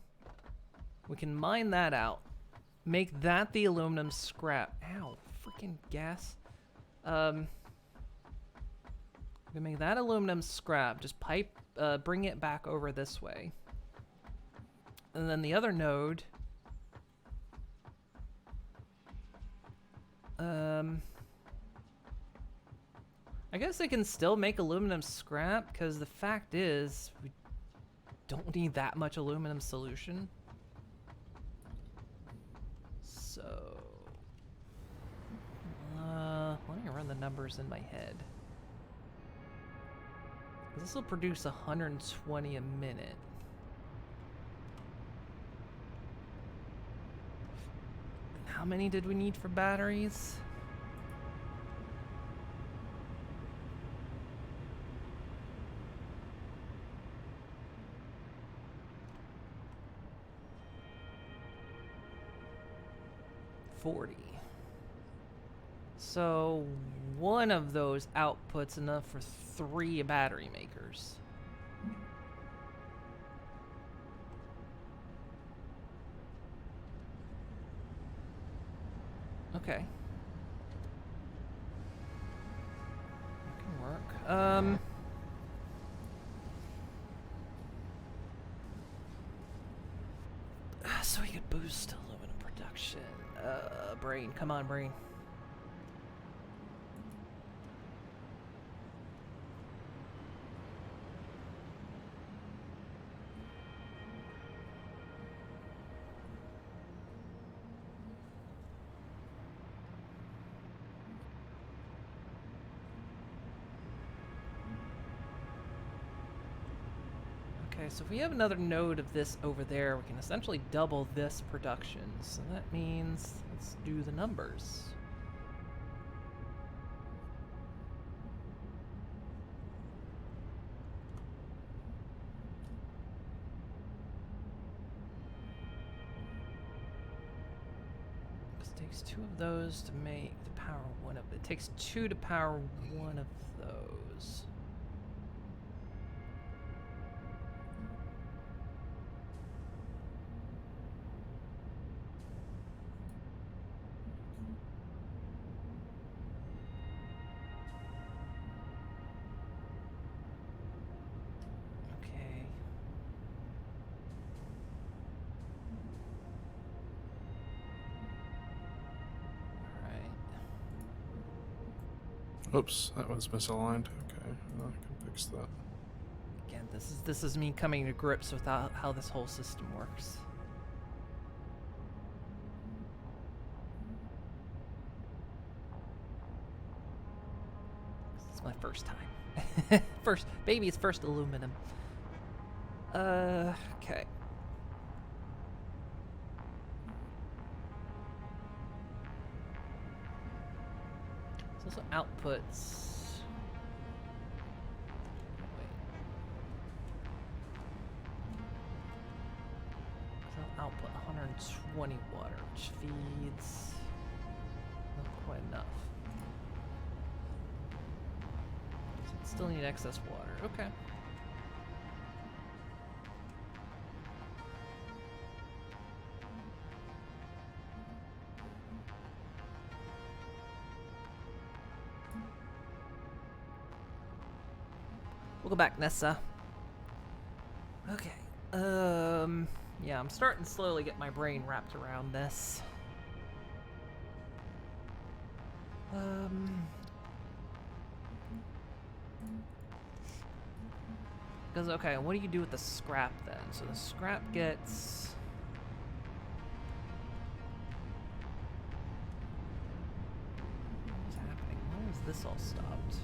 We can mine that out. Make that the aluminum scrap. Ow, freaking gas. We make that aluminum scrap. Just pipe, bring it back over this way. And then the other node... I guess I can still make aluminum scrap, because the fact is, we don't need that much aluminum solution. So... let me run the numbers in my head. This will produce 120 a minute. How many did we need for batteries? So one of those outputs enough for 3 battery makers. Okay. So we could boost aluminum production. Brain, come on, brain. Okay, so if we have another node of this over there, we can essentially double this production. So that means, let's do the numbers. It takes 2 of those to make the power 1 of it. It takes 2 to power 1 of those. Oops, that was misaligned. Okay, well, I can fix that. Again, this is me coming to grips with how this whole system works. It's my first time. Baby's first aluminum. Okay. Also outputs. Wait. So output 120 water, which feeds not quite enough. So it still need excess water. Okay. We'll go back, Nessa. Okay. Yeah, I'm starting to slowly get my brain wrapped around this. Because, okay, what do you do with the scrap then? So the scrap gets... What's happening? Why is this all stopped?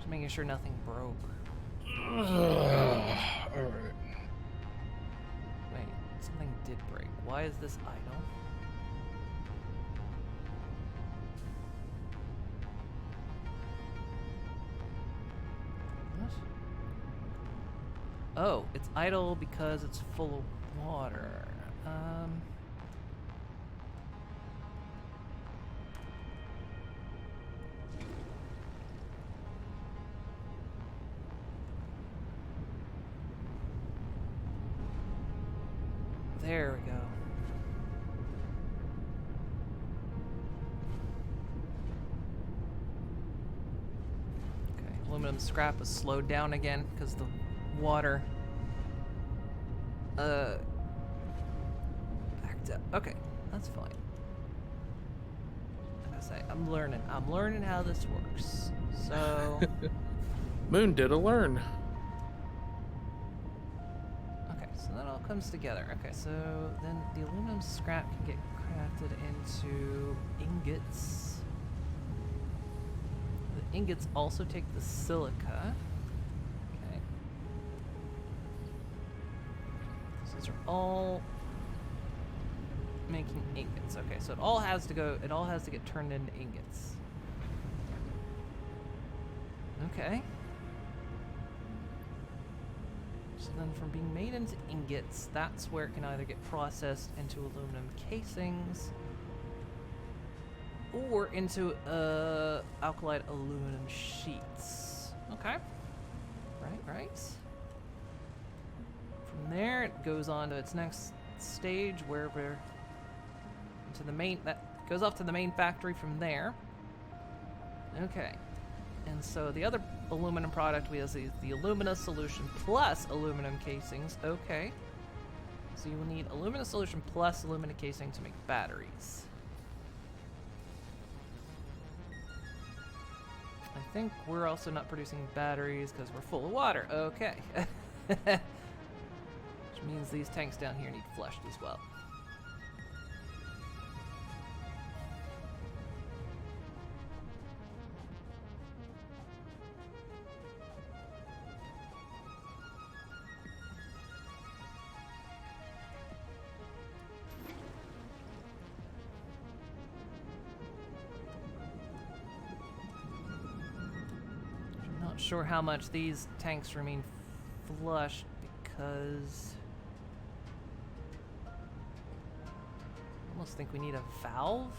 Making sure nothing broke. Alright. Wait, something did break. Why is this idle? What? Oh, it's idle because it's full of water. There we go. Okay, aluminum scrap is slowed down again because the water backed up. Okay, that's fine. Like I say, I'm learning how this works. So Moon did a learn. that all comes together. Okay, so then the aluminum scrap can get crafted into ingots. The ingots also take the silica. Okay. So these are all making ingots. Okay, so it all has to get turned into ingots. Okay. So then from being made into ingots, that's where it can either get processed into aluminum casings or into alkali aluminum sheets. Okay. Right. From there, it goes on to its next stage where we're to the main, that goes off to the main factory from there. Okay. And so the other aluminum product we have is the alumina solution plus aluminum casings. Okay. So you will need alumina solution plus alumina casing to make batteries. I think we're also not producing batteries because we're full of water. Okay. Which means these tanks down here need flushed as well. Not sure how much these tanks remain flushed because I almost think we need a valve,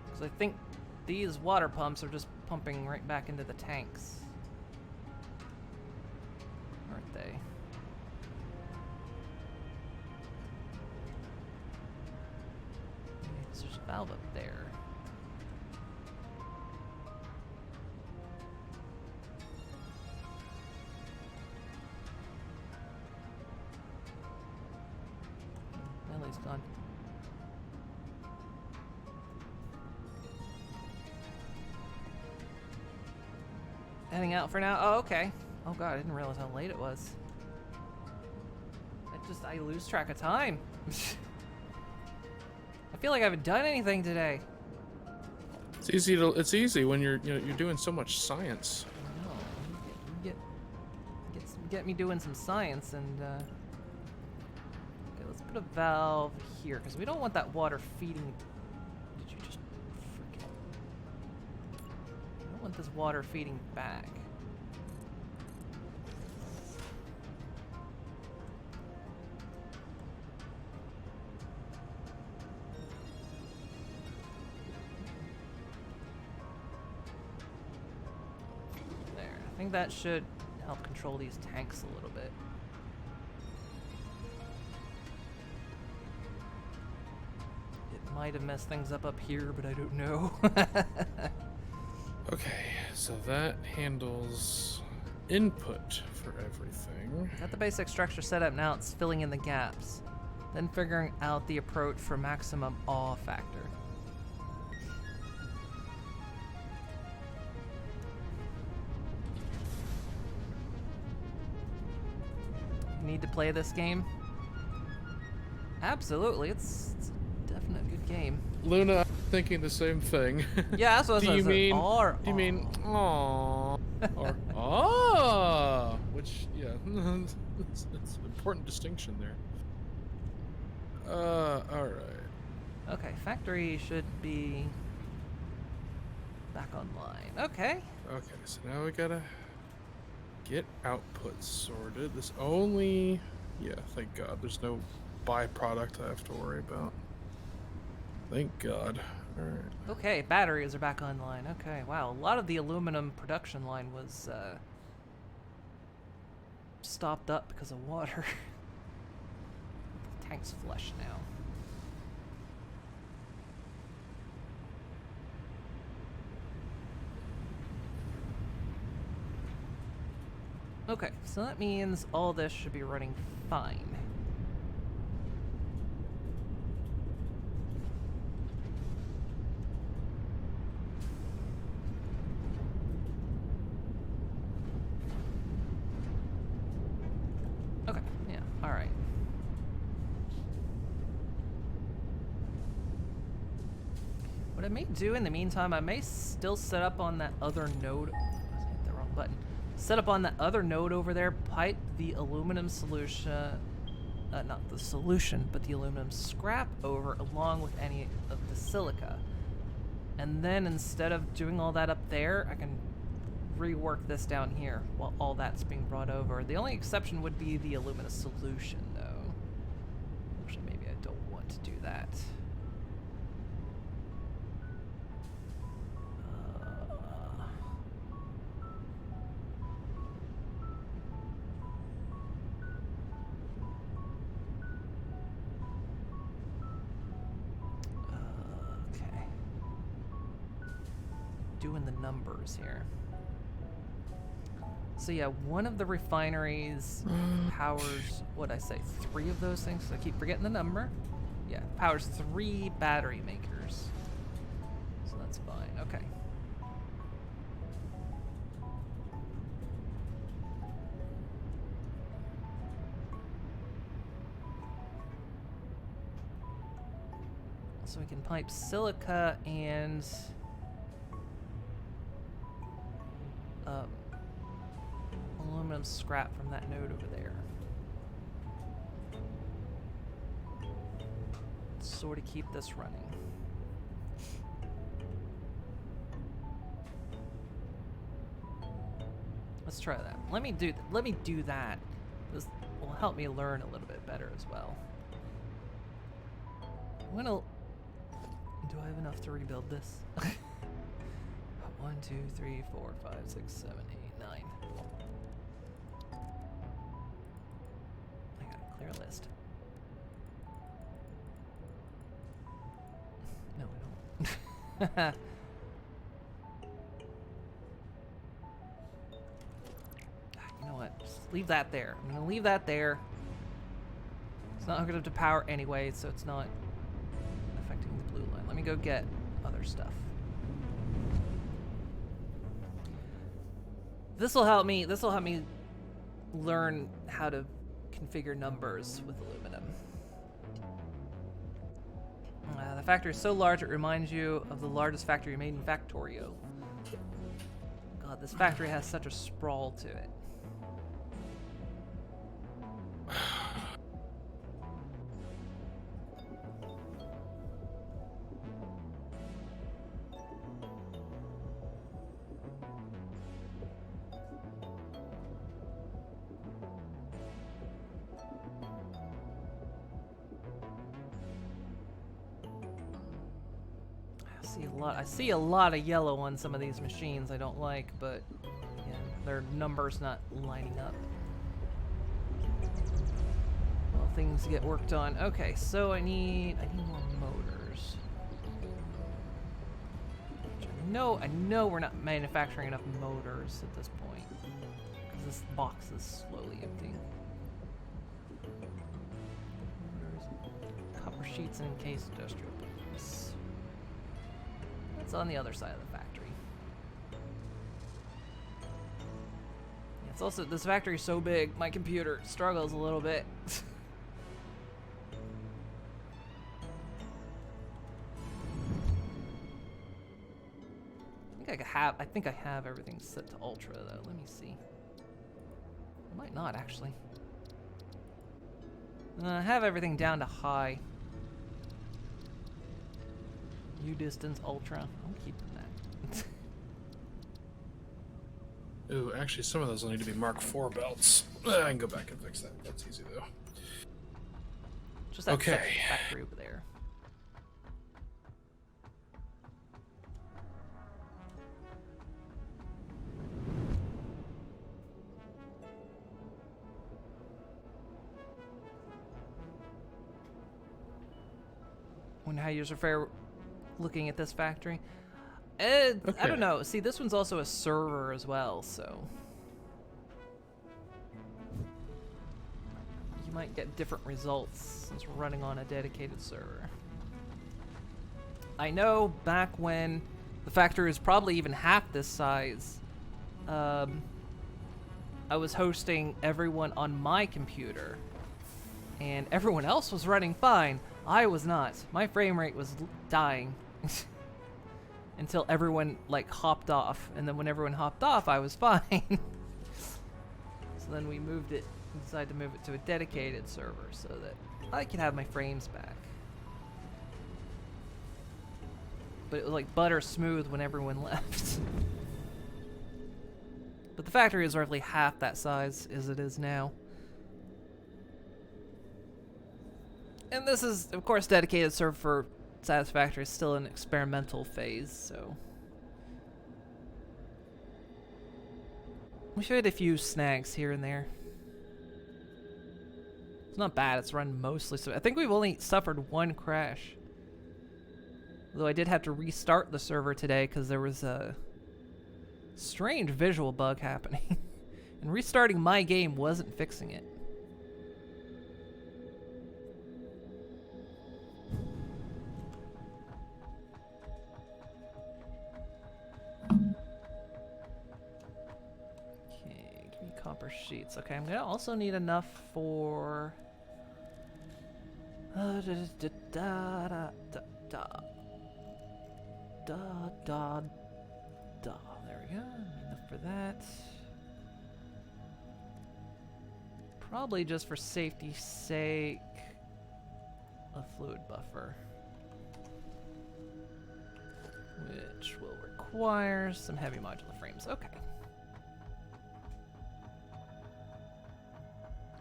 because I think these water pumps are just pumping right back into the tanks, aren't they? Yeah, 'cause there's a valve up there. Ellie's gone. Heading out for now? Oh, okay. Oh god, I didn't realize how late it was. I lose track of time. I feel like I haven't done anything today. It's easy when you're doing so much science. No, get me doing some science and okay, let's put a valve here because we don't want that water feeding. Did you just freaking? I don't want this water feeding back. I think that should help control these tanks a little bit. It might have messed things up here, but I don't know. Okay, so that handles input for everything. Got the basic structure set up, now it's filling in the gaps. Then figuring out the approach for maximum awe factor. Need to play this game? Absolutely, it's a definite good game. Luna, I'm thinking the same thing. Yeah, that's what Do I you was mean? or, Do you mean aww or ah? Which it's an important distinction there. All right. Okay, factory should be back online. Okay. Okay, so now we gotta get output sorted. This only, yeah, thank God. There's no byproduct I have to worry about. Thank God. All right. Okay, batteries are back online. Okay, wow. A lot of the aluminum production line was stopped up because of water. The tank's flush now. Okay, so that means all this should be running fine. Okay, yeah, alright. What I may do in the meantime, I may still set up on that other node. I hit the wrong button. Set up on that other node over there, pipe the aluminum solution, not the solution, but the aluminum scrap over along with any of the silica. And then instead of doing all that up there, I can rework this down here while all that's being brought over. The only exception would be the alumina solution, though. Actually, maybe I don't want to do that. doing the numbers here. So yeah, one of the refineries powers, what'd I say, 3 of those things? I keep forgetting the number. Yeah, powers 3 battery makers. So that's fine, okay. So we can pipe silica and aluminum scrap from that node over there. Sort of keep this running. Let's try that. Let me do that. This will help me learn a little bit better as well. I'm gonna. Do I have enough to rebuild this? 1, 2, 3, 4, 5, 6, 7, 8, 9. I got a clear list. No, I don't. You know what? Just leave that there. I'm gonna leave that there. It's not hooked up to power anyway, so it's not affecting the blue line. Let me go get other stuff. This will help me learn how to configure numbers with aluminum. The factory is so large it reminds you of the largest factory made in Factorio. God, this factory has such a sprawl to it. I see a lot of yellow on some of these machines I don't like, but again, their numbers not lining up. Well, things get worked on. Okay, so I need more motors. I know we're not manufacturing enough motors at this point, because this box is slowly emptying. Motors, copper sheets, and encased industrial base. It's on the other side of the factory. Yeah, it's also, this factory is so big, my computer struggles a little bit. I think I have everything set to ultra though. Let me see. I might not actually. I have everything down to high. U distance ultra. I'm keeping that. Ooh, actually, some of those will need to be Mark IV belts. I can go back and fix that. That's easy though. Just that factory over there. When how user fare looking at this factory? I don't know. See, this one's also a server as well, so you might get different results since we're running on a dedicated server. I know back when the factory was probably even half this size, I was hosting everyone on my computer, and everyone else was running fine. I was not. My frame rate was dying until everyone like hopped off, and then when everyone hopped off, I was fine. So then we decided to move it to a dedicated server so that I could have my frames back. But it was like butter smooth when everyone left. But the factory is roughly half that size as it is now. And this is, of course, dedicated server for Satisfactory. Is still in experimental phase, so we should have a few snags here and there. It's not bad. It's run mostly. So I think we've only suffered one crash. Though I did have to restart the server today because there was Strange visual bug happening. And restarting my game wasn't fixing it. Okay, give me copper sheets. Okay, I'm gonna also need enough for... da da da da da da da da da. There we go. Enough for that. Probably just for safety's sake, a fluid buffer, which will require some heavy modular frames. Okay.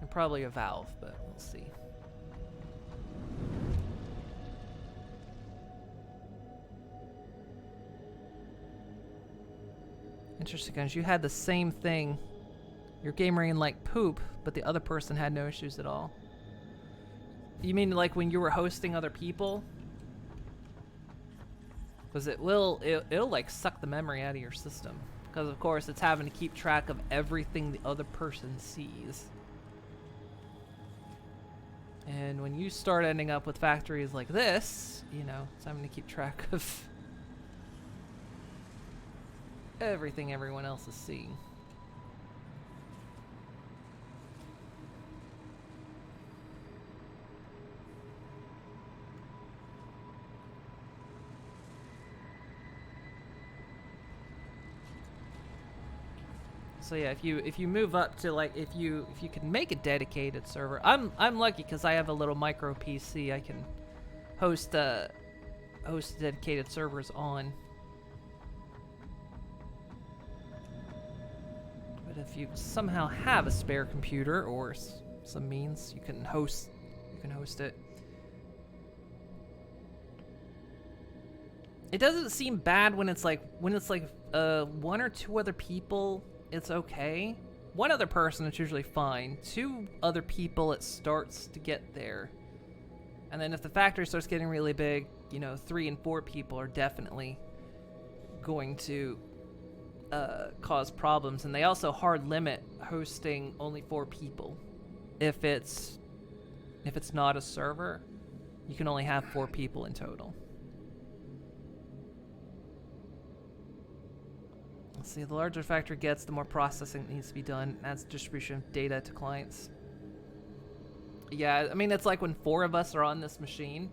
And probably a valve, but we'll see. Interesting, guys. You had the same thing. Your game ran like poop, but the other person had no issues at all. You mean like when you were hosting other people? Because it'll like suck the memory out of your system. Because of course it's having to keep track of everything the other person sees. And when you start ending up with factories like this, you know, it's having to keep track of everything everyone else is seeing. So yeah, if you move up to like if you can make a dedicated server, I'm lucky because I have a little micro PC I can host dedicated servers on. But if you somehow have a spare computer or some means, you can host it. It doesn't seem bad when it's like one or two other people. It's okay. One other person, it's usually fine. Two other people, it starts to get there. And then if the factory starts getting really big, you know, 3 and 4 people are definitely going to cause problems. And they also hard limit hosting only 4 people. If it's not a server, you can only have 4 people in total. Let's see, the larger factory gets, the more processing needs to be done. That's distribution of data to clients. Yeah, I mean, it's like when 4 of us are on this machine,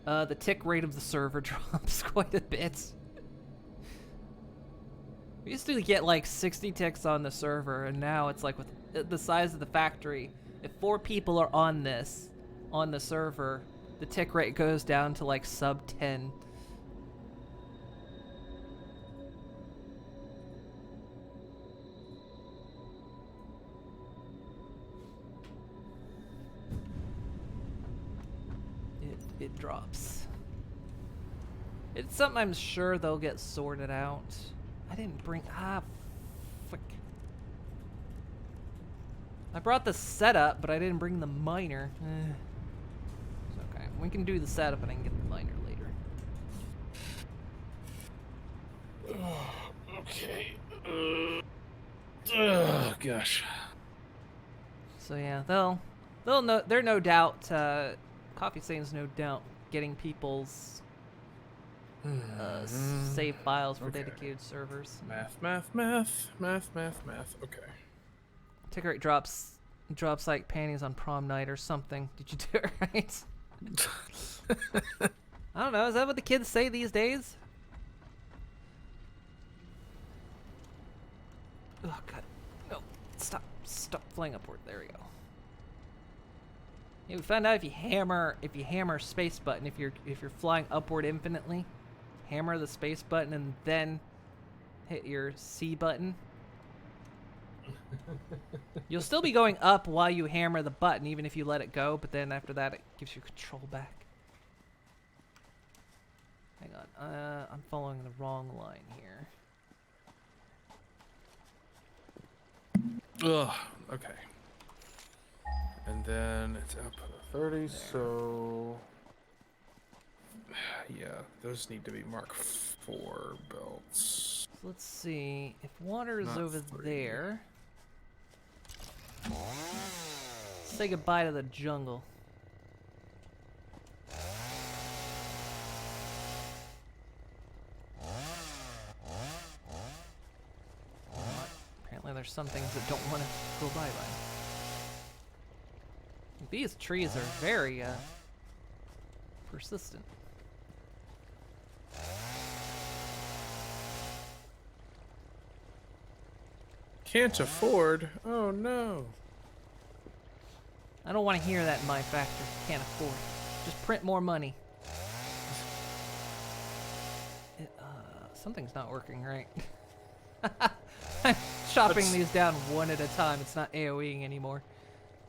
the tick rate of the server drops quite a bit. We used to get like 60 ticks on the server, and now it's like with the size of the factory, if 4 people are on the server, the tick rate goes down to like sub 10. It drops. It's something I'm sure they'll get sorted out. I didn't bring... frick. I brought the setup, but I didn't bring the miner. It's okay. We can do the setup and I can get the miner later. Okay. Gosh. So yeah, they're no doubt... Coffee Stain's no doubt getting people's save files for dedicated servers. Math. Okay. Tick rate drops like panties on prom night or something. Did you do it right? I don't know. Is that what the kids say these days? Oh god. No. Stop flying upward. There we go. Yeah, we found out if you hammer space button, if you're flying upward infinitely, hammer the space button and then hit your C button. You'll still be going up while you hammer the button, even if you let it go, but then after that it gives you control back. Hang on, I'm following the wrong line here. Ugh, okay. And then it's output of 30, there. So... yeah, those need to be Mark 4 belts. So let's see. If water is Not over 3. there. Say goodbye to the jungle. Apparently there's some things that don't want to go bye-bye. These trees are very, persistent. Can't afford? Oh no. I don't want to hear that in my factory. Can't afford. Just print more money. Something's not working right. I'm chopping these down one at a time. It's not AoEing anymore.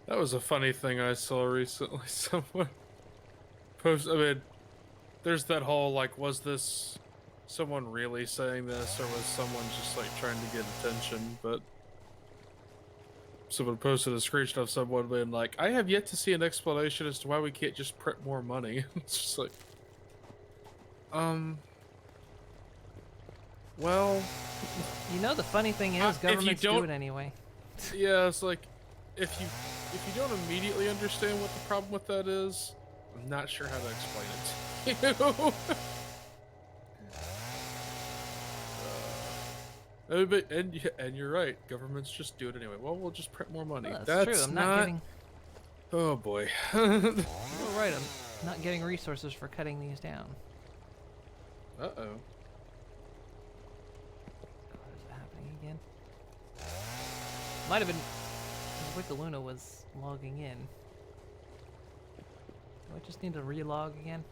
That was a funny thing I saw recently. Someone posted, I mean, there's that whole, like, was this someone really saying this, or was someone just, like, trying to get attention? But someone posted a screenshot of someone being like, I have yet to see an explanation as to why we can't just print more money. It's just like, well... You know, the funny thing is, governments do it anyway. Yeah, it's like, if you don't immediately understand what the problem with that is, I'm not sure how to explain it to you. And you're right, governments just do it anyway. Well, we'll just print more money. Well, that's true. I'm not getting... Oh boy. You're right. I'm not getting resources for cutting these down. Uh-oh. God, is it happening again? Might have been... Wickaluna was logging in. Do I just need to relog again?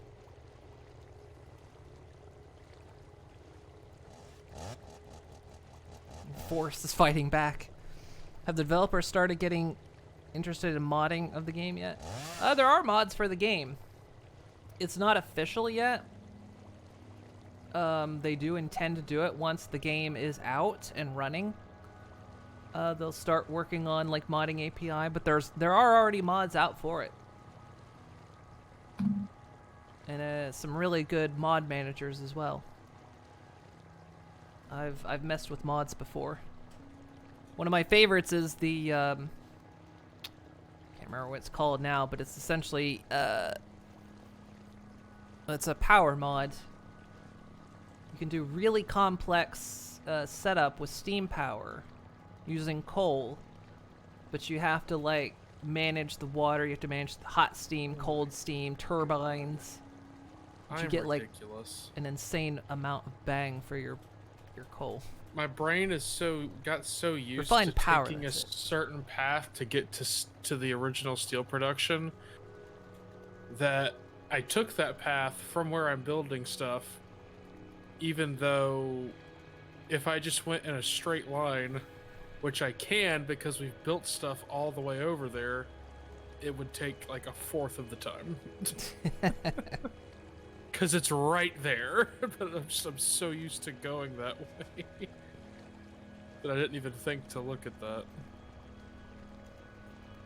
Force is fighting back. Have the developers started getting interested in modding of the game yet? There are mods for the game. It's not official yet. They do intend to do it once the game is out and running. They'll start working on like modding API, but there are already mods out for it. And some really good mod managers as well. I've messed with mods before. One of my favorites is the can't remember what it's called now, but it's essentially it's a power mod. You can do really complex setup with steam power using coal, but you have to like manage the water. You have to manage the hot steam, cold steam, turbines. But you get ridiculous. Like an insane amount of bang for your coal. My brain is got so used Refined to power, taking a that's it. certain path to get to the original steel production that I took that path from where I'm building stuff, even though if I just went in a straight line, which I can because we've built stuff all the way over there, it would take like a fourth of the time. Because it's right there. But I'm so used to going that way that I didn't even think to look at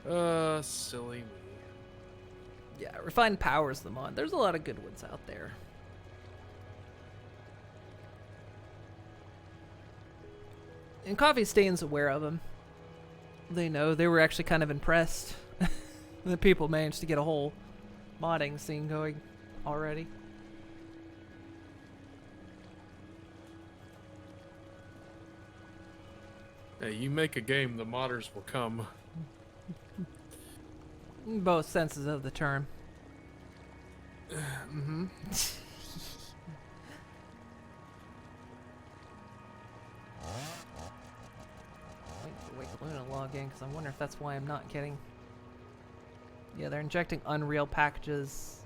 that. Silly me. Yeah, Refined Power's the mod. There's a lot of good ones out there. And Coffee Stain's aware of them. They know. They were actually kind of impressed that people managed to get a whole modding scene going already. Hey, you make a game, the modders will come. In both senses of the term. Mm-hmm. Wait for Luna to log in, because I wonder if that's why I'm not getting... Yeah, they're injecting Unreal packages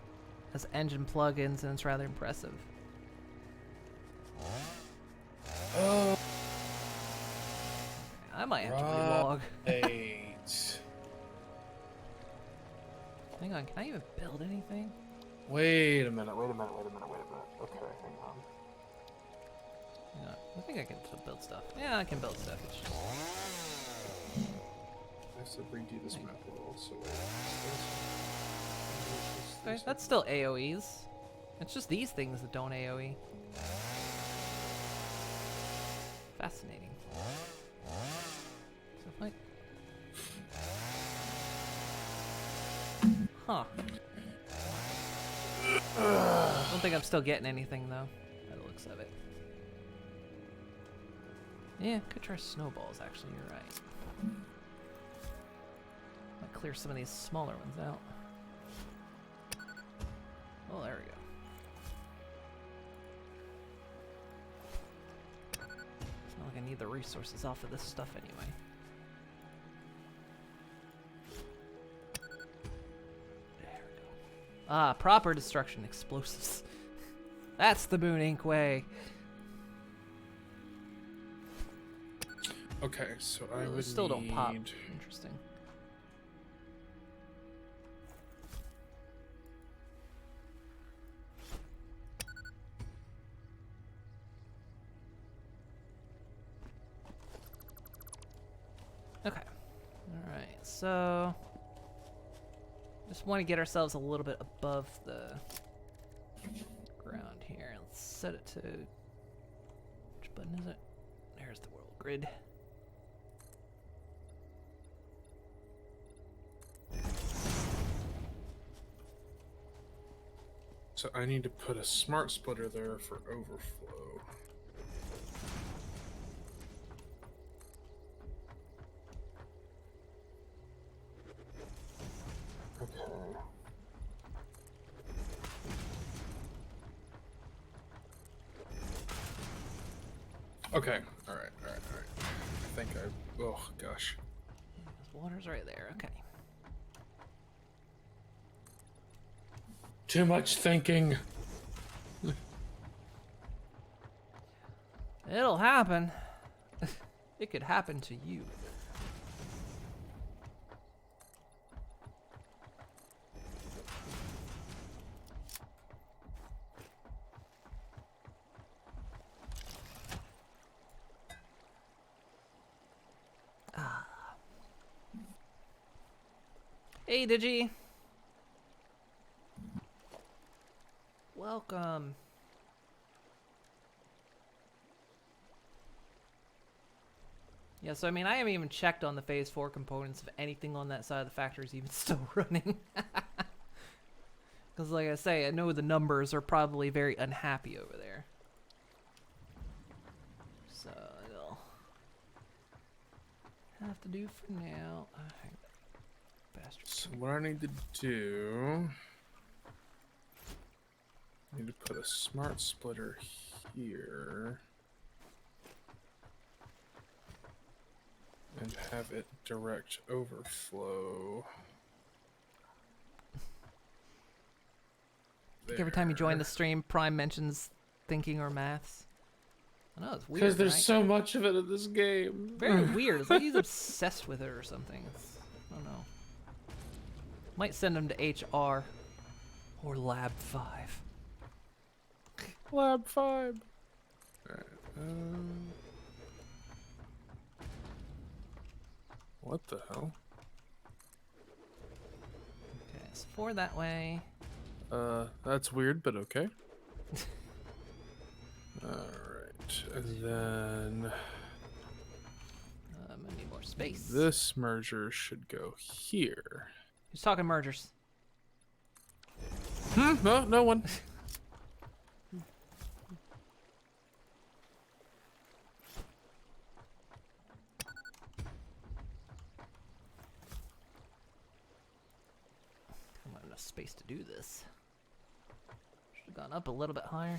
as engine plugins, and it's rather impressive. Oh. I might have to relog. Right. Hang on, can I even build anything? Wait a minute. Okay, hang on. Yeah, I think I can still build stuff. Yeah, I can build stuff. It's just... I have to redo this map a little, so wait. Okay, that's still AoEs. It's just these things that don't AoE. Fascinating. So if I... Huh. I don't think I'm still getting anything, though, by the looks of it. Yeah, could try snowballs, actually, you're right. Might clear some of these smaller ones out. Oh, there we go. It's not like I need the resources off of this stuff anyway. There we go. Ah, proper destruction explosives. That's the Boon Inc. way. Okay, so I They would still don't pop. need- Interesting. Okay. Alright, so just want to get ourselves a little bit above the ground here. Let's set it to, which button is it? There's the world grid. So I need to put a smart splitter there for overflow. Okay. Okay. All right. I think I. Oh gosh. Water's right there. Okay. Too much thinking. It'll happen. It could happen to you. Ah. Hey, Digi. Welcome. Yeah, so I mean, I haven't even checked on the Phase 4 components if anything on that side of the factory is even still running. Because like I say, I know the numbers are probably very unhappy over there. So, it'll have to do for now. Bastard. So what I need to do, I need to put a smart splitter here and have it direct overflow. Every time you join the stream, Prime mentions thinking or maths. I know, it's weird, Because there's right? so much of it in this game. Very weird. It's like he's obsessed with it or something. I don't know. Might send him to HR or Lab 5. Lab 5. Alright. What the hell? Okay, so 4 that way. That's weird, but okay. Alright, and then I'm gonna need more space. this merger should go here. Who's talking mergers? No, no one. I don't have enough space to do this. Should have gone up a little bit higher.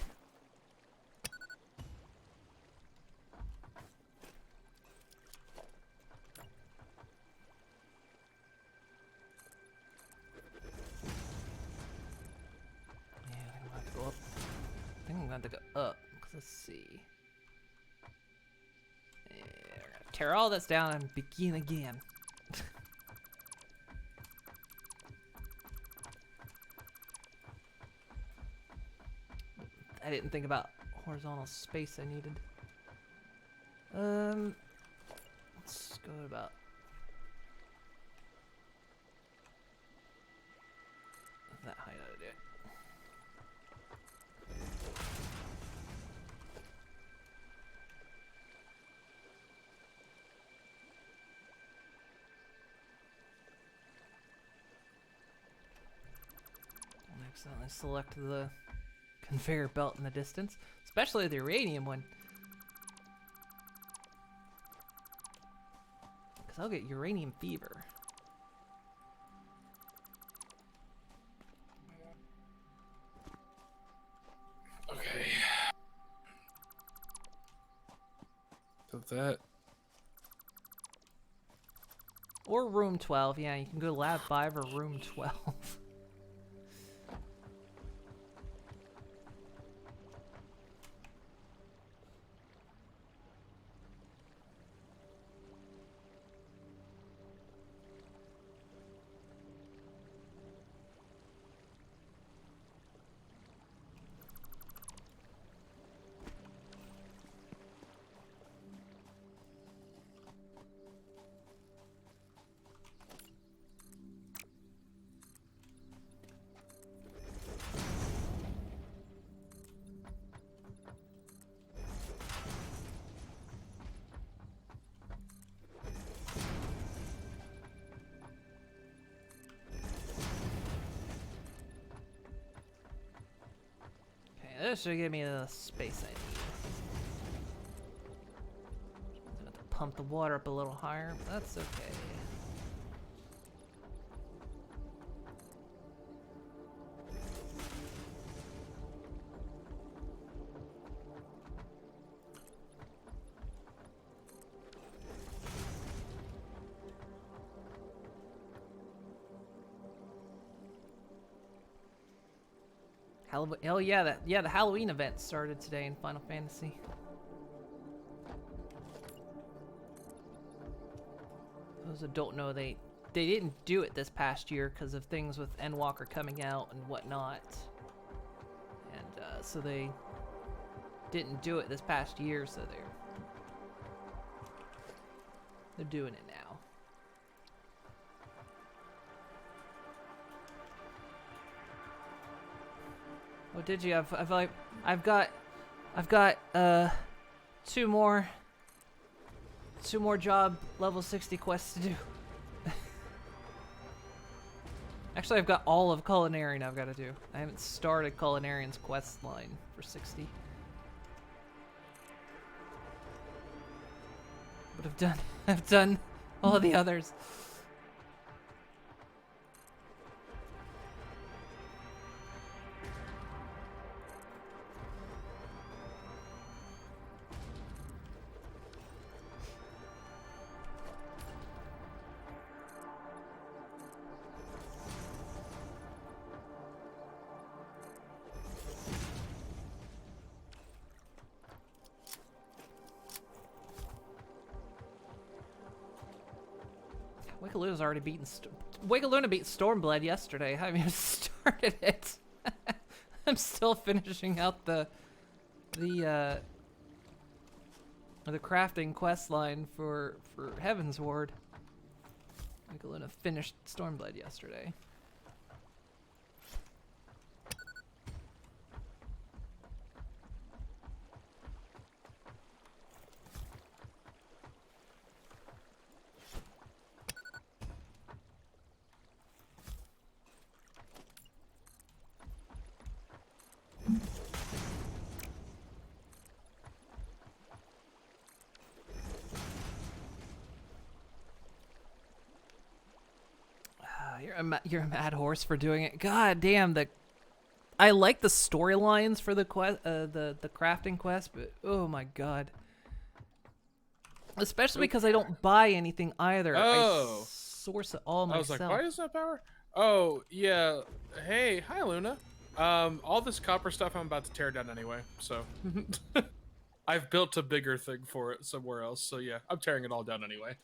Yeah, I think I'm gonna have to go up. I think I'm gonna have to go up. 'Cause let's see. Yeah, we're gonna tear all this down and begin again. I didn't think about horizontal space I needed. Let's go about that height. I do it. Accidentally select the conveyor belt in the distance, especially the uranium one. Because I'll get uranium fever. Okay. So that. Or room 12. Yeah, you can go to lab 5 or room 12. This should give me the space I need. I'm gonna have to pump the water up a little higher, but that's okay. Oh yeah, the Halloween event started today in Final Fantasy. Those that don't know, they didn't do it this past year because of things with Endwalker coming out and whatnot, and so they didn't do it this past year. So they're doing it now. What did you have? I've got two more job level 60 quests to do. Actually, I've got all of Culinarian I've got to do. I haven't started Culinarian's quest line for 60. But I've done all the others. Wikaloona's already beaten. Wikaluna beat Stormblood yesterday. I haven't even started it. I'm still finishing out the crafting quest line for Heaven's Ward. Wikaluna finished Stormblood yesterday. You're a mad horse for doing it. God damn, I like the storylines for the quest, the crafting quest, but oh my god. Especially because I don't buy anything either. Oh. I source it all I was myself. like, why is that power? Oh, yeah. Hey, hi, Luna. All this copper stuff I'm about to tear down anyway, so. I've built a bigger thing for it somewhere else, so yeah, I'm tearing it all down anyway.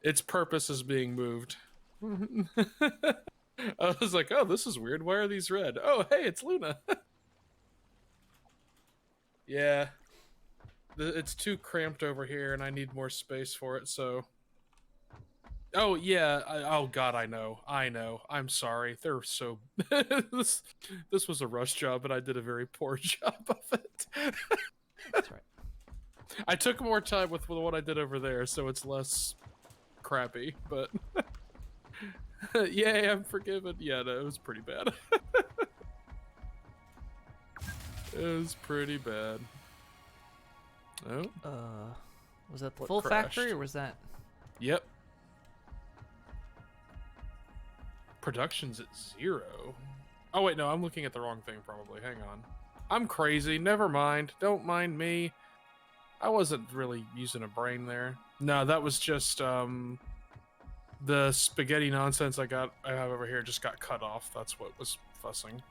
Its purpose is being moved. I was like, oh, this is weird. Why are these red? Oh, hey, it's Luna. Yeah. It's too cramped over here, and I need more space for it, so... Oh, yeah. Oh, God, I know. I'm sorry. They're so... this was a rush job, and I did a very poor job of it. That's right. I took more time with what I did over there, so it's less crappy, but... Yay, I'm forgiven. Yeah, no, it was pretty bad. It was pretty bad. Oh. Was that the What full crashed? factory, or was that? Yep. Production's at 0. Oh wait, no, I'm looking at the wrong thing probably. Hang on. I'm crazy. Never mind. Don't mind me. I wasn't really using a brain there. No, that was just the spaghetti nonsense I have over here just got cut off. That's what was fussing.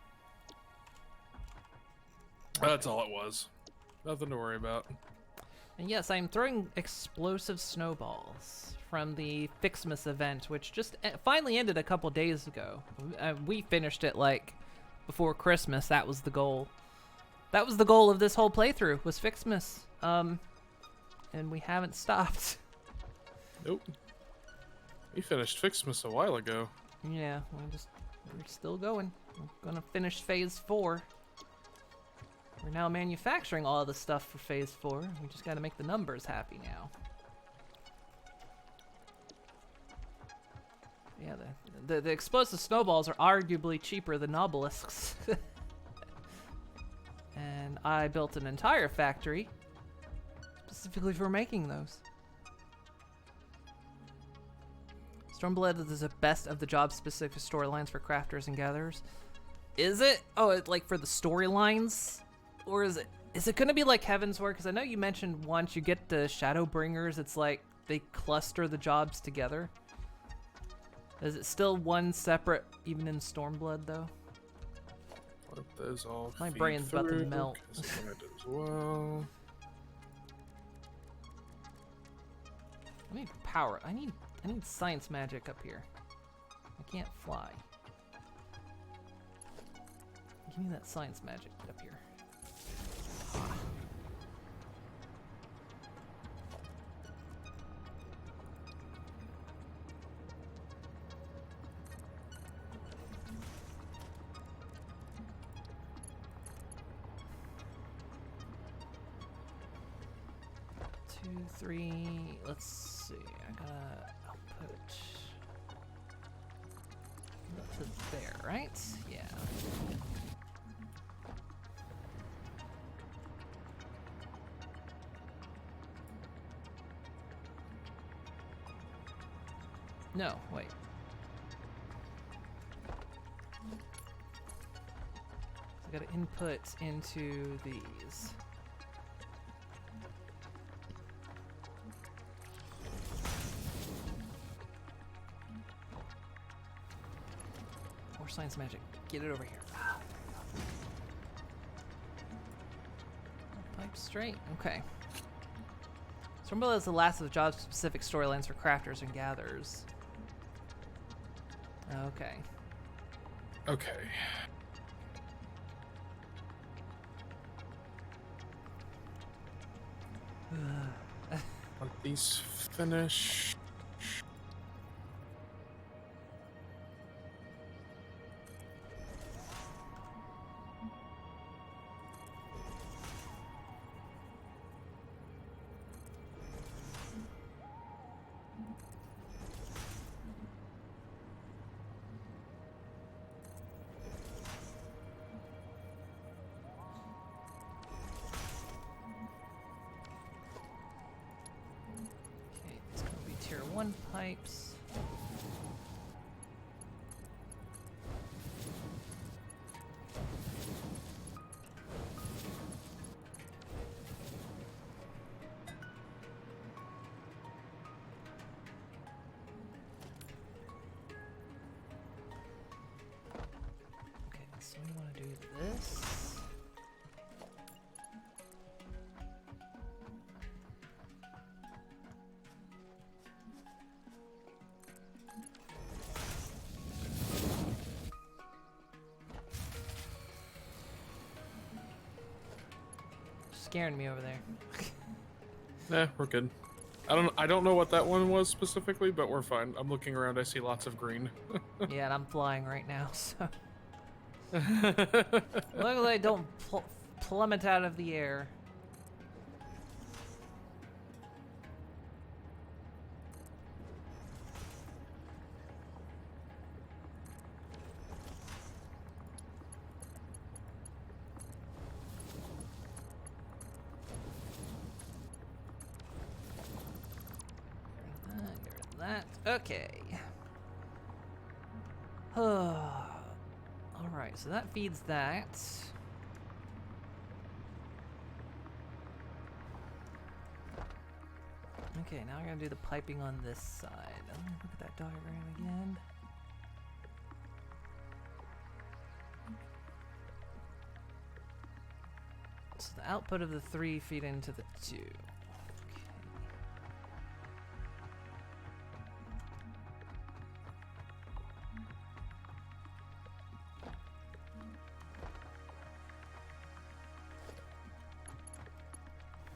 That's all it was. Nothing to worry about. And yes, I'm throwing explosive snowballs from the Ficsmas event, which just finally ended a couple days ago. We finished it like before Christmas. That was the goal. That was the goal of this whole playthrough, was Ficsmas. And we haven't stopped. Nope. We finished Ficsmas a while ago. Yeah, we're still going. We're gonna finish phase 4. We're now manufacturing all the stuff for phase 4. We just gotta make the numbers happy now. Yeah, the explosive snowballs are arguably cheaper than obelisks. And I built an entire factory specifically for making those. Stormblood is the best of the job-specific storylines for crafters and gatherers. Is it? Oh, like for the storylines? Or is it going to be like Heaven's Ward? Because I know you mentioned once you get the Shadowbringers, it's like they cluster the jobs together. Is it still one separate, even in Stormblood, though? Let those all My feed brain's about to through, melt. 'cause I did as well. I need power. I need science magic up here. I can't fly. Give me that science magic up here. Two, three. Let's see. I gotta put to there, right? Yeah. No, wait. So I gotta input into these. More science magic. Get it over here. Pipe straight. Okay. Stormblood is the last of the job-specific storylines for crafters and gatherers. Okay. Okay. Want these finished. Okay, it's gonna be tier 1 pipes. Okay, so we want to do this. Scaring me over there. Nah, we're good. I don't know what that one was specifically, but we're fine. I'm looking around. I see lots of green. Yeah, and I'm flying right now, so. Luckily, I don't plummet out of the air. Okay. Alright, so that feeds that. Okay, now we're gonna do the piping on this side. Look at that diagram again. So the output of the 3 feed into the 2. Okay.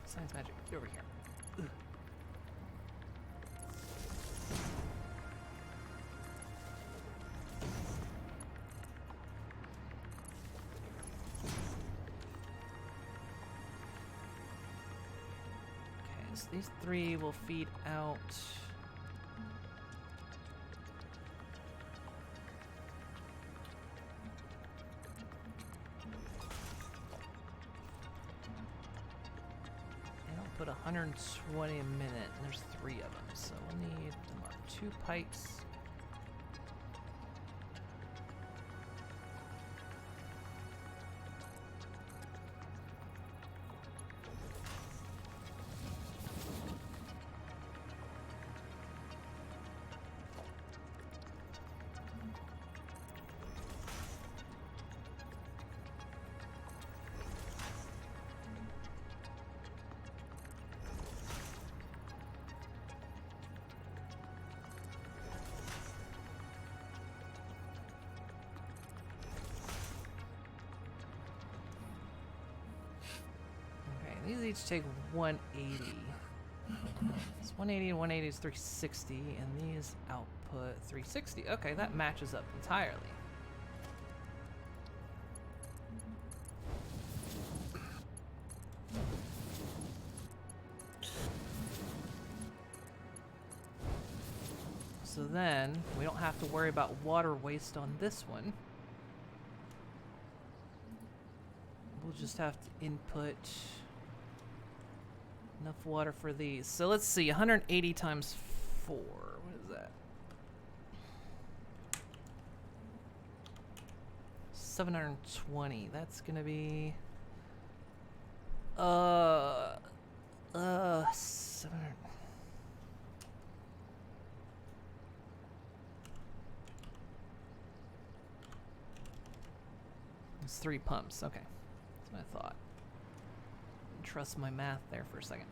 Science magic, get over here. Ugh. Okay, so these 3 will feed out. Put 120 a minute, and there's 3 of them, so we'll need to mark 2 pipes. These each take 180. It's 180 and 180 is 360, and these output 360. Okay, that matches up entirely. So then, we don't have to worry about water waste on this one. We'll just have to input enough water for these. So let's see, 180 times 4. What is that? 720. That's gonna be 700. It's 3 pumps. Okay, that's what I thought. Trust my math there for a second.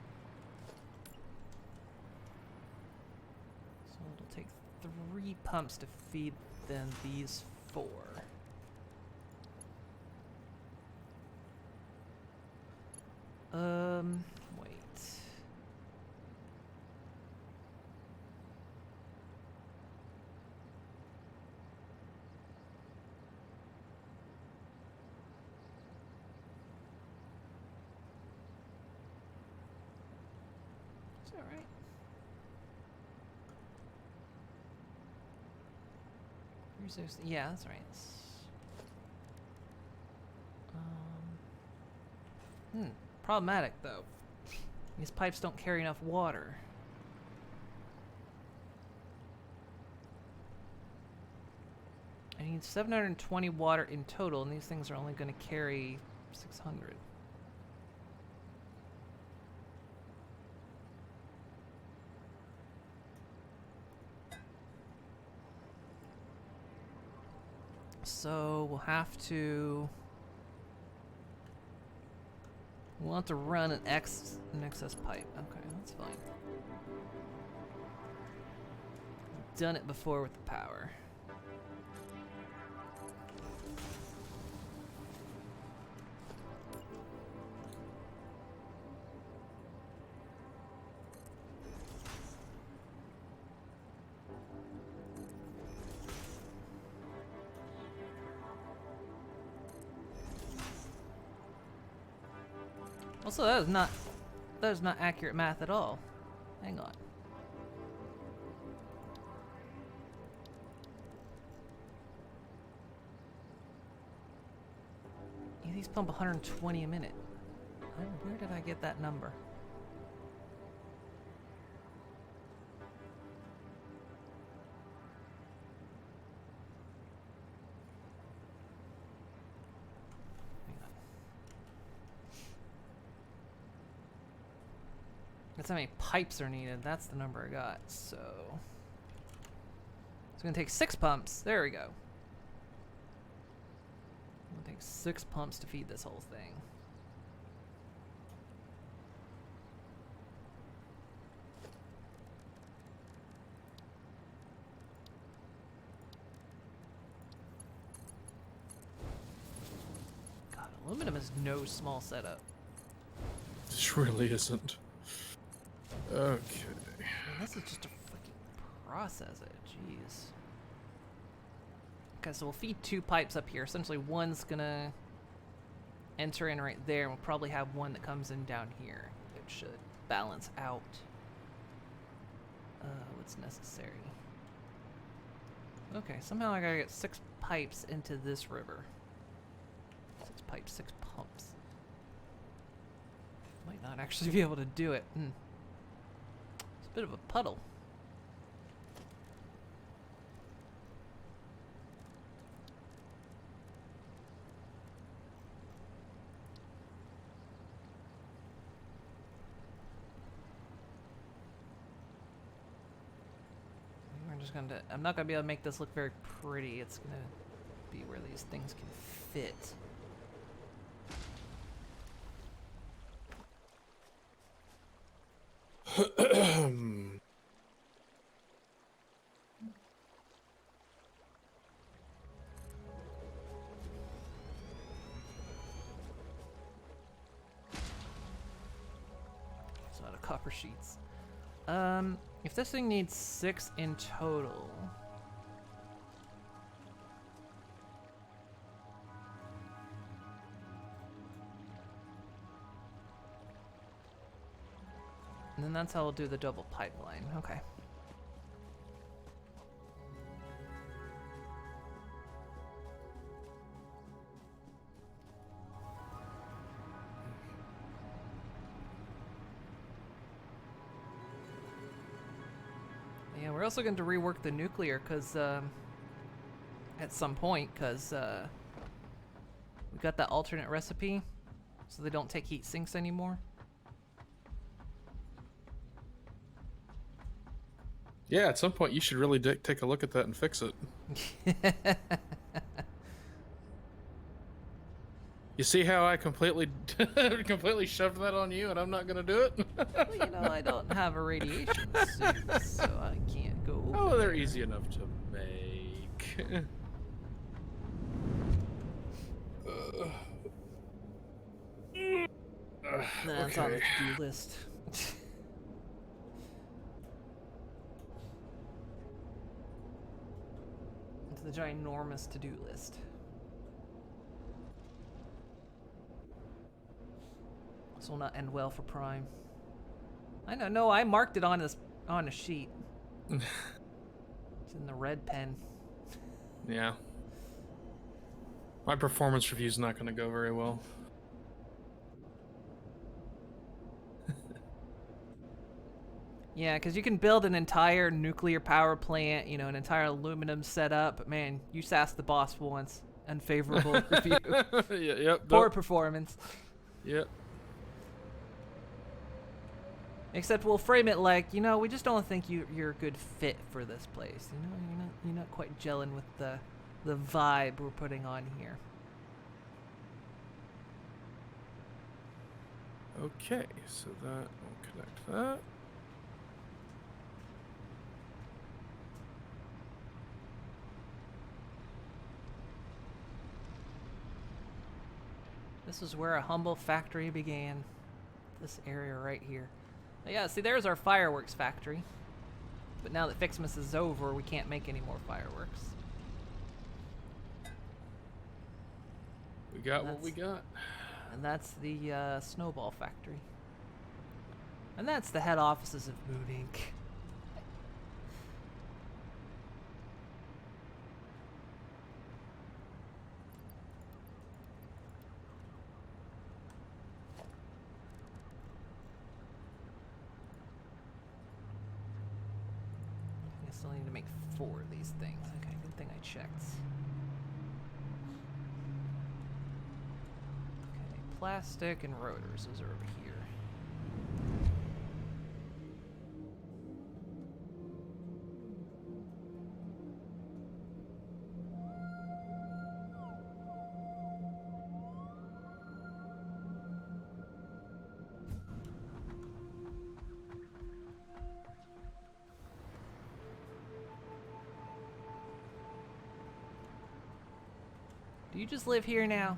So it'll take 3 pumps to feed then these 4. Wait. It's all right. Yeah, that's right. Problematic though. These pipes don't carry enough water. I need 720 water in total, and these things are only going to carry 600. So we'll have to run an excess pipe. Okay, that's fine. Done it before with the power. Also, that is not accurate math at all. Hang on. Yeah, these pump 120 a minute. Where did I get that number? That's how many pipes are needed. That's the number I got. So it's gonna take 6 pumps. There we go. It'll take 6 pumps to feed this whole thing. God, aluminum is no small setup. This really isn't. Okay. Man, this is just to freaking process it. Jeez. Okay, so we'll feed 2 pipes up here. Essentially, one's gonna enter in right there, and we'll probably have one that comes in down here. It should balance out what's necessary. Okay, somehow I gotta get 6 pipes into this river. 6 pipes, 6 pumps. Might not actually be able to do it. It's a bit of a puddle. I'm not gonna be able to make this look very pretty. It's gonna be where these things can fit. It's out of copper sheets. If this thing needs 6 in total. And then that's how we'll do the double pipeline. Okay. Yeah, we're also going to rework the nuclear because at some point, because we got that alternate recipe, so they don't take heat sinks anymore. Yeah, at some point you should really take a look at that and fix it. You see how I completely shoved that on you and I'm not going to do it? Well, you know, I don't have a radiation suit, so I can't go over Oh, they're there. easy enough to make. That's on the to-do list. It's the ginormous to-do list. This will not end well for Prime. I know. No, I marked it on a sheet. It's in the red pen. Yeah. My performance review's not going to go very well. Yeah, because you can build an entire nuclear power plant, you know, an entire aluminum setup. But man, you sassed the boss once. Unfavorable review. Yep. Poor performance. Yep. Except we'll frame it like, you know, we just don't think you're a good fit for this place. You know, you're not quite gelling with the vibe we're putting on here. Okay, so that will connect that. This is where a humble factory began. This area right here. Now, yeah, see, there's our fireworks factory. But now that Ficsmas is over, we can't make any more fireworks. We got what we got. And that's the snowball factory. And that's the head offices of Moon Inc. I still need to make 4 of these things. Okay, good thing I checked. Okay, plastic and rotors. Those are over here. Do you just live here now?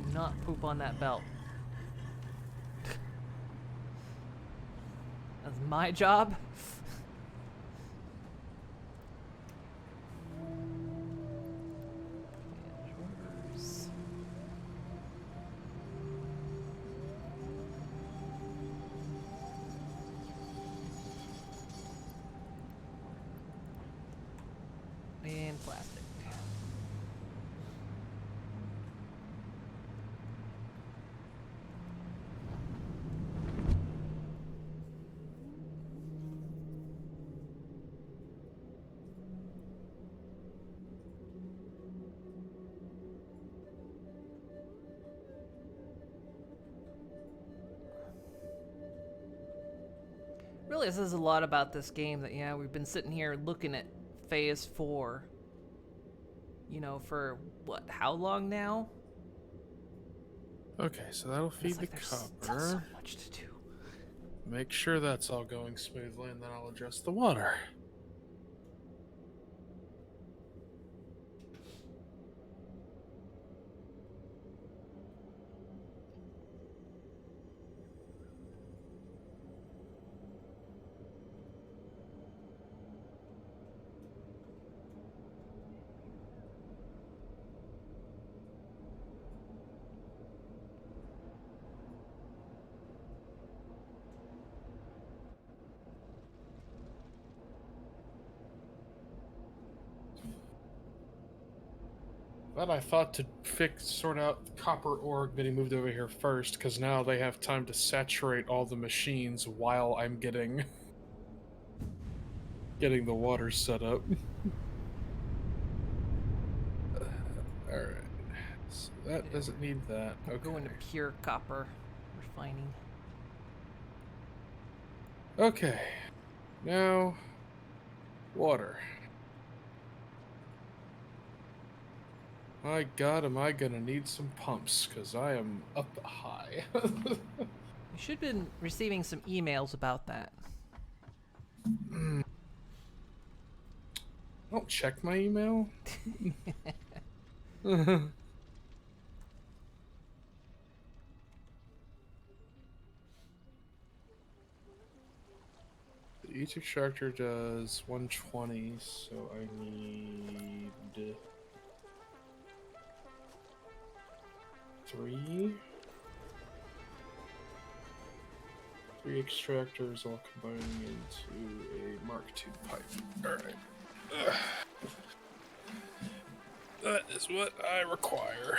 Do not poop on that belt. That's my job. And plastic. Really says a lot about this game that, yeah, we've been sitting here looking at Phase 4, you know, for, what, how long now? Okay, so that'll feed It's the like there's still copper. so much to do. Make sure that's all going smoothly, and then I'll adjust the water. But I thought to sort out copper ore getting moved over here first, because now they have time to saturate all the machines while I'm getting the water set up. Alright. So that doesn't need that. We'll Okay. go into pure copper refining. Okay. Now, water. My god, am I gonna need some pumps, because I am up high. You should have been receiving some emails about that. Don't check my email. Each extractor does 120, so I need 3 extractors all combining into a Mark II pipe. Alright. That is what I require.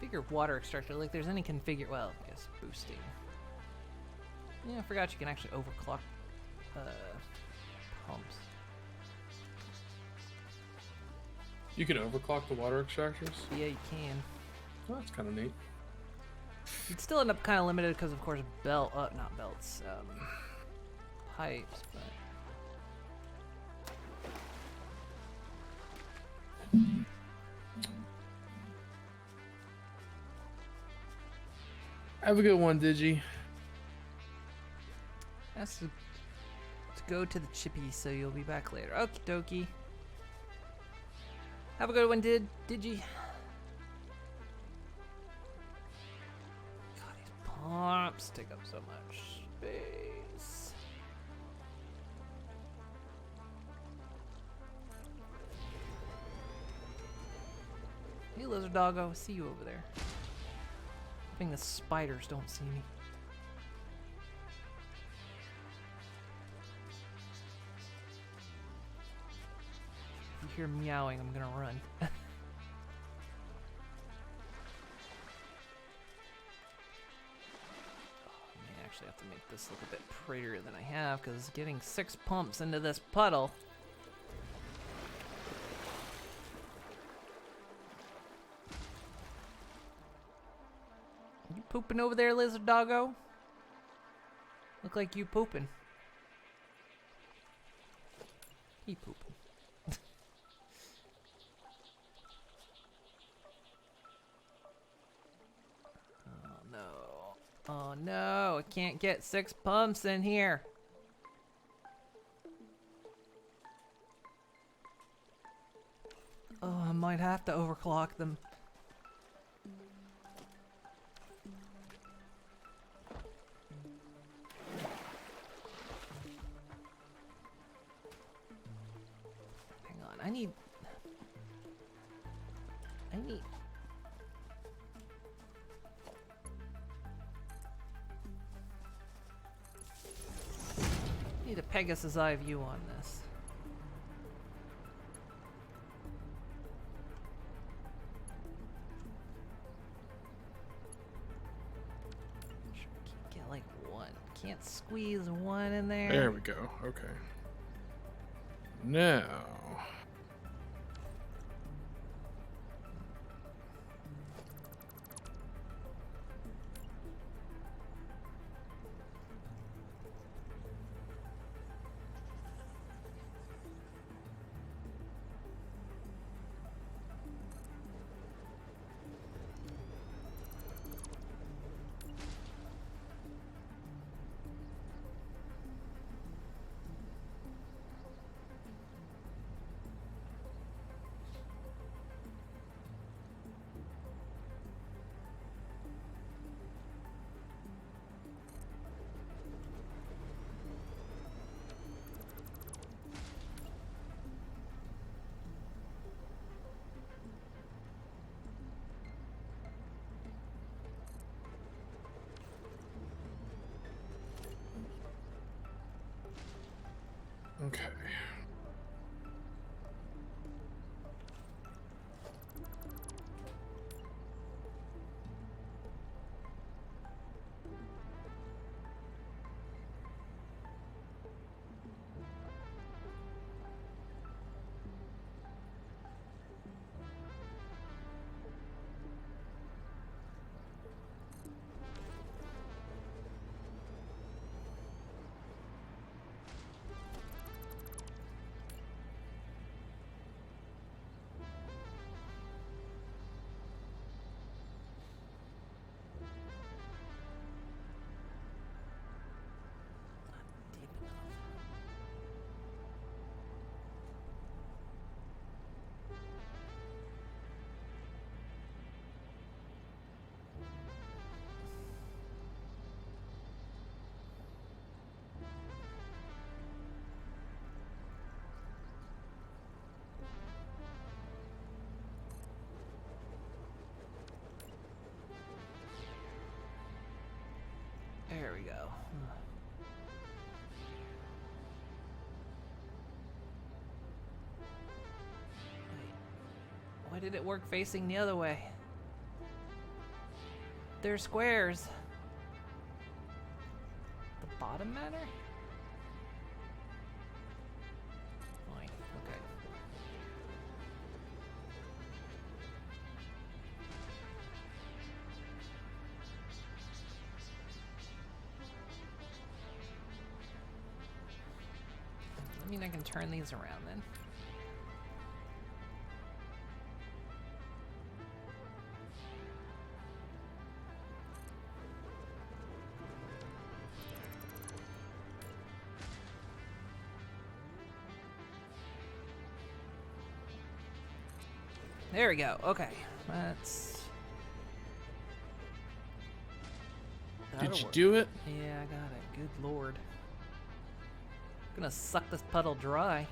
Configure water extractor, like there's any configure, well, I guess boosting. Yeah, I forgot you can actually overclock pumps. You can overclock the water extractors? Yeah, you can. Oh, that's kind of neat. You'd still end up kind of limited because, of course, not belts, pipes, but... Have a good one, Digi. That's to go to the chippy, so you'll be back later. Okie dokie. Have a good one, did you? God, these pumps take up so much space. Hey, lizard doggo, I see you over there. Hoping the spiders don't see me. If you hear meowing, I'm gonna run. I may actually have to make this look a bit prettier than I have, because getting 6 pumps into this puddle. You pooping over there, lizard doggo? Look like you pooping. He pooping. Oh no. no, I can't get 6 pumps in here. Oh, I might have to overclock them. Hang on, I need a Pegasus eye view on this. Sure, can't get like one. Can't squeeze one in there. There we go. Okay. Now. Okay. There we go. Wait. Why did it work facing the other way? They're squares. The bottom matter? Fine. Okay. I mean, I can turn these around then. There we go. Okay. That's... Did That'll you work. do it? Yeah, I got it. Good lord. I'm gonna suck this puddle dry.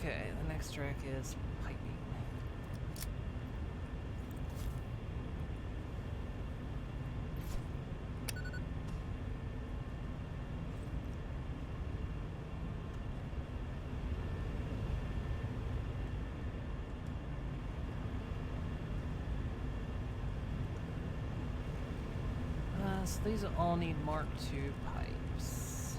Okay, the next track is piping. So these all need Mark II pipes.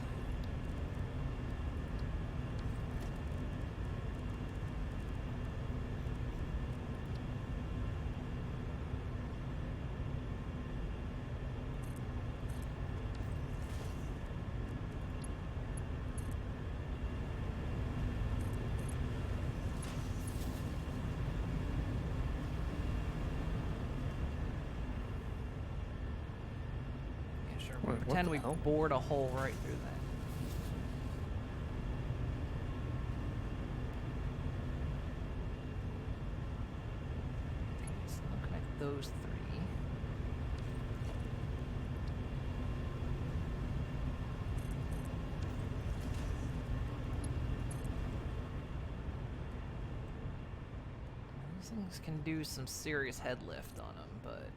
Yeah, sure. We'll What pretend the we hell? bored a hole right through that. Okay, so I'll connect those three. These things can do some serious head lift on them, but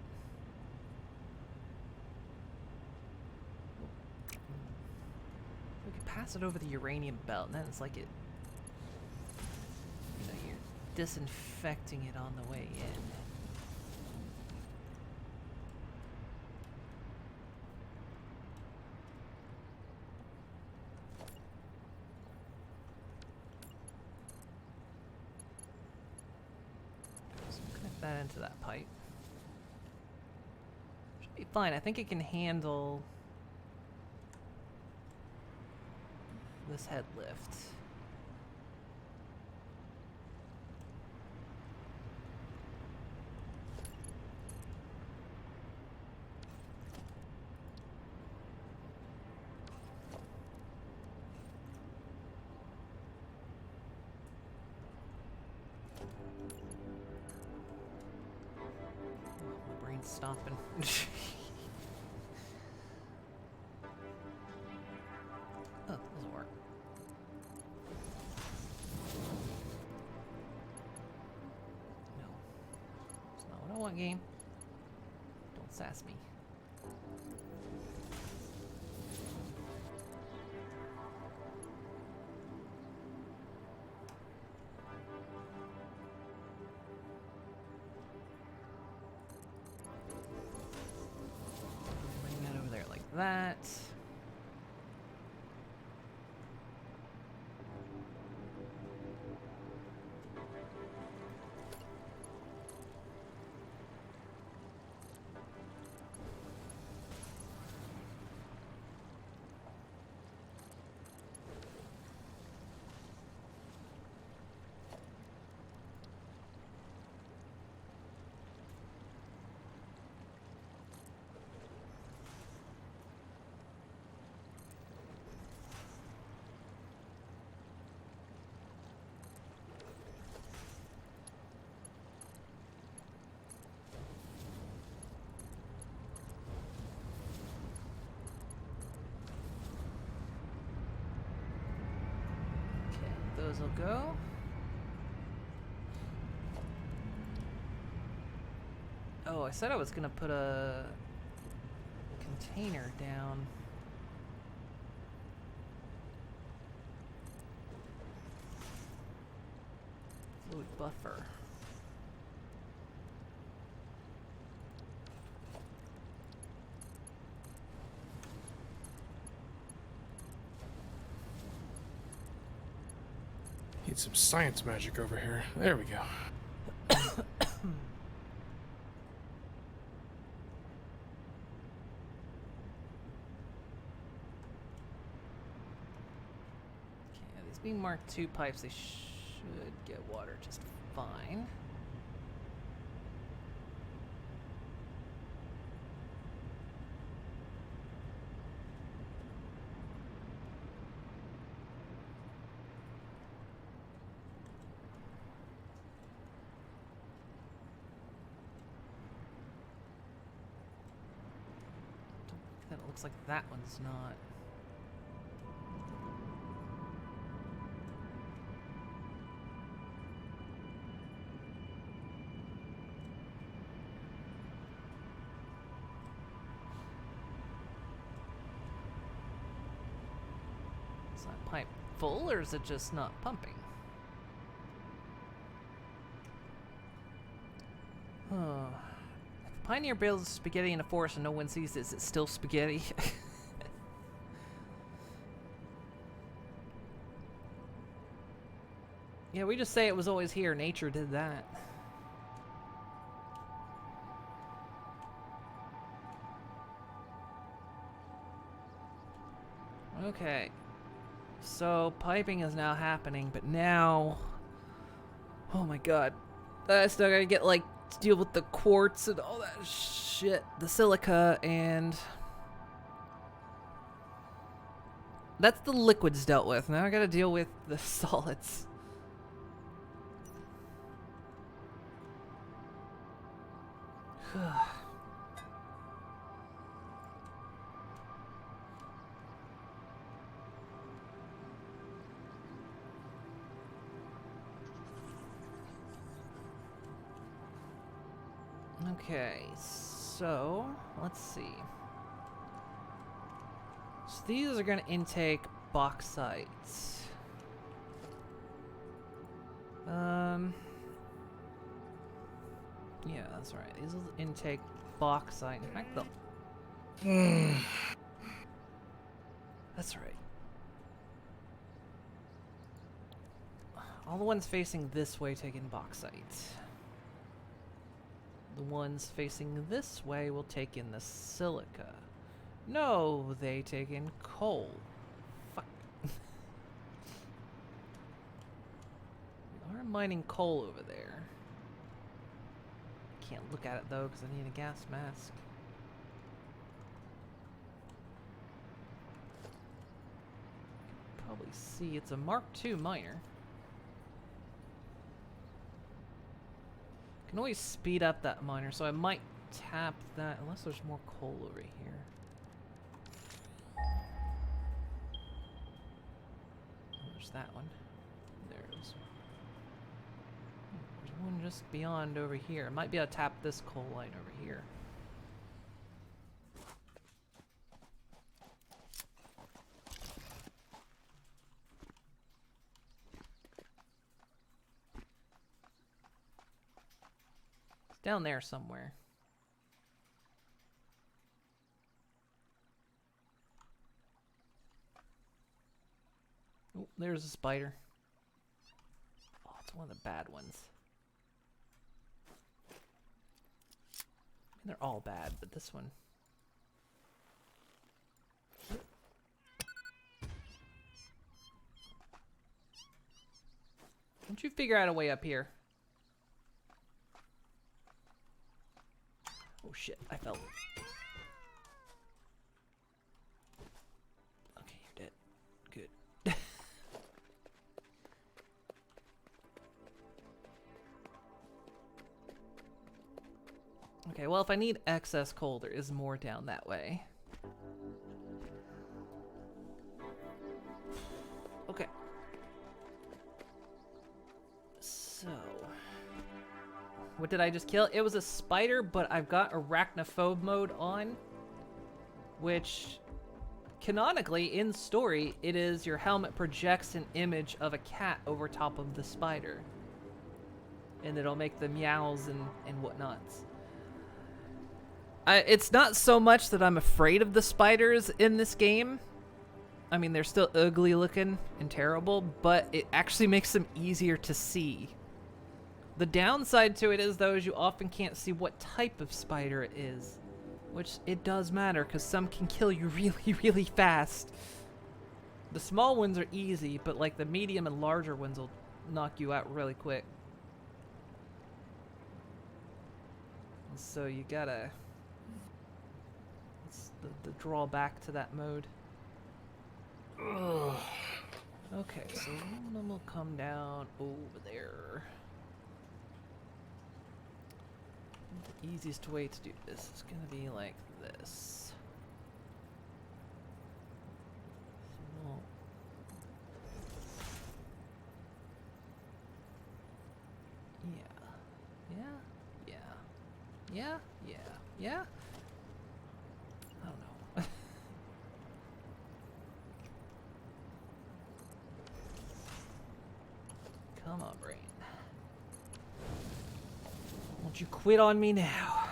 we could pass it over the uranium belt, and then it's like it, you know, you're disinfecting it on the way in. So connect that into that pipe. Should be fine. I think it can handle this head lift. Oh, my brain's stopping. Oh, that doesn't work. No. It's not what I want, game. Don't sass me. Bring that over there like that. Okay, those will go. Oh, I said I was gonna put a container down. Fluid buffer. Need some science magic over here. There we go. Okay, these being Mark II pipes, they should get water just fine. Then it looks like that one's not. Is that pipe full, or is it just not pumping? Oh. If a pioneer builds spaghetti in a forest and no one sees it, is it still spaghetti? Yeah, we just say it was always here. Nature did that. Okay. So, piping is now happening, but now... Oh my god. I still gotta get, like, to deal with the quartz and all that shit. The silica and... That's the liquids dealt with. Now I gotta deal with the solids. Okay, so let's see. So these are going to intake bauxite. Yeah, that's right. These will intake bauxite. In fact, they'll... That's right. All the ones facing this way take in bauxite. The ones facing this way will take in the silica. No, they take in coal. Fuck. We are mining coal over there. Can't look at it though because I need a gas mask. Probably see it's a Mark II miner. Can always speed up that miner, so I might tap that unless there's more coal over here. Oh, there's that one. There's one just beyond over here. I might be able to tap this coal line over here. Down there somewhere. Oh, there's a spider. Oh, it's one of the bad ones. I mean, they're all bad, but this one. Don't you figure out a way up here? Oh shit, I fell. Okay, you're dead. Good. Okay, well, if I need excess coal, there is more down that way. Okay. So... what did I just kill? It was a spider, but I've got arachnophobe mode on, which canonically in story, it is your helmet projects an image of a cat over top of the spider. And it'll make the meows and whatnots. It's not so much that I'm afraid of the spiders in this game. I mean, they're still ugly looking and terrible, but it actually makes them easier to see. The downside to it is, though, is you often can't see what type of spider it is. Which, it does matter, because some can kill you really, really fast. The small ones are easy, but, like, the medium and larger ones will knock you out really quick. And so you gotta... It's the drawback to that mode. Ugh. Okay, so one of them will come down over there. The easiest way to do this is going to be like this. So, yeah. I don't know. Come on, brain. Won't you quit on me now?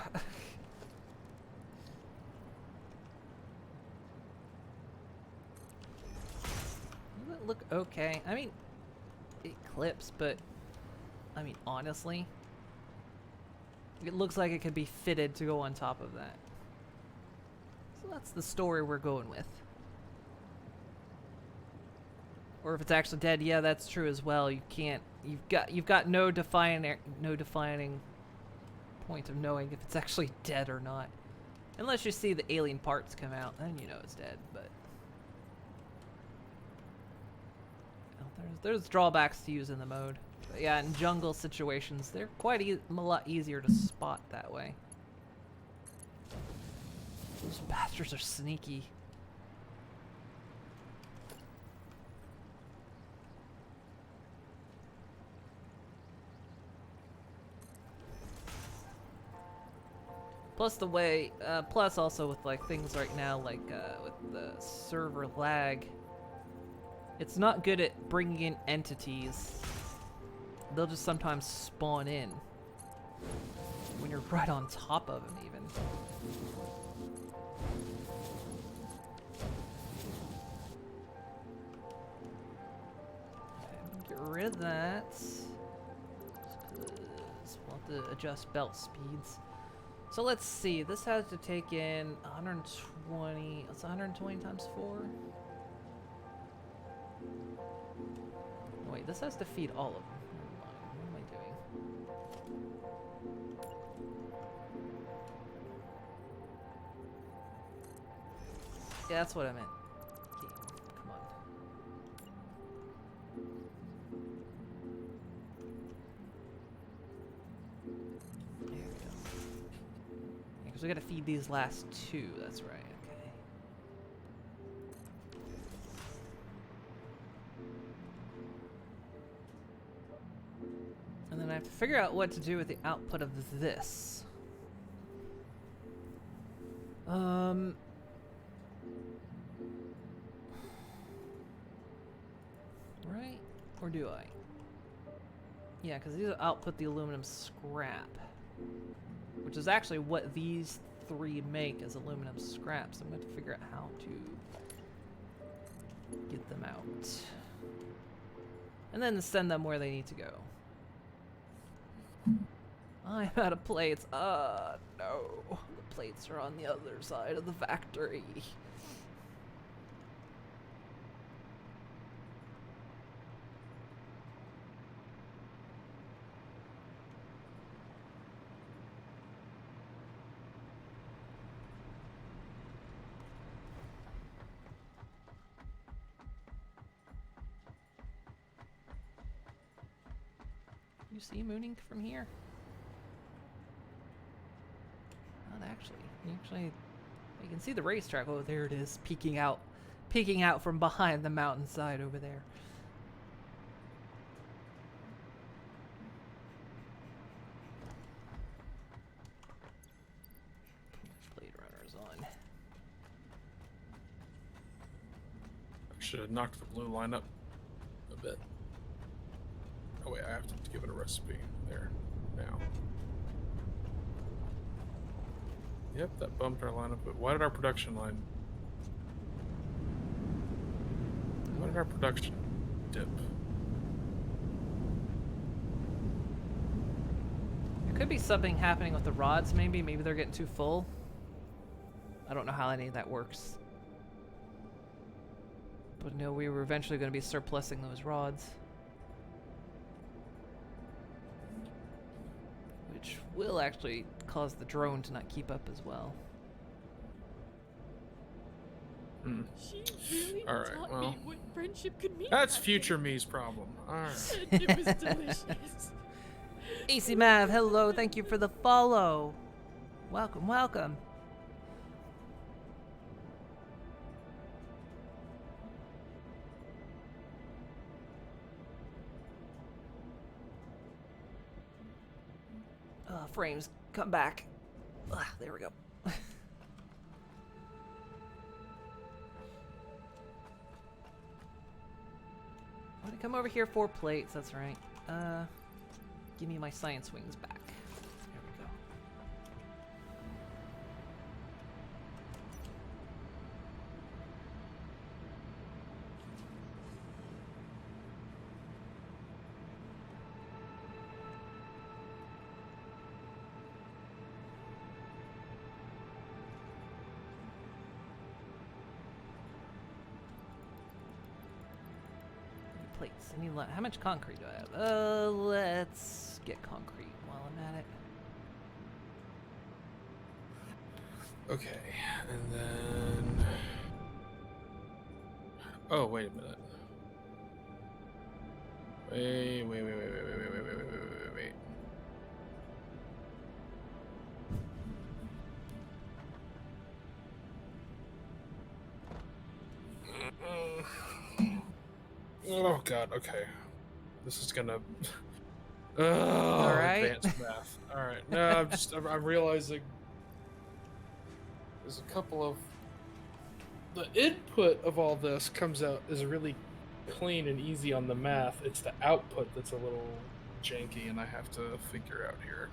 Doesn't it look okay? I mean, it clips, but I mean, honestly, it looks like it could be fitted to go on top of that. So that's the story we're going with. Or if it's actually dead, yeah, that's true as well. You can't. You've got no defining point of knowing if it's actually dead or not, unless you see the alien parts come out, then you know it's dead. But there's drawbacks to using the mode. But yeah, in jungle situations, they're quite a lot easier to spot that way. Those bastards are sneaky. Plus the way, plus also with like things right now, like with the server lag, it's not good at bringing in entities. They'll just sometimes spawn in when you're right on top of them even. Okay, get rid of that. 'Cause we'll have to adjust belt speeds. So let's see, this has to take in 120, it's 120 times 4? Wait, this has to feed all of them. Never mind, what am I doing? Yeah, that's what I meant. Okay, come on. There we go. Because we gotta feed these last two, that's right, okay. And then I have to figure out what to do with the output of this. Right? Or do I? Yeah, because these will output the aluminum scrap. Which is actually what these three make as aluminum scrap. So I'm going to figure out how to get them out. And then send them where they need to go. I'm out of plates. No. The plates are on the other side of the factory. You see mooning from here? Not actually. You can see the racetrack. Oh, there it is, peeking out from behind the mountainside over there. Blade Runner's on. I should have knocked the blue line up a bit. Oh wait, I have to give it a recipe. There, now. Yep, that bumped our lineup. But why did our production line? Why did our production dip? There could be something happening with the rods, maybe. Maybe they're getting too full. I don't know how any of that works. But no, we were eventually going to be surplusing those rods. Which will actually cause the drone to not keep up as well. She really All right, taught well, me what friendship could mean. that's future me's problem. All right. It was delicious. AC Mav, hello, thank you for the follow. Welcome, welcome. Frames, come back. There we go. Want to come over here, 4 plates, that's right. Give me my science wings back. There we go. Plates. I need how much concrete do I have? Let's get concrete while I'm at it. Okay, and then. Oh, wait a minute. Wait. Oh god, okay. This is gonna Alright. advanced math. Alright. No, I'm realizing there's a couple of the input of all this comes out is really clean and easy on the math. It's the output that's a little janky and I have to figure out here.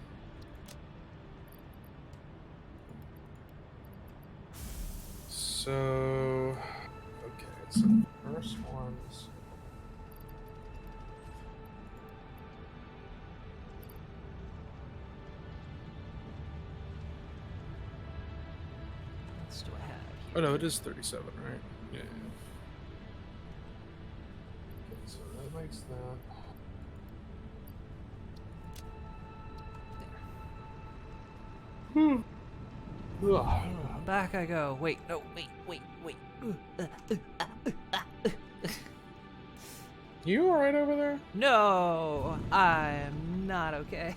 So okay, so first one's What do I have oh here? no, it is 37, right? Yeah. Okay, so that makes that. Ugh. Back I go. Wait, no, wait. You alright over there? No, I'm not okay.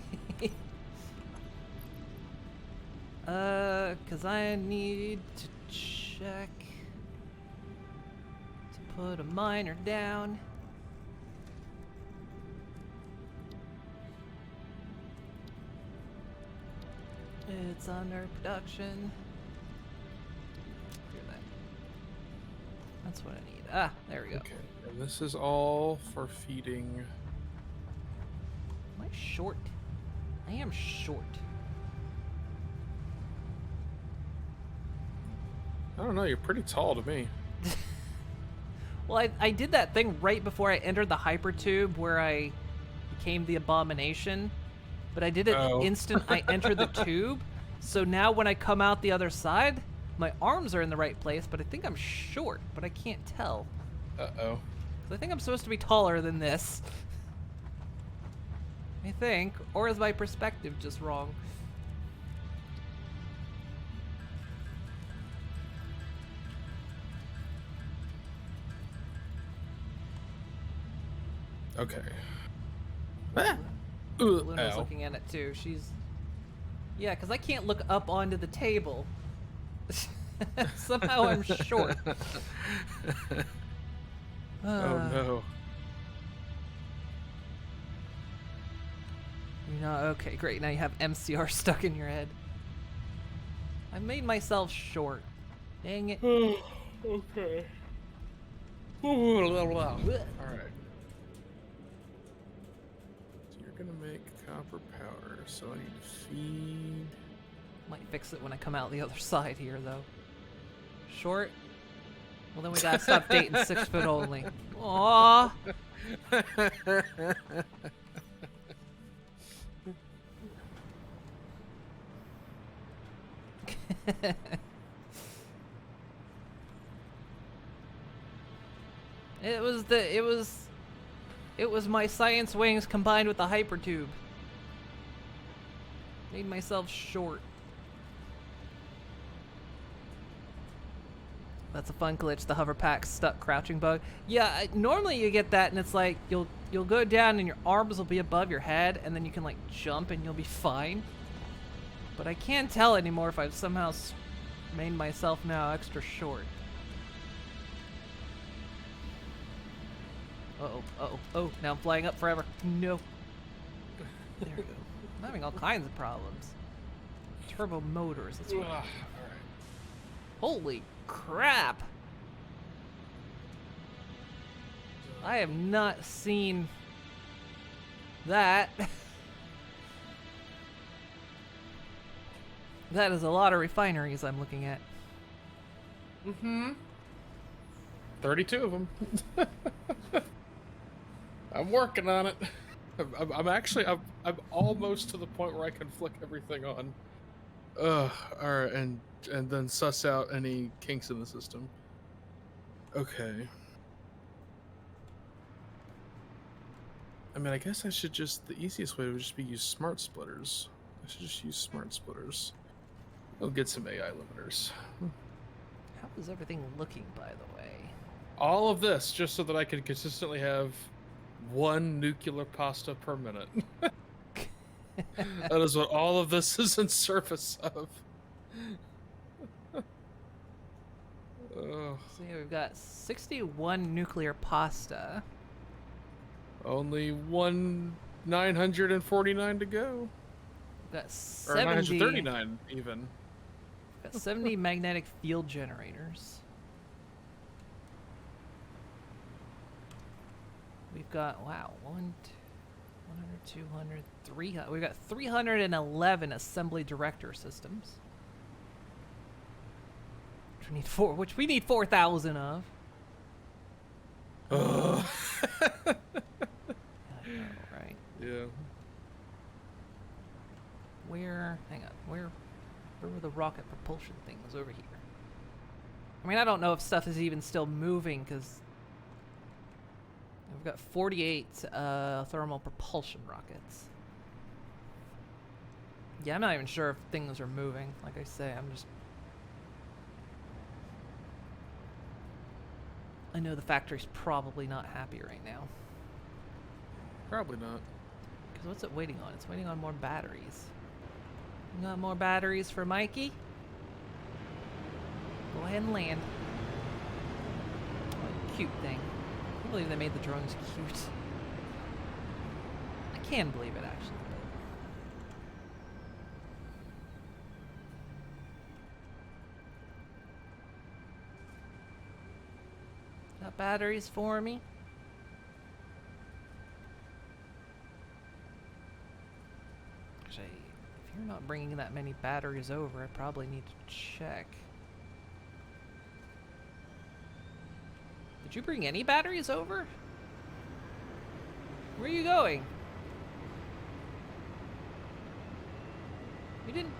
Cause I need to check to put a miner down. It's under production. Hear that? That's what I need. Ah, there we go. Okay, and this is all for feeding. Am I short? I am short. I don't know, you're pretty tall to me. Well, I did that thing right before I entered the hypertube where I became the abomination, but I did it Oh. instant I entered the tube. So now when I come out the other side, my arms are in the right place, but I think I'm short, but I can't tell. Uh-oh. 'Cause I think I'm supposed to be taller than this. I think, or is my perspective just wrong? Okay. Ah! Ooh, Luna's ow. looking at it too. She's... Yeah, because I can't look up onto the table. Somehow I'm short. Oh no. You're not... Okay, great. Now you have MCR stuck in your head. I made myself short. Dang it. Okay. Alright. So you're gonna make copper powder, so I need to feed. Might fix it when I come out the other side here, though. Short? Well, then we gotta stop dating 6 foot only. Aww. It was my science wings combined with the hypertube. Made myself short. That's a fun glitch, the hover pack stuck crouching bug. Yeah, normally you get that and it's like you'll go down and your arms will be above your head and then you can like jump and you'll be fine. But I can't tell anymore if I've somehow made myself now extra short. Oh, now I'm flying up forever. No. There we go. I'm having all kinds of problems. Turbo motors, that's what. Alright. Holy crap! I have not seen That that is a lot of refineries I'm looking at. Mm-hmm. 32 of them. I'm working on it. I'm almost to the point where I can flick everything on. All right, and then suss out any kinks in the system. Okay. I mean, I guess I should the easiest way would just be use smart splitters. I should just use smart splitters. I'll get some AI limiters. How is everything looking, by the way? All of this just so that I can consistently have one nuclear pasta per minute. That is what all of this is in service of. So yeah, we've got 61 nuclear pasta. Only 949 to go. We've got Or 70. 939 even. We've got 70 magnetic field generators. We've got 100, 200, 300. We've got 311 assembly director systems. Which we need 4,000 of. Ugh. I know, right? Yeah. Hang on, where were the rocket propulsion things over here? I mean, I don't know if stuff is even still moving, because we've got 48 thermal propulsion rockets. Yeah, I'm not even sure if things are moving. Like I say, I know the factory's probably not happy right now. Probably not. Because what's it waiting on? It's waiting on more batteries. You got more batteries for Mikey? Go ahead and land. Oh, cute thing. I can't believe they made the drones cute. I can believe it, actually. Got batteries for me? Actually, if you're not bringing that many batteries over, I probably need to check. Did you bring any batteries over? Where are you going? You didn't...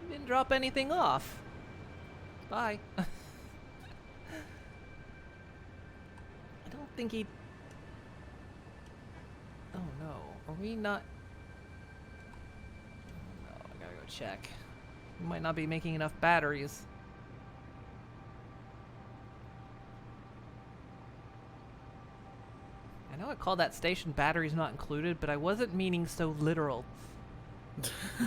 You didn't drop anything off. Bye. I don't think he... Oh no, are we not... Oh no, I gotta go check. We might not be making enough batteries. I know I called that station batteries not included, but I wasn't meaning so literal. I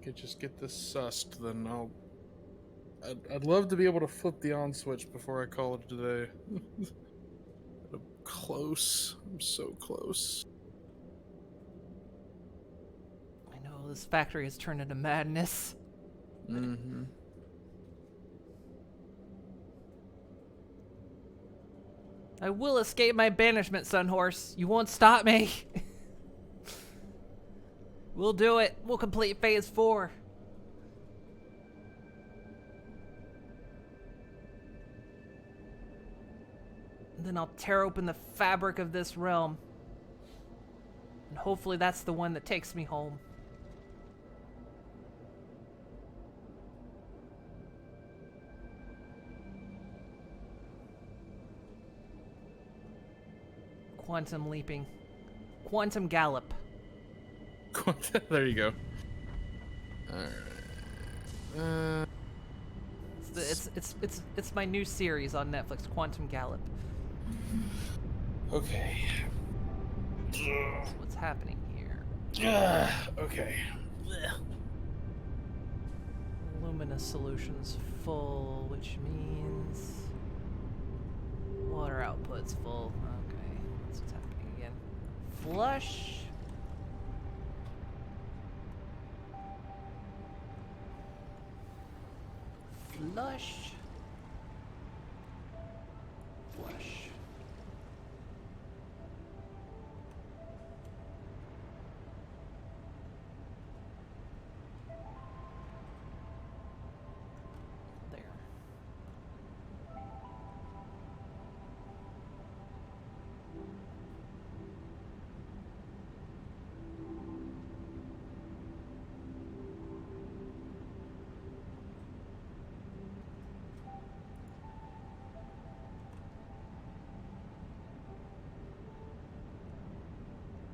could just get this sussed, then I'd love to be able to flip the on switch before I call it today. I'm close. I'm so close. I know, this factory has turned into madness. Mm-hmm. I will escape my banishment, Sunhorse. You won't stop me. We'll do it. We'll complete phase 4. And then I'll tear open the fabric of this realm. And hopefully that's the one that takes me home. Quantum leaping. Quantum gallop. There you go. Alright. It's my new series on Netflix, Quantum Gallop. Okay. So what's happening here? Okay. luminous solution's full, which means water output's full. Okay, that's what's happening again. Flush. Flush. Flush. There.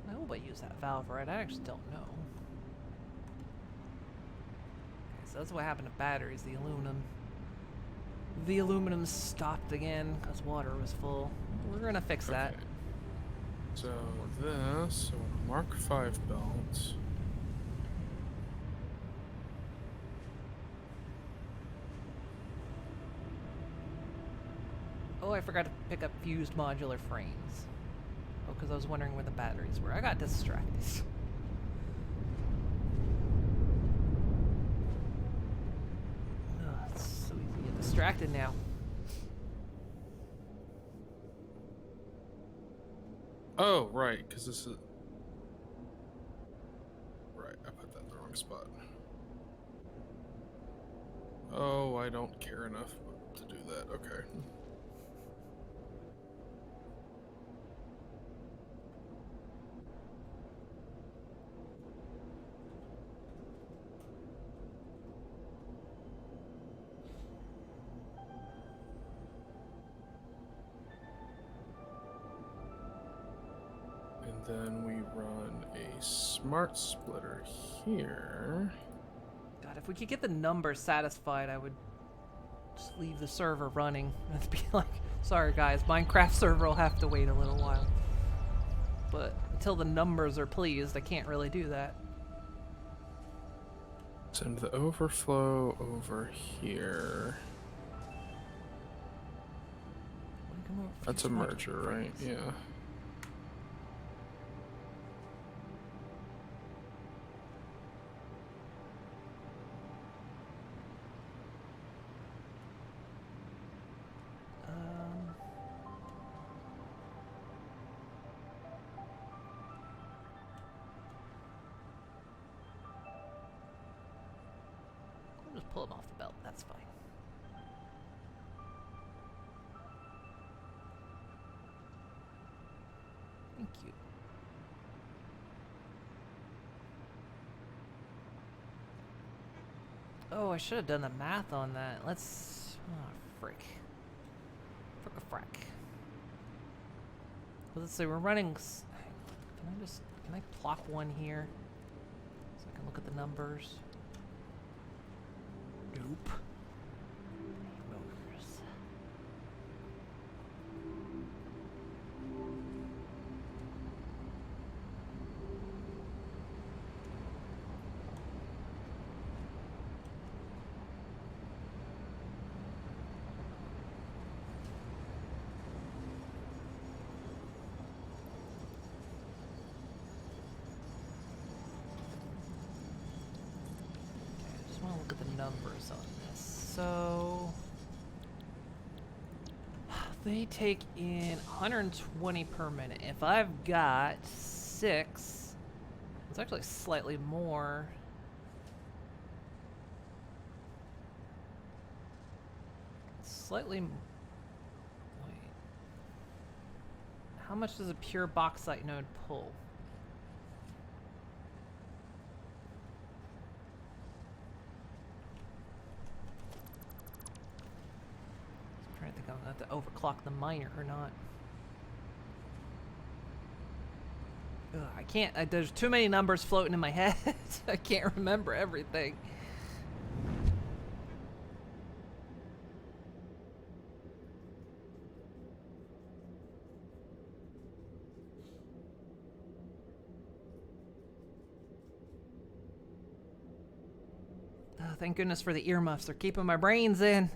I hope I use that valve right. I actually don't know. Okay, so that's what happened to batteries. The aluminum stopped again because water was full. We're gonna fix that. Okay. So this, so Mark 5 belt. Oh, I forgot to pick up fused modular frames. Oh, because I was wondering where the batteries were. I got distracted. Oh, it's so easy to get distracted now. Oh, right, because this is... Right, I put that in the wrong spot. Oh, I don't care enough to do that. Okay. And then we run a smart splitter here. God, if we could get the numbers satisfied, I would just leave the server running. That'd be like, sorry guys, Minecraft server will have to wait a little while. But until the numbers are pleased, I can't really do that. Send the overflow over here. That's a merger, right? Yeah. I'll just pull them off the belt, that's fine. Thank you. Oh, I should have done the math on that. Let's... Oh, frick. Frick-a-frack. Well, let's see, we're running... Can I plop one here? So I can look at the numbers. Nope. Motors. Okay, I just want to look at the numbers on this. So they take in 120 per minute. If I've got 6, it's actually slightly more. Slightly. Wait. How much does a pure bauxite node pull? I'm trying to think I'm going to have to overclock the miner or not. Ugh, I can't. There's too many numbers floating in my head. I can't remember everything. Thank goodness for the earmuffs. They're keeping my brains in.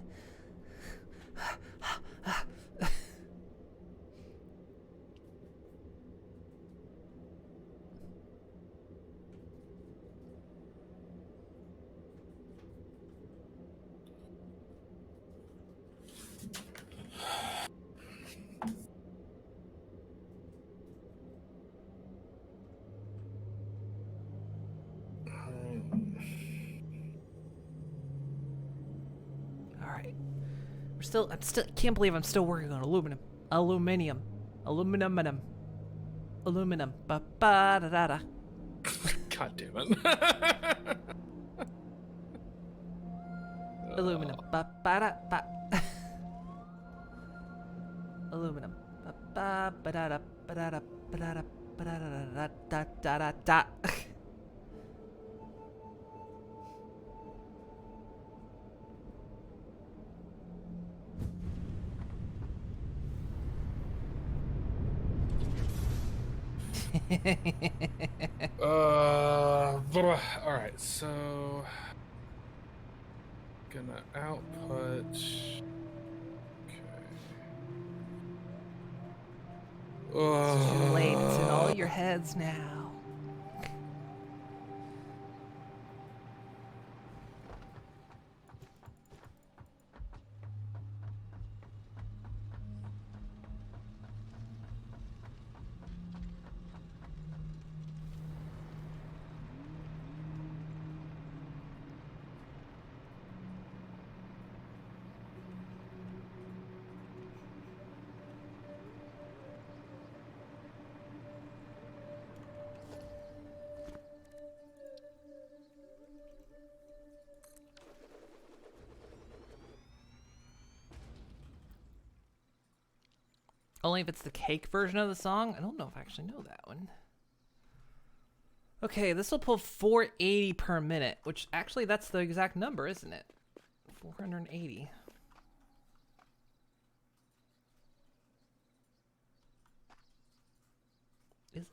Alright. I can't believe I'm still working on aluminum. Aluminum. Ba ba da da da. God damn it. Aluminum. Ba ba da ba. Aluminum. Ba ba ba da da ba da da ba da da ba da da da da da da. All right, so gonna output. It's too late. It's in all your heads now. Only if it's the cake version of the song? I don't know if I actually know that one. Okay, this will pull 480 per minute, which actually that's the exact number, isn't it? 480. Is it?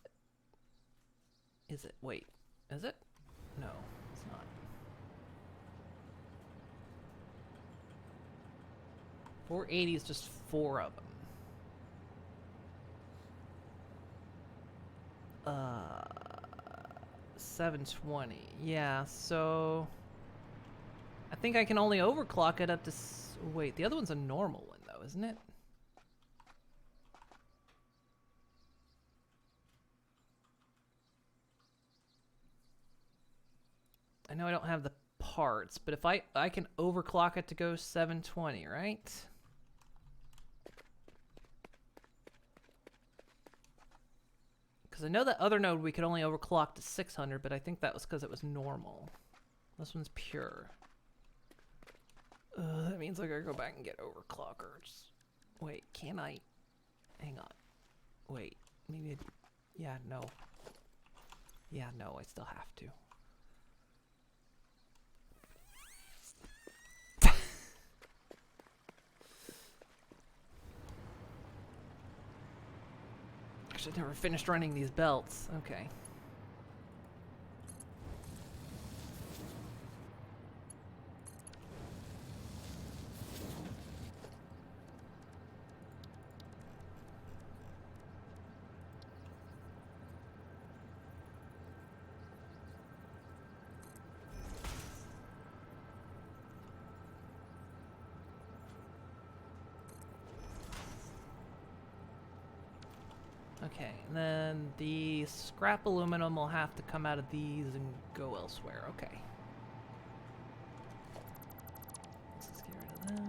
Is it? Wait. Is it? No, it's not. 480 is just 4 of them. 720. Yeah, so I think I can only overclock it up to wait, the other one's a normal one though, isn't it? I know I don't have the parts, but if I can overclock it to go 720, right? Because I know that other node we could only overclock to 600, but I think that was because it was normal. This one's pure. That means I gotta go back and get overclockers. Wait, can I? Hang on. Wait, maybe. Yeah, no. Yeah, no, I still have to. Actually, I never finished running these belts. Okay. Okay, and then the scrap aluminum will have to come out of these and go elsewhere. Okay. Let's just get rid of that.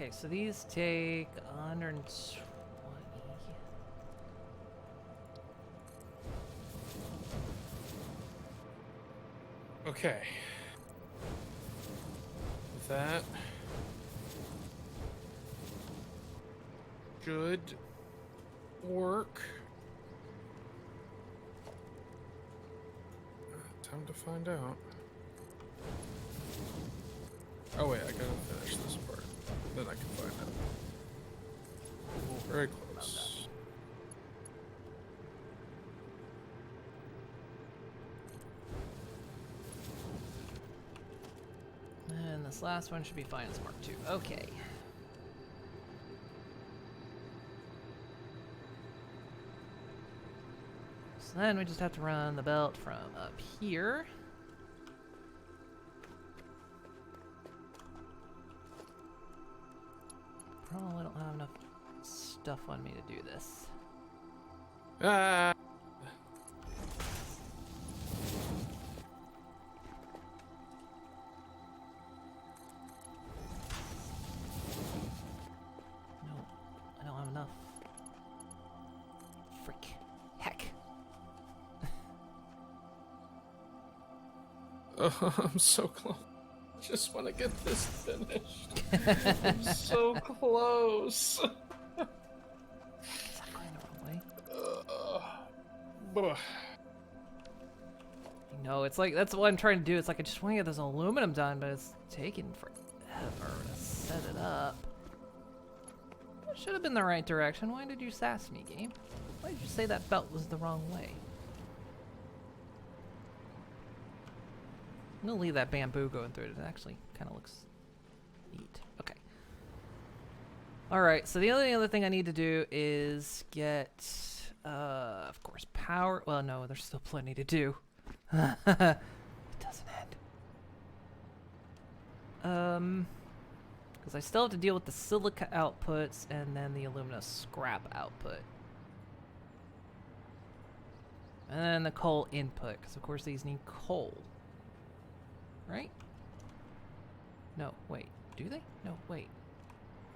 Okay, so these take 120. Okay. That should work. time to find out. Oh wait, I gotta finish this part. Then I can find out. Very close. And this last one should be fine as Mark II. Okay. So then we just have to run the belt from up here. Probably don't have enough stuff on me to do this. Ah! No, I don't have enough. Frick. Heck. Oh, I'm so close. I just want to get this finished. I'm so close. Is that going the wrong way? Ugh. No, it's like, that's what I'm trying to do. It's like I just want to get this aluminum done, but it's taking forever to set it up. That should have been the right direction. Why did you sass me, game? Why did you say that belt was the wrong way? I'm gonna leave that bamboo going through it. It actually kind of looks neat. Okay. Alright, so the only other thing I need to do is get, of course, power. Well, no, there's still plenty to do. It doesn't end. Because I still have to deal with the silica outputs and then the alumina scrap output. And then the coal input, because of course these need coal. Right? No, wait. Do they? No, wait.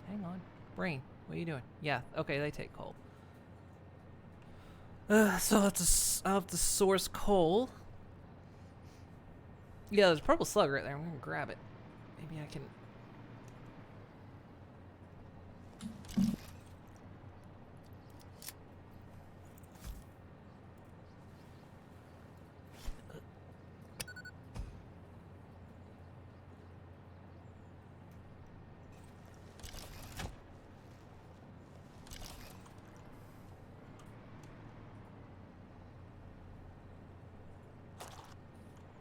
Hang on. Brain, what are you doing? Yeah, okay, they take coal. So I'll have to source coal. Yeah, there's a purple slug right there. I'm gonna grab it. Maybe I can...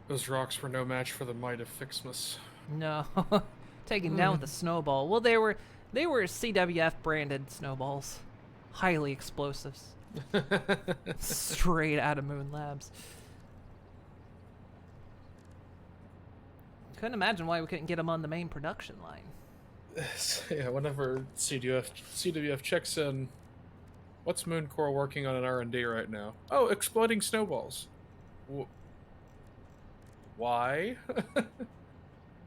Those rocks were no match for the might of Ficsmas. No. Taken down with a snowball. Well, they were CWF branded snowballs. Highly explosives. Straight out of Moon Labs. Couldn't imagine why we couldn't get them on the main production line. Yeah, whenever CWF checks in, what's Mooncore working on in R&D right now? Oh, exploding snowballs. Why?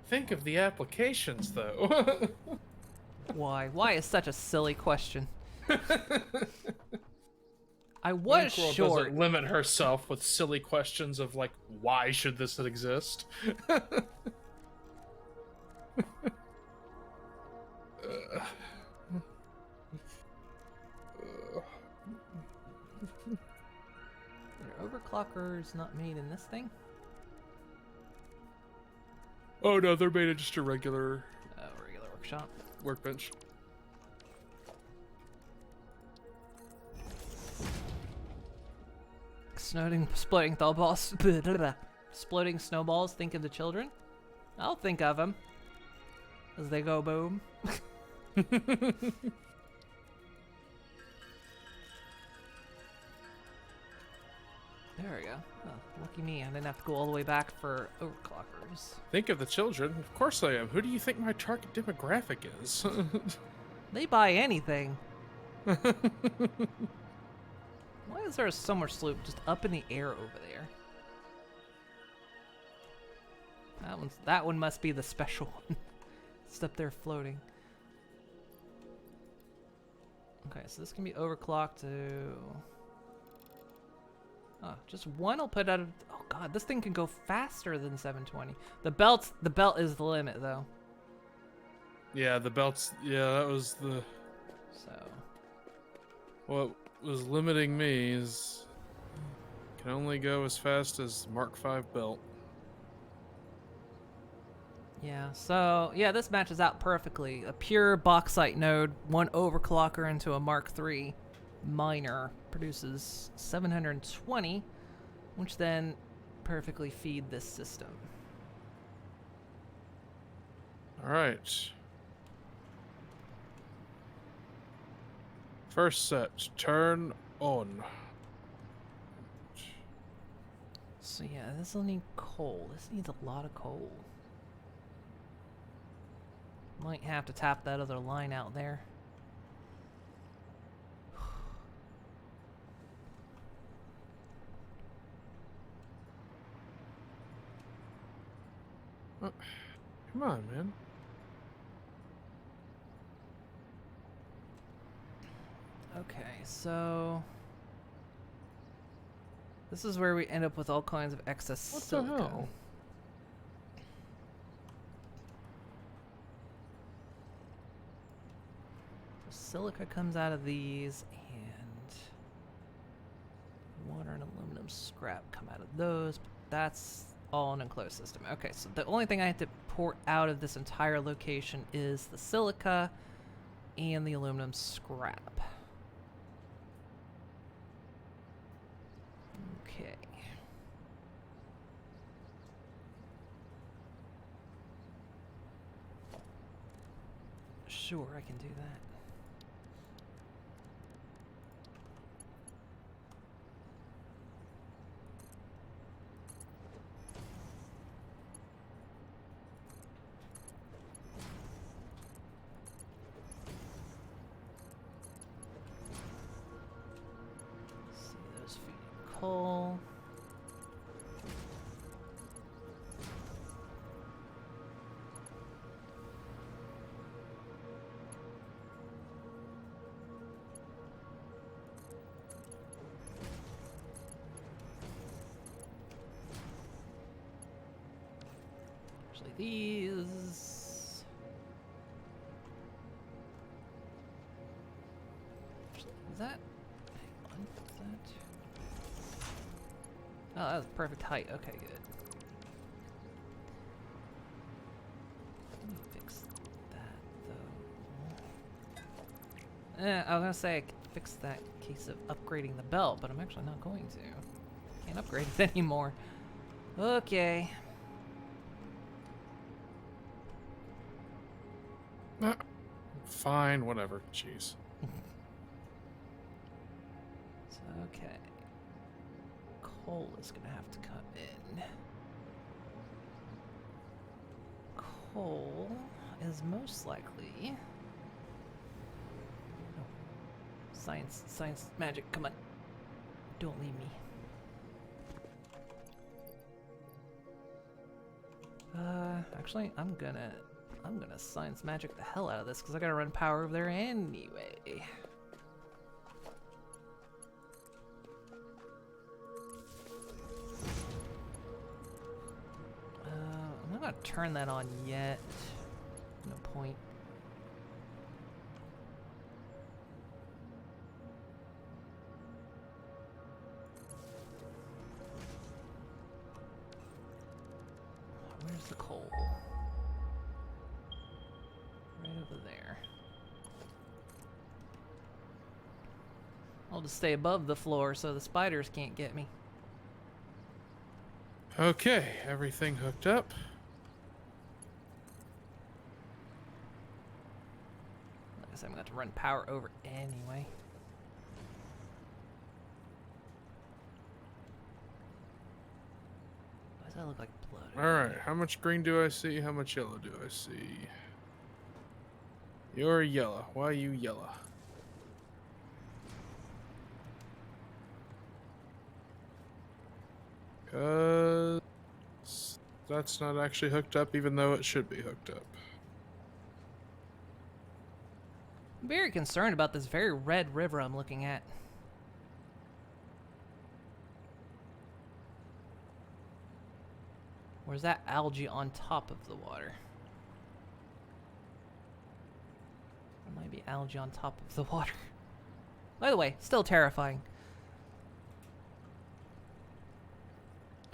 Think of the applications, though. Why? Why is such a silly question? I was Mooncore short. doesn't limit herself with silly questions of like, why should this exist? Are overclockers not made in this thing? Oh no, they're made of just a regular Regular workshop. workbench. Exploding snowballs. Exploding snowballs. Think of the children. I'll think of them as they go boom. There we go. Oh, lucky me. I didn't have to go all the way back for overclockers. Think of the children. Of course I am. Who do you think my target demographic is? They buy anything. Why is there a summer sloop just up in the air over there? That one must be the special one. It's up there floating. Okay, so this can be overclocked to... Oh, just one will put out of... Oh god, this thing can go faster than 720. The belt is the limit though. Yeah, the belts. Yeah, that was the... So... What was limiting me is... Can only go as fast as Mark V belt. Yeah, so, yeah, this matches out perfectly. A pure bauxite node, one overclocker into a Mark III miner produces 720, which then perfectly feed this system. Alright. First set, turn on. So yeah, this will need coal. This needs a lot of coal. Might have to tap that other line out there. Oh, come on, man. Okay, so this is where we end up with all kinds of excess What the silica. hell? So silica comes out of these, and water and aluminum scrap come out of those, but that's all an enclosed system. Okay, so the only thing I have to pour out of this entire location is the silica and the aluminum scrap. Okay. Sure, I can do that. See those feeding coal. Actually, these. Is that? Hang on, is that? Oh, that was perfect height. Okay, good. Let me fix that though. I was gonna say I could fix that in case of upgrading the belt, but I'm actually not going to. Can't upgrade it anymore. Okay. Fine, whatever. Jeez. So, okay. Coal is gonna have to come in. Coal is most likely. Oh. Science, magic, come on. Don't leave me. Actually, I'm gonna science magic the hell out of this because I gotta run power over there anyway. I'm not gonna turn that on yet. No point. Where's the coal? Right over there. I'll just stay above the floor so the spiders can't get me. Okay, everything hooked up. Like I said, I'm gonna have to run power over anyway. Why does that look like blood? Alright, how much green do I see? How much yellow do I see? You're yellow. Why are you yellow? That's not actually hooked up, even though it should be hooked up. I'm very concerned about this very red river I'm looking at. Or is that algae on top of the water? It might be algae on top of the water. By the way, still terrifying.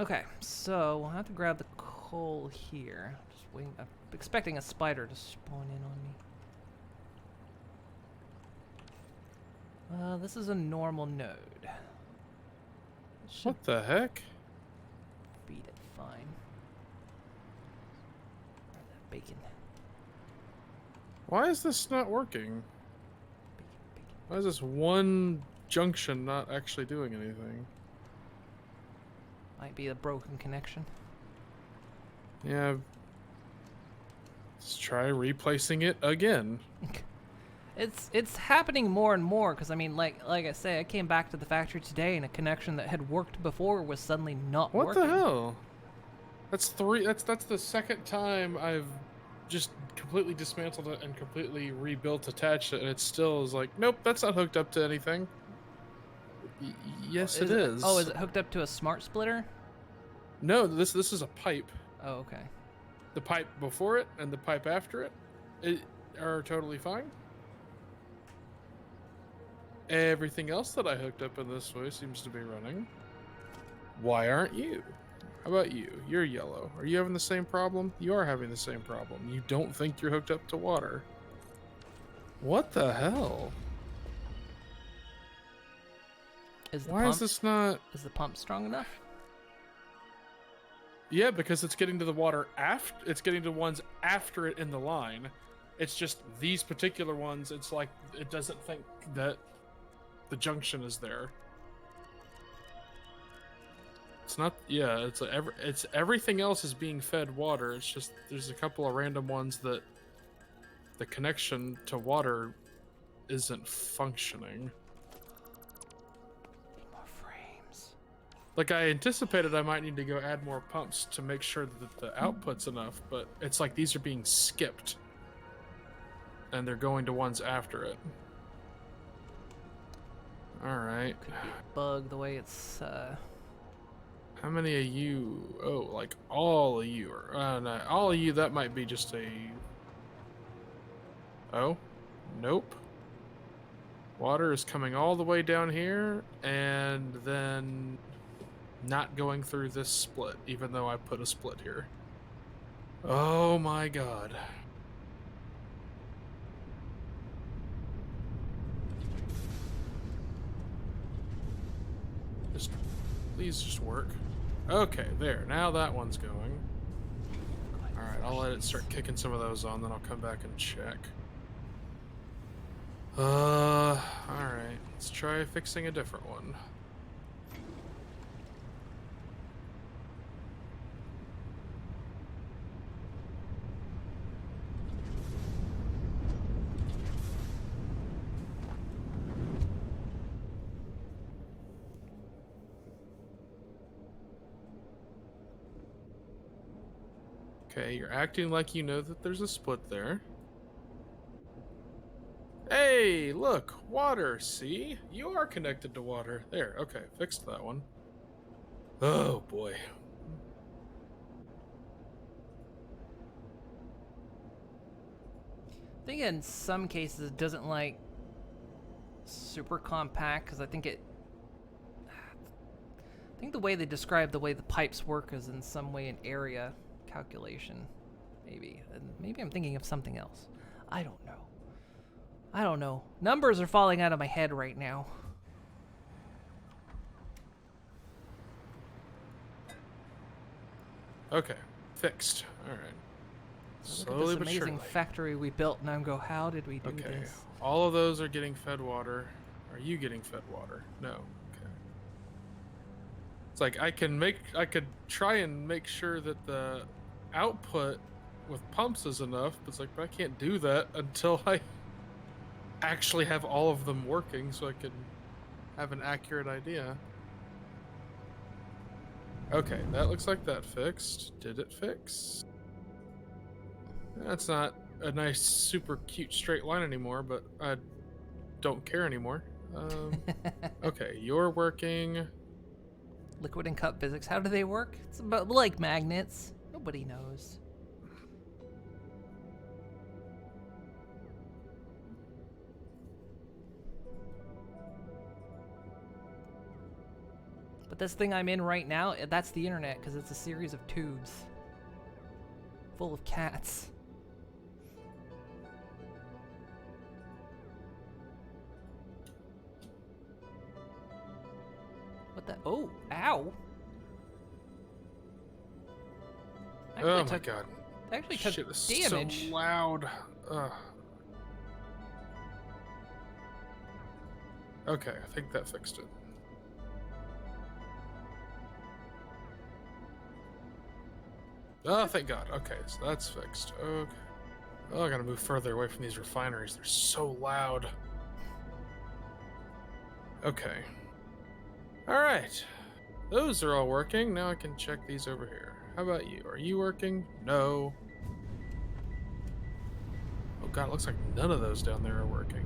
Okay, so we'll have to grab the coal here. Just waiting. I'm expecting a spider to spawn in on me. This is a normal node. Should What the heck? beat it fine. Grab that bacon. Why is this not working? Bacon, bacon. Why is this one junction not actually doing anything? Might be a broken connection. Yeah. Let's try replacing it again. It's happening more and more because I mean, like I say, I came back to the factory today and a connection that had worked before was suddenly not What working. the hell? That's the second time I've just completely dismantled it and completely rebuilt, attached it, and it still is like, nope, that's not hooked up to anything. Yes, it is. Oh, is it hooked up to a smart splitter? No, this is a pipe. Oh, okay. The pipe before it and the pipe after it are totally fine. Everything else that I hooked up in this way seems to be running. Why aren't you? How about you? You're yellow. Are you having the same problem? You are having the same problem. You don't think you're hooked up to water. What the hell? Why is this not... Is the pump strong enough? Yeah, because it's getting to the water after... It's getting to ones after it in the line. It's just these particular ones, it's like it doesn't think that the junction is there. It's not... Yeah, it's everything else is being fed water. It's just there's a couple of random ones that the connection to water isn't functioning. Like, I anticipated I might need to go add more pumps to make sure that the output's enough, but it's like these are being skipped. And they're going to ones after it. Alright. Could be a bug the way it's, How many of you... Oh, like, all of you are... no, all of you, that might be just a... Oh? Nope. Water is coming all the way down here, and then... not going through this split, even though I put a split here. Oh my god. Please just work. Okay, there. Now that one's going. Alright, I'll let it start kicking some of those on, then I'll come back and check. Alright. Let's try fixing a different one. Okay, you're acting like you know that there's a split there. Hey, look, water, see? You are connected to water. There, okay, fixed that one. Oh, boy. I think in some cases it doesn't like super compact because I think the way they describe the way the pipes work is in some way an area calculation, maybe. And maybe I'm thinking of something else. I don't know. Numbers are falling out of my head right now. Okay, fixed. All right. Look Slowly at but this amazing surely. factory we built, and I'm go, how did we do Okay, this? all of those are getting fed water. Are you getting fed water? No. Okay. It's like I could try and make sure that the output with pumps is enough, but it's like, but I can't do that until I actually have all of them working so I can have an accurate idea. Okay, that looks like that fixed. Did it fix? That's not a nice, super cute straight line anymore, but I don't care anymore. Okay, you're working. Liquid and cup physics, how do they work? It's about like magnets. Nobody knows. But this thing I'm in right now, that's the internet, because it's a series of tubes full of cats. What the? Oh, ow. Oh my god. Actually took Shit is damage. so loud. Ugh. Okay, I think that fixed it. Oh, thank God. Okay, so that's fixed. Okay. Oh, I gotta move further away from these refineries. They're so loud. Okay. Alright. Those are all working. Now I can check these over here. How about you? Are you working? No. Oh god, it looks like none of those down there are working.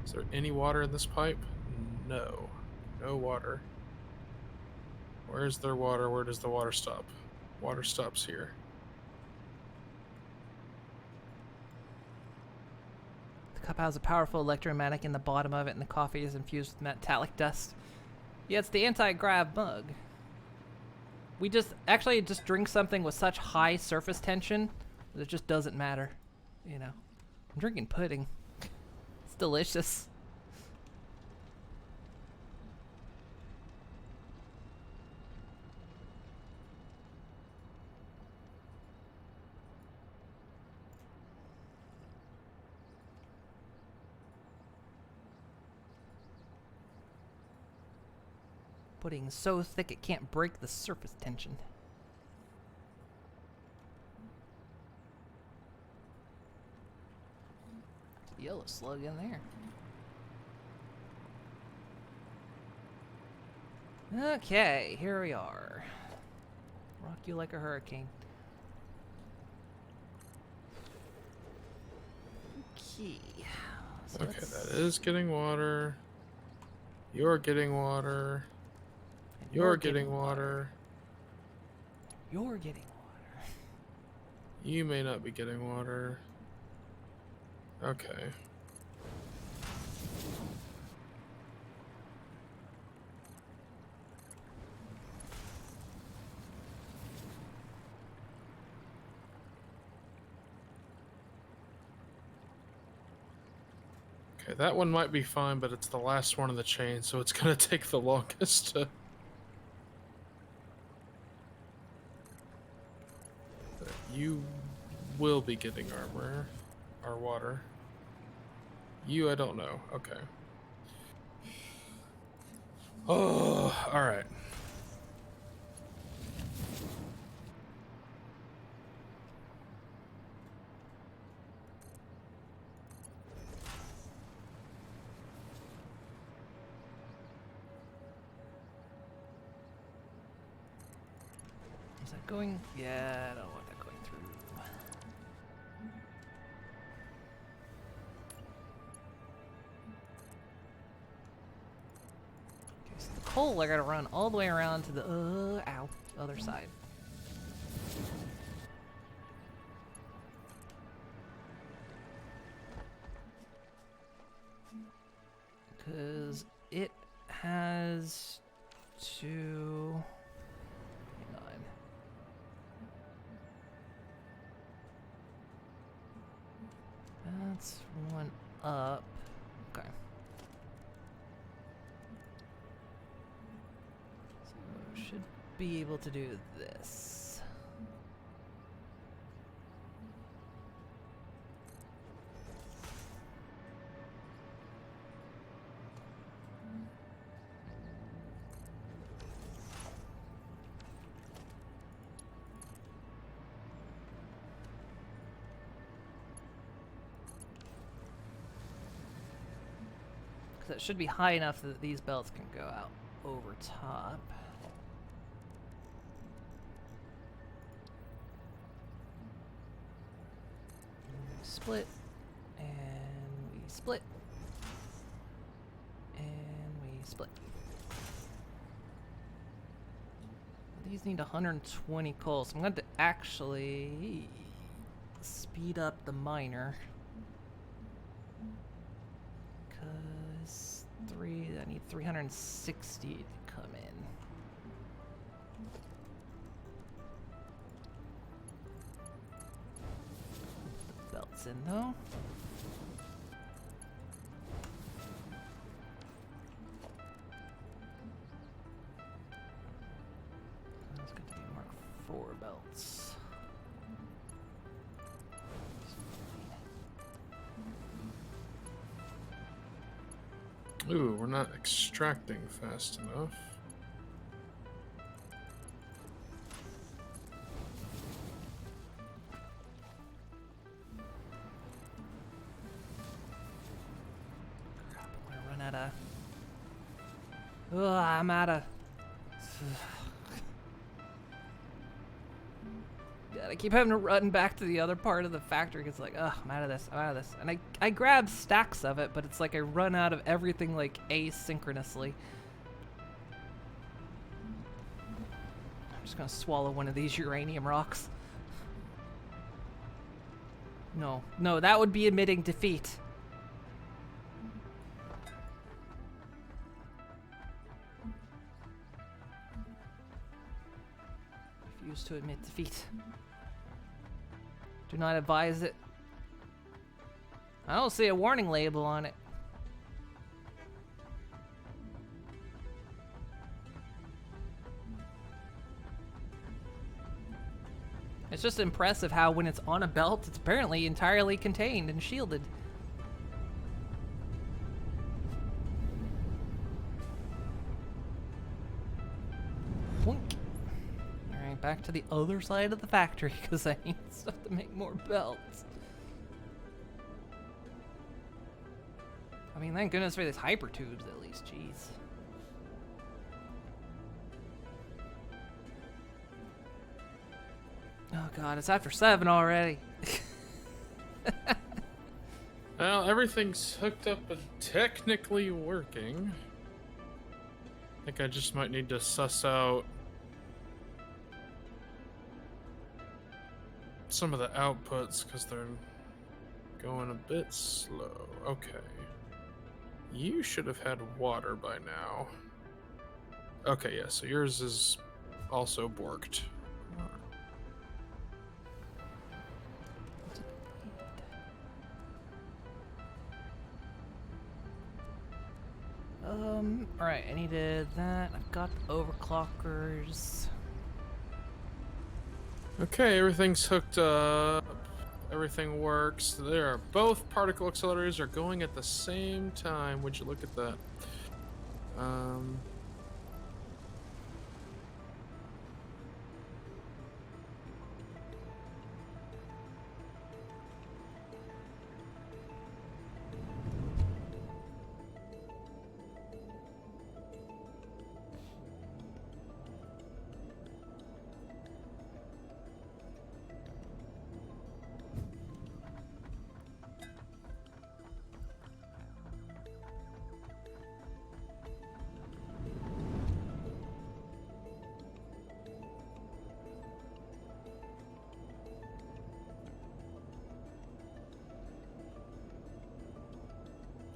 Is there any water in this pipe? No. No water. Where's their water? Where does the water stop? Water stops here. The cup has a powerful electromagnetic in the bottom of it, and the coffee is infused with metallic dust. Yeah, it's the anti-grav mug. We just drink something with such high surface tension that it just doesn't matter. You know, I'm drinking pudding. It's delicious. Pudding so thick it can't break the surface tension. Yellow slug in there. Okay, here we are. Rock you like a hurricane. Okay. So Okay, that is getting water. You're getting water. You're getting water. You're getting water. You may not be getting water. Okay. Okay, that one might be fine, but it's the last one in the chain, so it's gonna take the longest to... You will be getting armor. Or water. You, I don't know. Okay. Oh, alright. Is that going? Yeah, I don't want that going through. Okay, so the coal I gotta run all the way around to the other side. Because it has to... Hang on. That's one up. Okay. So should be able to do this. That should be high enough that these belts can go out over top. Split, and we split, and we split. These need 120 coal, so I'm going to actually speed up the miner. I need 360 to come in. belts in, though. That's going to be Mark 4 belts. Ooh, we're not extracting fast enough. Crap, I'm gonna run out of... Ugh, I'm out of... God, I keep having to run back to the other part of the factory because, like, ugh, I'm out of this, I'm out of this. And I grab stacks of it, but it's like I run out of everything, like, asynchronously. I'm just gonna swallow one of these uranium rocks. No, no, that would be admitting defeat. Refuse to admit defeat. Do not advise it. I don't see a warning label on it. It's just impressive how when it's on a belt, it's apparently entirely contained and shielded. Wink. Alright, back to the other side of the factory because I need stuff to make more belts. I mean, thank goodness for these hyper tubes at least, jeez. Oh god, it's after 7 already. Well, everything's hooked up and technically working. I think I just might need to suss out some of the outputs because they're going a bit slow. Okay. You should have had water by now. Okay, yeah, so yours is also borked. Alright, I needed that. I've got the overclockers. Okay, everything's hooked up. Everything works. There are both particle accelerators are going at the same time. Would you look at that?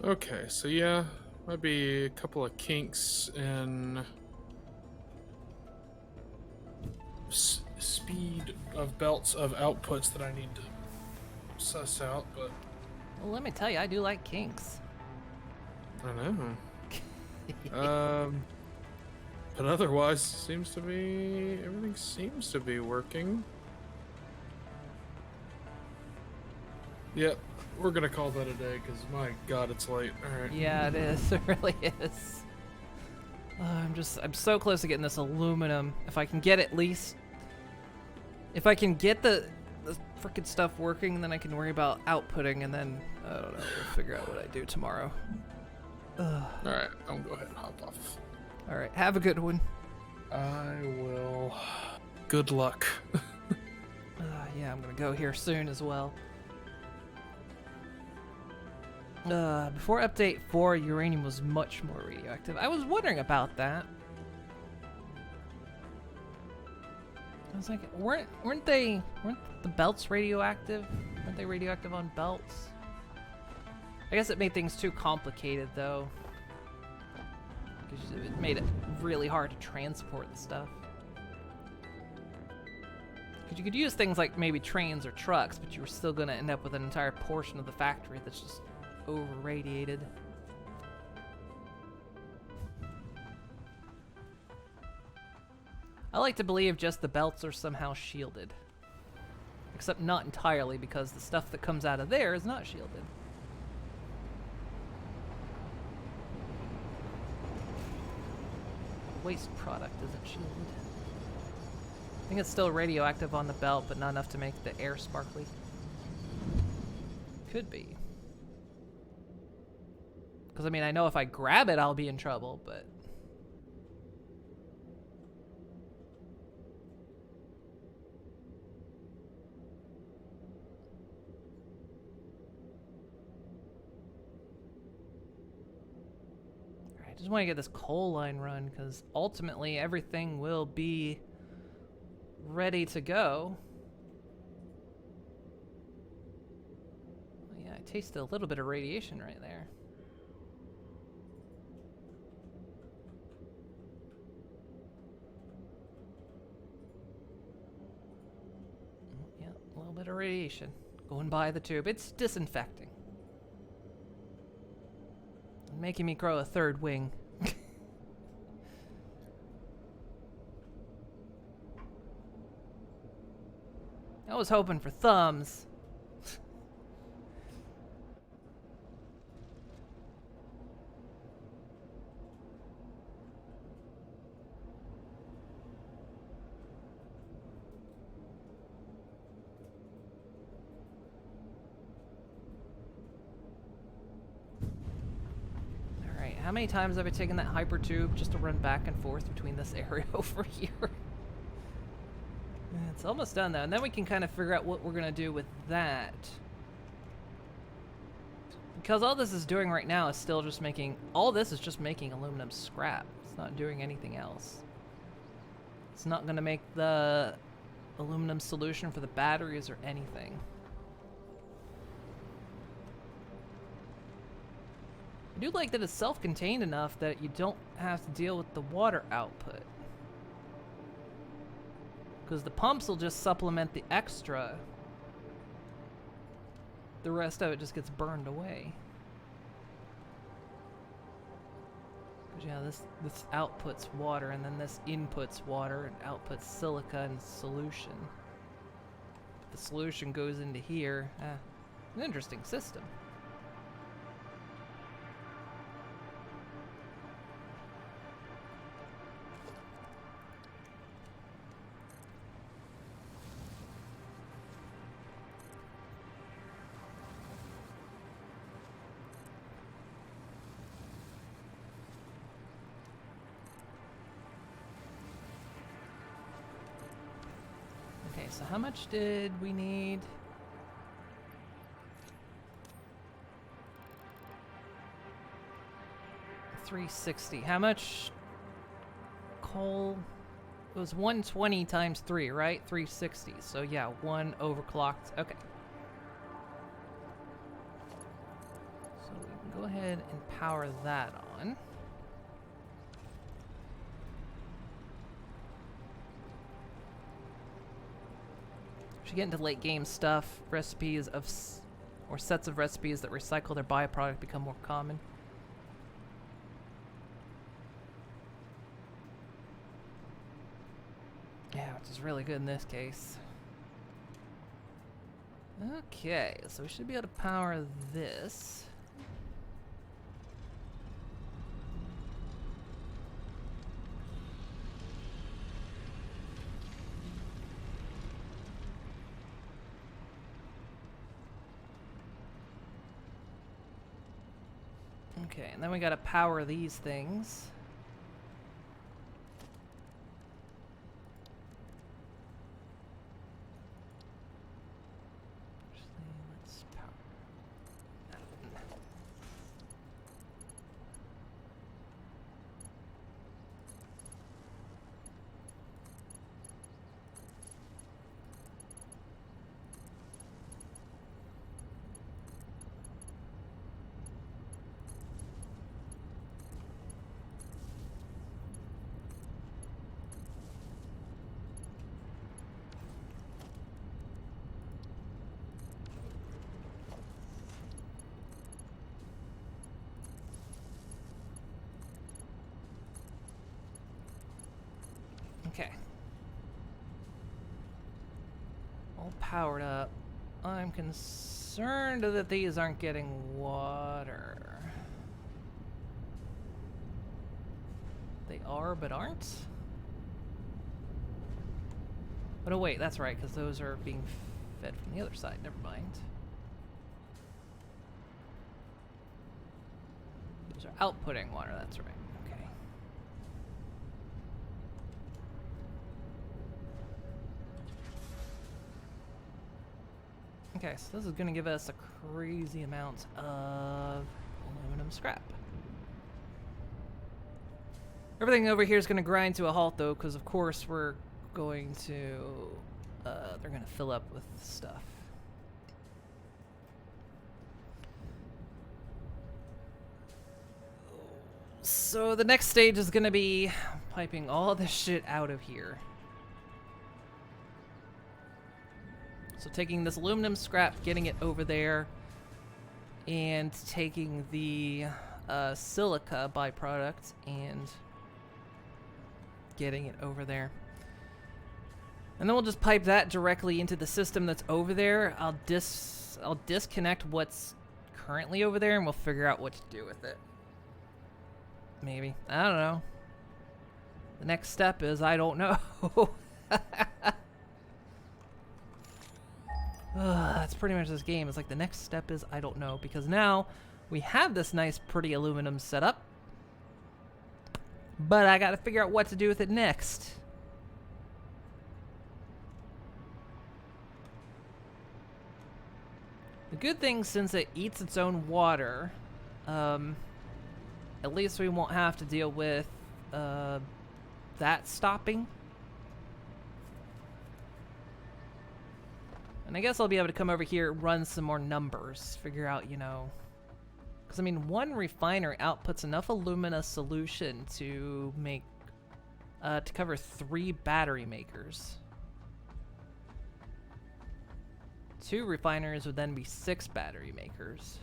Okay, so yeah, might be a couple of kinks in speed of belts of outputs that I need to suss out, but Well, let me tell you, I do like kinks. I know. But otherwise, everything seems to be working. Yep, we're gonna call that a day because my god, it's late. All right. Yeah, it is. It really is. I'm so close to getting this aluminum. If I can get at least, if I can get the freaking stuff working, then I can worry about outputting, and then I don't know. We'll figure out what I do tomorrow. All right, I'll go ahead and hop off. All right, have a good one. I will. Good luck. Yeah, I'm gonna go here soon as well. Before update 4, uranium was much more radioactive. I was wondering about that. I was like, weren't the belts radioactive? Weren't they radioactive on belts? I guess it made things too complicated though. Because it made it really hard to transport the stuff. Because you could use things like maybe trains or trucks, but you were still going to end up with an entire portion of the factory that's just over-radiated. I like to believe just the belts are somehow shielded. Except not entirely, because the stuff that comes out of there is not shielded. Waste product isn't shielded. I think it's still radioactive on the belt, but not enough to make the air sparkly. Could be. Because, I mean, I know if I grab it, I'll be in trouble, but... Alright, just want to get this coal line run, because ultimately everything will be ready to go. Yeah, I tasted a little bit of radiation right there. Yeah, a little bit of radiation going by the tube. It's disinfecting. Making me grow a third wing. I was hoping for thumbs. Alright, how many times have I taken that hyper tube just to run back and forth between this area over here? It's almost done though, and then we can kind of figure out what we're gonna do with that. Because all this is doing right now is still just making, all this is just making aluminum scrap. It's not doing anything else. It's not gonna make the aluminum solution for the batteries or anything. I do like that it's self-contained enough that you don't have to deal with the water output. Because the pumps will just supplement the extra. The rest of it just gets burned away. Because yeah, this outputs water, and then this inputs water and outputs silica and solution. The solution goes into here. An interesting system. Okay, so how much did we need? $360. How much coal? It was 120 times 3, right? 360. So yeah, 1 overclocked. Okay. So we can go ahead and power that on. You get into late game stuff, recipes of, or sets of recipes that recycle their byproduct become more common. Yeah, which is really good in this case. Okay, so we should be able to power this. Okay, and then we gotta power these things. Actually, let's power that one. Okay. All powered up. I'm concerned that these aren't getting water. They are, but aren't? But oh wait, that's right, because those are being fed from the other side. Never mind. Those are outputting water, that's right. Okay. Okay, so this is going to give us a crazy amount of aluminum scrap. Everything over here is going to grind to a halt, though, because of course we're going to... they're going to fill up with stuff. So the next stage is going to be piping all this shit out of here. So taking this aluminum scrap, getting it over there, and taking the silica byproduct and getting it over there. And then we'll just pipe that directly into the system that's over there. I'll disconnect what's currently over there, and we'll figure out what to do with it. Maybe. I don't know. The next step is I don't know. That's pretty much this game. It's like the next step is I don't know, because now we have this nice pretty aluminum setup, but I gotta figure out what to do with it next. The good thing, since it eats its own water, at least we won't have to deal with that stopping. And I guess I'll be able to come over here, run some more numbers, figure out, you know... Because, I mean, one refiner outputs enough alumina solution to make... to cover 3 battery makers. 2 refiners would then be 6 battery makers.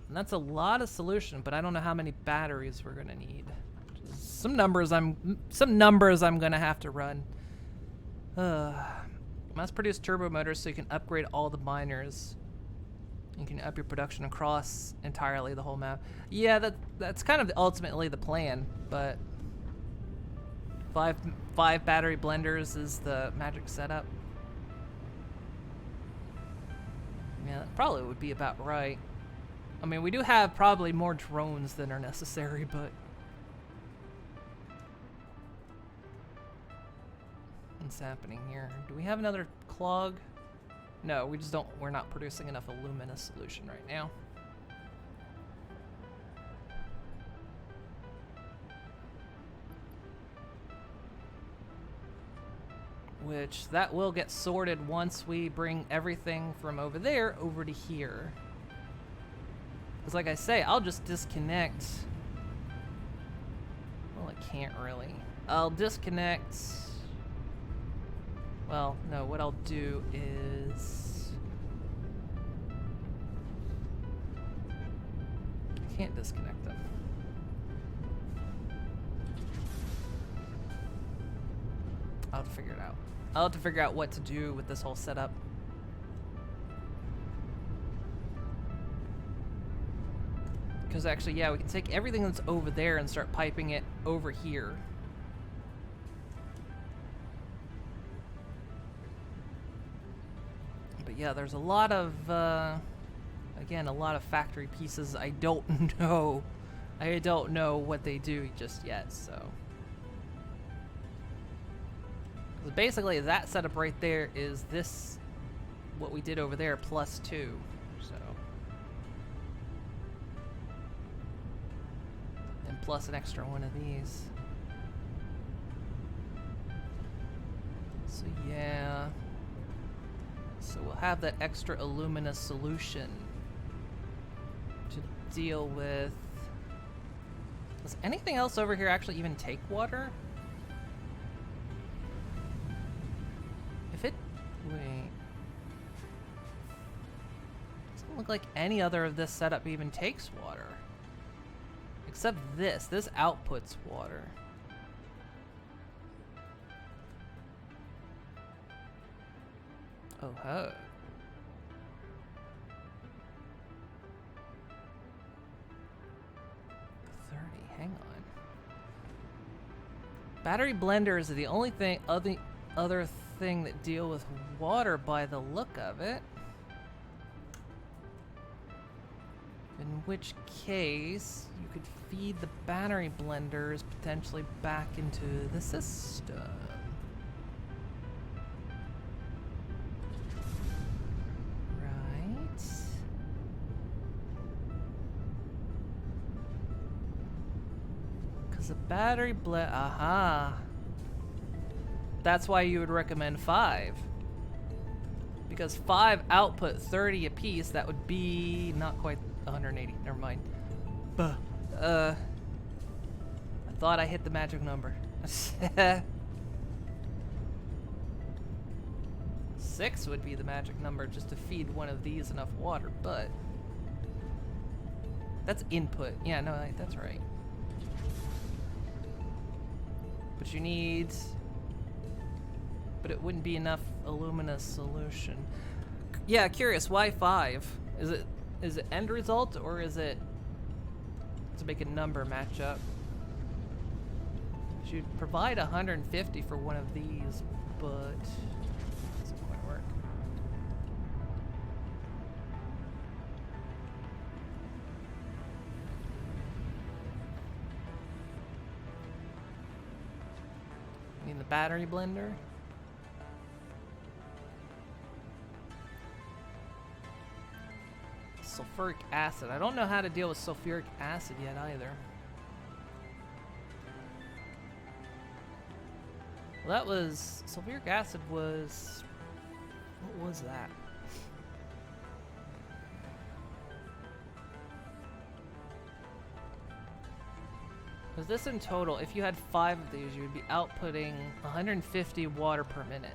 And that's a lot of solution, but I don't know how many batteries we're gonna need. Some numbers I'm gonna have to run. Mass produce turbo motors so you can upgrade all the miners. You can up your production across entirely the whole map. Yeah, that's kind of ultimately the plan, but 5 battery blenders is the magic setup. Yeah, that probably would be about right. I mean, we do have probably more drones than are necessary, but... What's happening here? Do we have another clog? No, we just don't. We're not producing enough alumina solution right now. Which, that will get sorted once we bring everything from over there over to here. Because like I say, I'll just disconnect. Well, I can't really. I'll disconnect... Well, no, what I'll do is... I can't disconnect them. I'll have to figure it out. I'll have to figure out what to do with this whole setup. Because actually, yeah, we can take everything that's over there and start piping it over here. But yeah, there's a lot of, again, a lot of factory pieces I don't know. I don't know what they do just yet, so. 'Cause basically, that setup right there is this, what we did over there, plus 2, so. And plus an extra one of these. So yeah. So we'll have that extra alumina solution to deal with. Does anything else over here actually even take water? If it... Wait. Doesn't look like any other of this setup even takes water. Except this. This outputs water. Oh ho. Hang on. Battery blenders are the only thing, other thing that deal with water by the look of it. In which case, you could feed the battery blenders potentially back into the system. Right. Because the battery aha. That's why you would recommend 5. Because 5 output 30 apiece, that would be not quite 180. Never mind. I thought I hit the magic number. 6 would be the magic number just to feed one of these enough water, but that's input. Yeah, no, that's right. But you need, but it wouldn't be enough alumina solution. Yeah, curious, why 5? Is it end result, or is it to make a number match up? You'd provide 150 for one of these, but it doesn't quite work. I mean the battery blender. Sulfuric acid. I don't know how to deal with sulfuric acid yet either. Well, that was... sulfuric acid was... what was that? Was this in total? If you had 5 of these, you would be outputting 150 water per minute.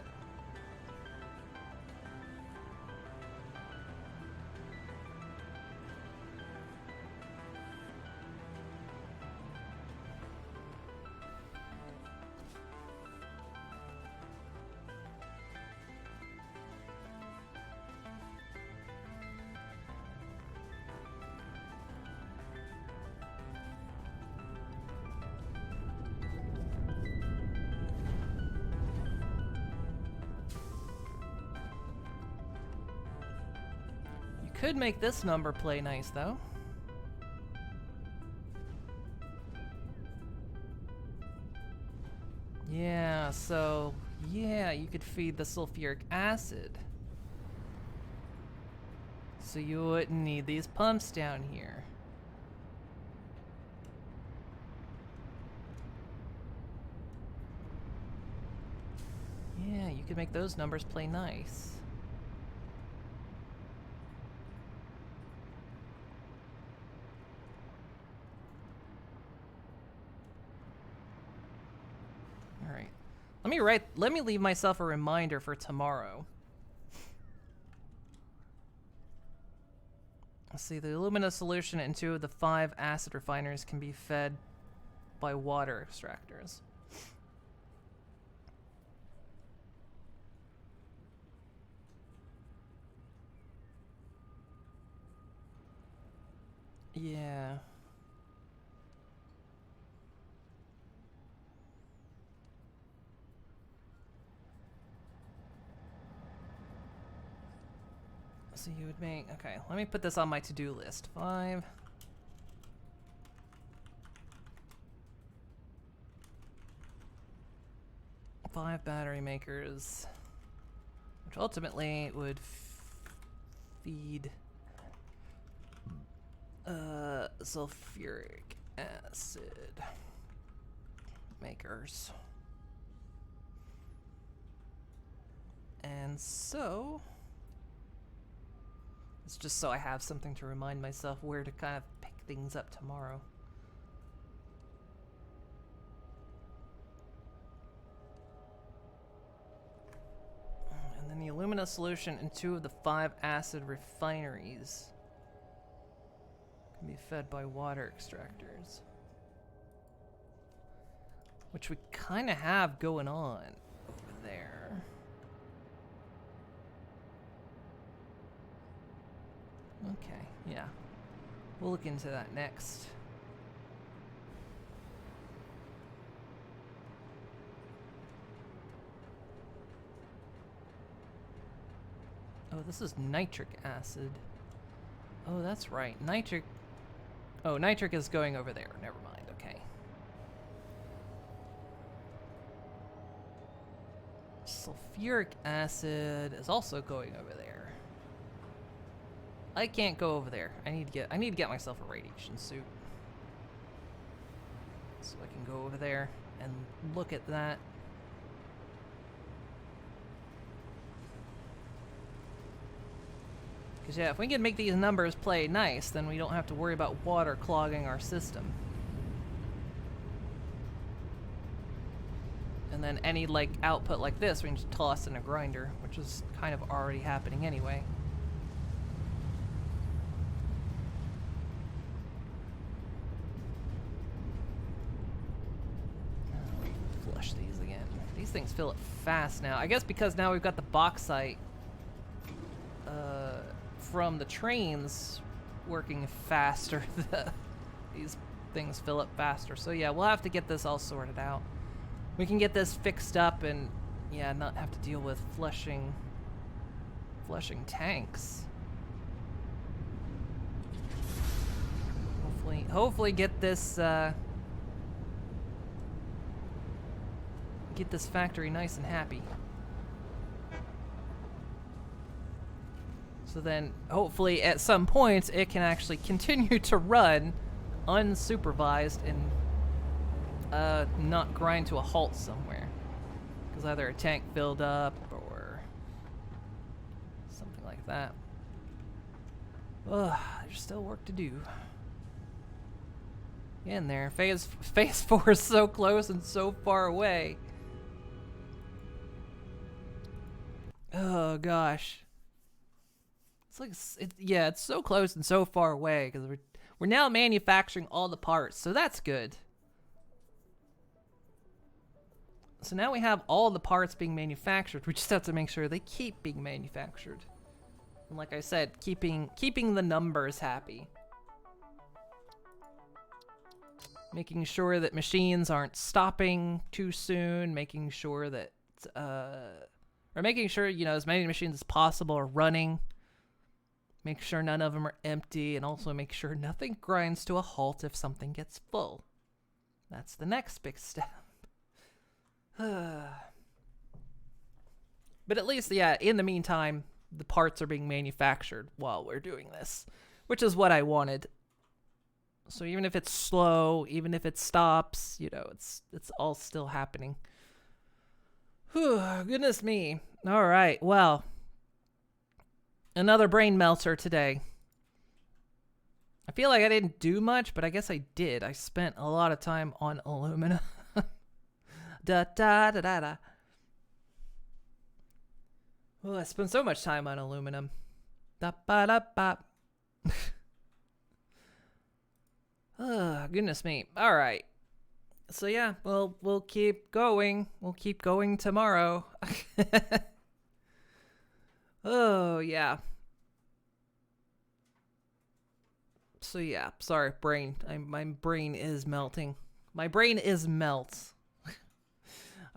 Could make this number play nice, though. Yeah, so... yeah, you could feed the sulfuric acid. So you wouldn't need these pumps down here. Yeah, you could make those numbers play nice. Let me leave myself a reminder for tomorrow. Let's see, the alumina solution in 2 of the 5 acid refiners can be fed by water extractors. Yeah. So you would make, okay, let me put this on my to-do list. 5. Five battery makers, which ultimately would feed sulfuric acid makers. And so... it's just so I have something to remind myself where to kind of pick things up tomorrow. And then the alumina solution in 2 of the 5 acid refineries can be fed by water extractors. Which we kind of have going on over there. Okay, yeah. We'll look into that next. Oh, this is nitric acid. Oh, that's right. Nitric... Oh, nitric is going over there. Never mind. Okay. Sulfuric acid is also going over there. I can't go over there. I need to get myself a radiation suit. So I can go over there and look at that. Because, yeah, if we can make these numbers play nice, then we don't have to worry about water clogging our system. And then any, like, output like this, we can just toss in a grinder, which is kind of already happening anyway. Flush these again. These things fill up fast now. I guess because now we've got the bauxite from the trains working faster. These things fill up faster. So yeah, we'll have to get this all sorted out. We can get this fixed up and yeah, not have to deal with flushing tanks. Hopefully get this factory nice and happy. So then, hopefully, at some point, it can actually continue to run unsupervised and not grind to a halt somewhere. Because either a tank filled up or something like that. Ugh, there's still work to do. In there, phase 4 is so close and so far away. Oh gosh. It's like, yeah, it's so close and so far away because we're now manufacturing all the parts, so that's good. So now we have all the parts being manufactured. We just have to make sure they keep being manufactured. And like I said, keeping the numbers happy. Making sure that machines aren't stopping too soon, making sure that or making sure, you know, as many machines as possible are running. Make sure none of them are empty, and also make sure nothing grinds to a halt if something gets full. That's the next big step. But at least, yeah, in the meantime, the parts are being manufactured while we're doing this, which is what I wanted. So even if it's slow, even if it stops, you know, it's all still happening. Whew, goodness me. All right, well, another brain melter today. I feel like I didn't do much, but I guess I did. I spent a lot of time on alumina. Da da da da da. Well, I spent so much time on aluminum. Da ba da ba. Oh, goodness me. All right. So yeah, we'll keep going. We'll keep going tomorrow. Oh, yeah. So yeah, sorry, brain. My brain is melting. My brain is melt.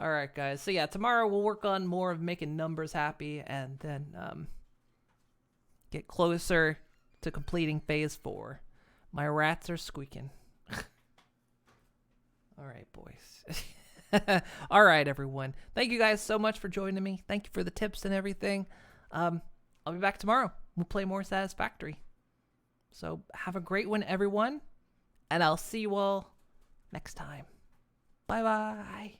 All right, guys. So yeah, tomorrow we'll work on more of making numbers happy and then get closer to completing phase 4. My rats are squeaking. All right, boys. All right, everyone. Thank you guys so much for joining me. Thank you for the tips and everything. I'll be back tomorrow. We'll play more Satisfactory. So have a great one, everyone. And I'll see you all next time. Bye-bye.